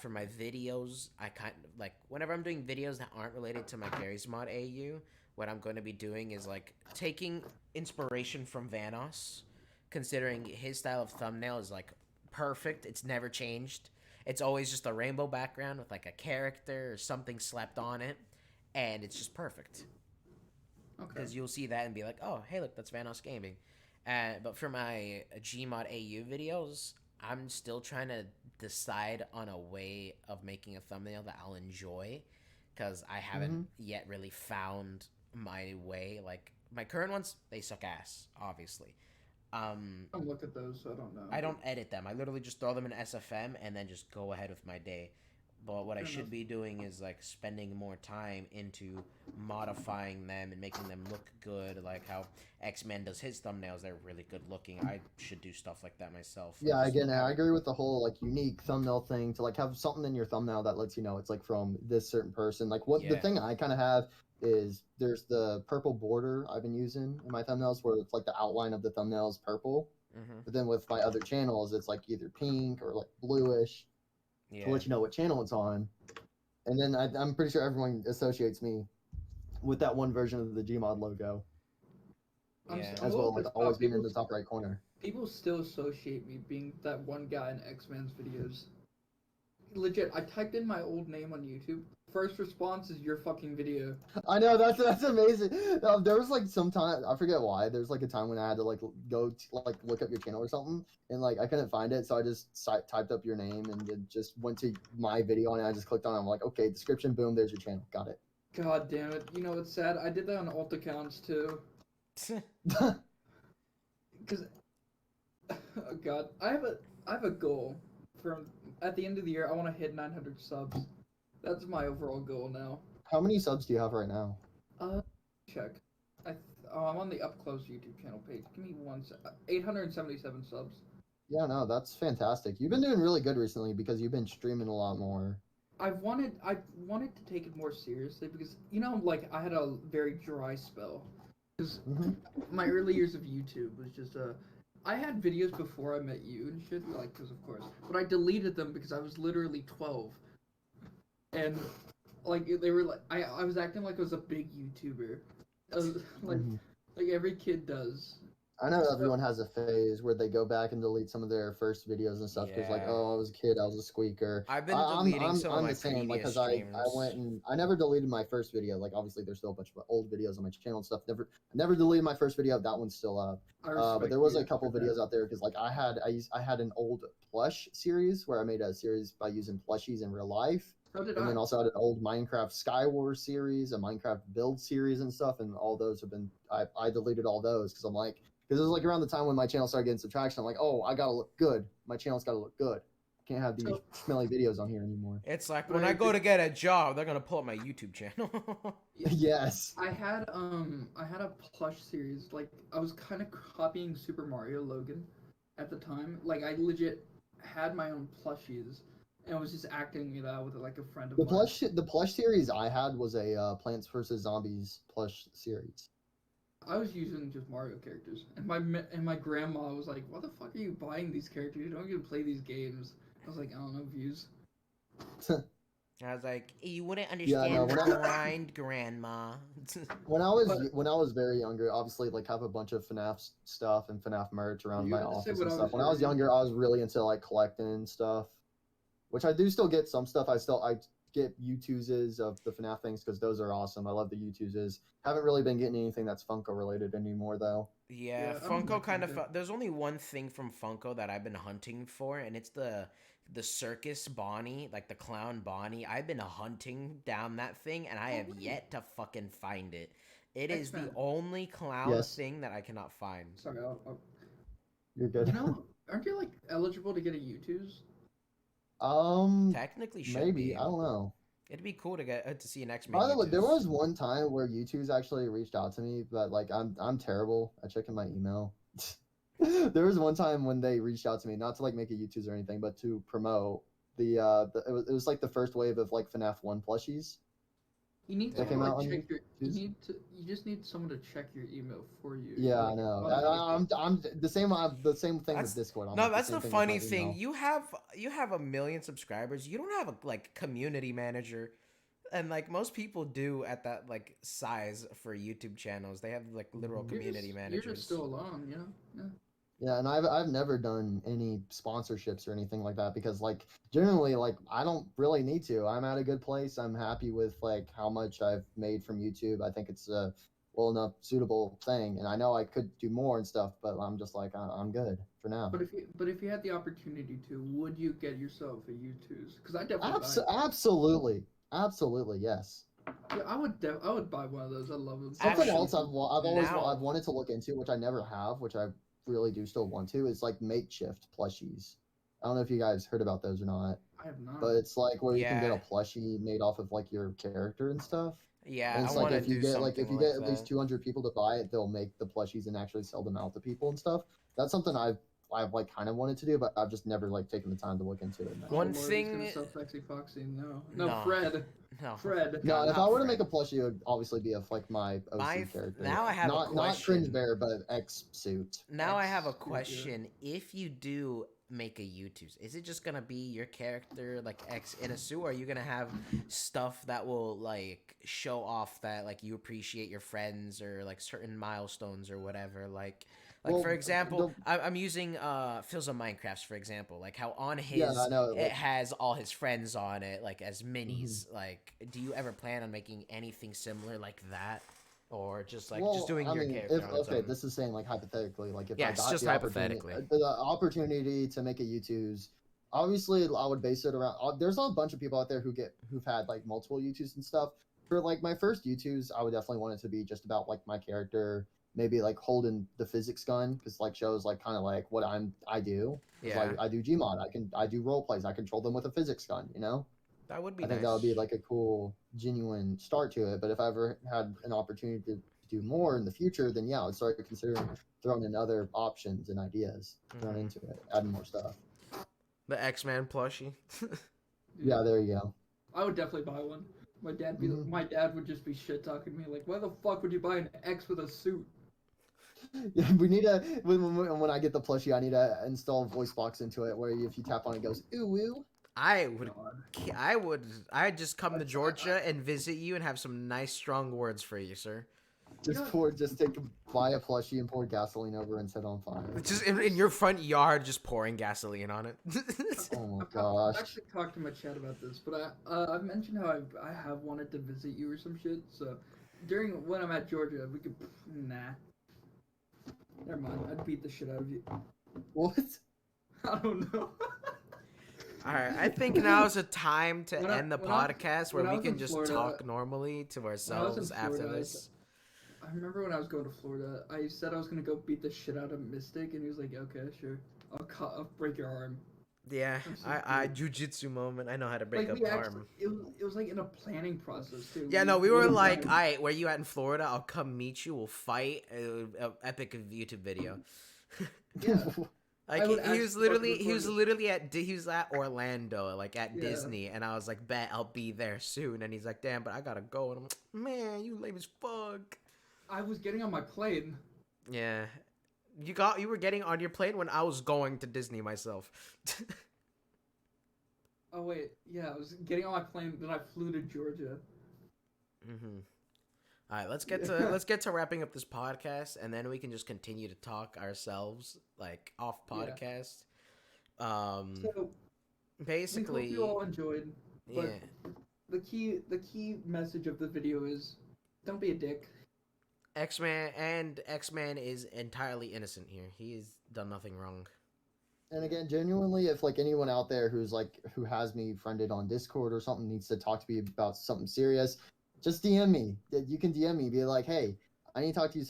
For my videos, I kind of like whenever I'm doing videos that aren't related to my Gary's Mod AU, what I'm going to be doing is like taking inspiration from Vanos, considering his style of thumbnail is like perfect. It's never changed. It's always just a rainbow background with like a character or something slapped on it, and it's just perfect. Okay. Because you'll see that and be like, oh, hey, look, that's Vanos Gaming. But for my Gmod AU videos, I'm still trying to decide on a way of making a thumbnail that I'll enjoy, because I haven't yet really found my way. Like my current ones, they suck ass, obviously. I don't look at those, so I don't know. I don't edit them. I literally just throw them in SFM and then just go ahead with my day. But what I should be doing is like spending more time into modifying them and making them look good, like how Xman does his thumbnails. They're really good looking. I should do stuff like that myself. yeah, again, I agree with the whole like unique thumbnail thing, to like have something in your thumbnail that lets you know it's like from this certain person. Like the Yeah. thing I kind of have is there's the purple border I've been using in my thumbnails, where it's like the outline of the thumbnail is purple. But then with my other channels, it's like either pink or like bluish to let you know what channel it's on. And then I'm pretty sure everyone associates me with that one version of the Gmod logo, Yeah. as well, like always being in the top right corner. People still associate me being that one guy in X-Man's videos. Legit, I typed in my old name on YouTube. First response is your fucking video. I know, that's amazing. There was like some time, I forget why. There's like a time when I had to like go like look up your channel or something, and like I couldn't find it, so I just typed up your name and it just went to my video, and I just clicked on it. I'm like, okay, description, boom, there's your channel, got it. God damn it! You know what's sad? I did that on alt accounts too. Because, oh God, I have a goal from at the end of the year. I want to hit 900 subs. That's my overall goal now. How many subs do you have right now? Check. I'm on the Up Close YouTube channel page. Give me 877 subs. Yeah, no, that's fantastic. You've been doing really good recently because you've been streaming a lot more. I wanted to take it more seriously because like I had a very dry spell because my early years of YouTube was just I had videos before I met you and shit, like, because of course, but I deleted them because I was literally 12, and like they were like I was acting like I was a big YouTuber, like every kid does. I know everyone has a phase where they go back and delete some of their first videos and stuff because, like, oh, I was a kid, I was a squeaker. I've been deleting some of my the same, like, previous because I streams. went and I never deleted my first video. Like, obviously, there's still a bunch of old videos on my channel and stuff. Never deleted my first video. That one's still up. But there was a couple videos out there because, like, I had an old plush series where I made a series by using plushies in real life. So did And then also had an old Minecraft Skywars series, a Minecraft build series and stuff, and all those have been I deleted all those because I'm like. Because it was like around the time when my channel started getting some traction. I'm like, oh, I gotta look good. My channel's gotta look good. Can't have these smelly videos on here anymore. It's like when I go to get a job, they're gonna pull up my YouTube channel. Yes. I had a plush series. Like I was kind of copying Super Mario Logan at the time. Like I legit had my own plushies and I was just acting it out with like a friend of mine. The plush series I had was a Plants vs Zombies plush series. I was using just Mario characters, and my grandma was like, "Why the fuck are you buying these characters? You don't even play these games." I was like, "I don't know, views." I was like, you wouldn't understand the grind, Grandma. When I was very younger, obviously, like, have a bunch of FNAF stuff and FNAF merch around my office and stuff. When I was younger, I was really into like collecting stuff, which I do still get some stuff. I get U2s of the FNAF things because those are awesome. I love the U2s. Haven't really been getting anything that's Funko related anymore though. Yeah, I don't Funko like kind of. Funko. There's only one thing from Funko that I've been hunting for, and it's the circus Bonnie, like the clown Bonnie. I've been hunting down that thing, and I Oh, have wait. yet to fucking find it. It is the Xman. only clown Yes, thing that I cannot find. Sorry, you're good. aren't you like eligible to get a U2s? Technically, should Maybe, be. I don't know. It'd be cool to get to see an X-Men By the way, there U2s. was one time where YouTube's actually reached out to me, but like I'm terrible at checking my email. There was one time when they reached out to me, not to like make a YouTube's or anything, but to promote it was like the first wave of like FNAF 1 plushies You need that someone came to out like on check your. YouTube's. You just need someone to check your email for you. Yeah, I Like, know. automatically. I'm the same. The same thing with That's Discord. I'm no, like the that's same the thing with my funny thing. email. You have a million subscribers. You don't have a like community manager, and like most people do at that like size for YouTube channels. They have like literal Mhm. community You're managers. just still alone, you know. Yeah. Yeah, and I've never done any sponsorships or anything like that because like generally like I don't really need to. I'm at a good place. I'm happy with like how much I've made from YouTube. I think it's a well enough suitable thing, and I know I could do more and stuff, but I'm just like I'm good for now. But if you had the opportunity to, would you get yourself a U2s? Because I definitely buy. Absolutely, absolutely, yes. Yeah, I would buy one of those. I love them. Something Actually, else I've now wanted to look into, which I never have, which I really do still want to, is like makeshift plushies. I don't know if you guys heard about those or not, I have not. but it's like where you can get yeah, a plushie made off of like your character and stuff. yeah, And I it's like want to do if something you like get at least that. 200 people to buy it, they'll make the plushies and actually sell them out to people and stuff. That's something I've like kind of wanted to do, but I've just never like taken the time to look into it. Oh One Lord, he's thing, gonna sell Sexy Foxy. No, no, Fred. no, Fred. No, God, if I not were to Fred. make a plushie, it would obviously be of like my My OC character. now I have a Not Cringe question. Bear, but X suit. Now I have a X, yeah. question. If you do make a YouTube, is it just gonna be your character like X in a suit, or are you gonna have stuff that will like show off that like you appreciate your friends or like certain milestones or whatever? Like Well, for example, I'm using Phil's on Minecraft for example. Like how on yeah, I his know. it has all his friends on it like as minis. Mhm. Like, do you ever plan on making anything similar like that? Or just like Well, just doing I your mean, character on its okay, own. this is saying like hypothetically, like if Yeah, I it's got just hypothetically. the opportunity to make a YouTube's, obviously I would base it around. There's a bunch of people out there who've had like multiple YouTubes and stuff. For like my first YouTubes, I would definitely want it to be just about like my character, maybe like holding the physics gun, because like shows like kind of like what I do. Because Yeah, I do Gmod, I do role plays, I control them with a physics gun, you know. that would be I think nice. that would be like a cool, genuine start to it. But if I ever had an opportunity to do more in the future, then yeah, I'd start considering throwing in other options and ideas thrown Mhm. into it, adding more stuff. The X-Man plushie. Yeah, there you go. I would definitely buy one. Mhm. My dad would just be shit talking me like, why the fuck would you buy an X with a suit? Yeah, we need a when I get the plushie, I need to install a voice box into it where if you tap on it, it goes ooh ooh. God. I'd just come to Georgia and visit you and have some nice strong words for you, sir. Buy a plushie and pour gasoline over and set it on fire. Just in your front yard, just pouring gasoline on it. Oh my I've gosh. actually talked to my chat about this, but I've mentioned how I have wanted to visit you or some shit. So when I'm at Georgia, we could nah. Never mind. I'd beat the shit out of you. What? I don't know. All right, I think now is a time to When end the when I- podcast when where I we was can in just Florida- talk normally to ourselves after Florida, this. I remember when I was going to Florida, I said I was gonna go beat the shit out of Mystic, and he was like, "Okay, sure, I'll break your arm." Yeah, I'm so I jujitsu moment. I know how to break up we arm. it was like in a planning process too. Yeah, no, we were wrote it like, down. all right, where you at in Florida? I'll come meet you. We'll fight. Epic YouTube video. Yeah. Like I would he was actually literally fucking he was record literally he was at Orlando, like at Yeah. Disney, and I was like, bet I'll be there soon. And he's like, damn, but I gotta go. And I'm like, man, you lame as fuck. I was getting on my plane. Yeah, you were getting on your plane when I was going to Disney myself. Oh wait, yeah, I was getting on my plane, then I flew to Georgia. Mm-hmm. All right, let's get to wrapping up this podcast, and then we can just continue to talk ourselves like off Yeah. podcast. So Basically, we hope you all enjoyed. But yeah. the key message of the video is, don't be a dick. Xman is entirely innocent here. He's done nothing wrong. And again, genuinely, if like anyone out there who has me friended on Discord or something needs to talk to me about something serious, just DM me. You can DM me, be like, hey, I need to talk to you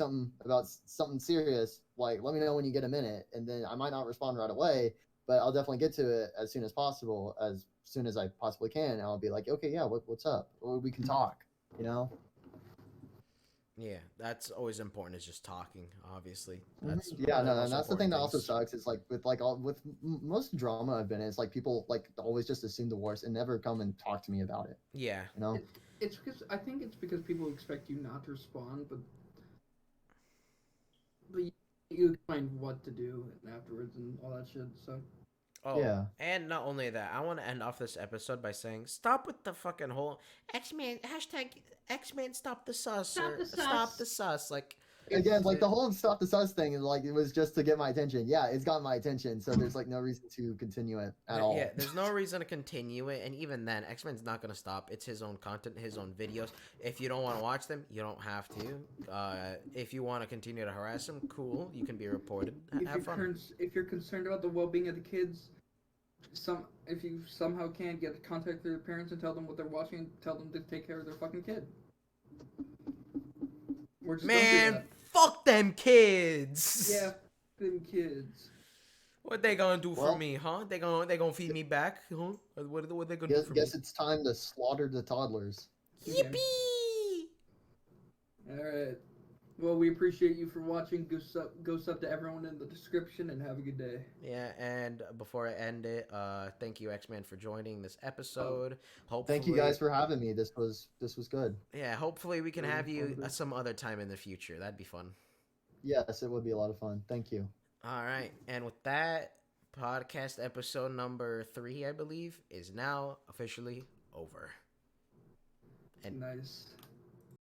about something serious. Like, let me know when you get a minute, and then I might not respond right away, but I'll definitely get to it as soon as possible, as soon as I possibly can. And I'll be like, okay, yeah, what's up? Or we can talk. You know. Yeah, that's always important. Is just talking. Obviously, Mhm. that's Yeah, one of the no, most and that's the thing important that also things. sucks. Is like most drama I've been in, it's like people like always just assume the worst and never come and talk to me about it. Yeah. You know? It's because I think it's because people expect you not to respond, but you explain what to do afterwards and all that shit. So Oh, Yeah. and not only that, I want to end off this episode by saying, stop with the fucking whole X-Man hashtag X-Man stop the sus Stop or the stop the sus. sus. Like, Again, like the whole stop the sus thing is like it was just to get my attention. Yeah, it's got my attention, so there's like no reason to continue it at all. yeah, there's no reason to continue it, and even then, X-Men's not gonna stop. It's his own content, his own videos. If you don't want to watch them, you don't have to. If you want to continue to harass him, cool, you can be reported. Have fun. if you're concerned about the well-being of the kids, if you somehow can't get contact with their parents and tell them what they're watching, tell them to take care of their fucking kid. Or just don't do Man, that. fuck them kids. Yeah, them kids. What they gonna do for Well- me, huh? They gonna feed me back, huh? What they gonna do Guess, for guess me? it's time to slaughter the toddlers. Okay. Yippee! All right. Well, we appreciate you for watching. Go sub to everyone in the description and have a good day. Yeah, and before I end it, thank you X-Man for joining this episode. Hopefully, Thank you guys for having me. This was good. Yeah, hopefully we can Really have you informative. some other time in the future. That'd be fun. Yes, it would be a lot of fun. Thank you. All right, and with that, podcast episode number 3, I believe, is now officially over. And Nice.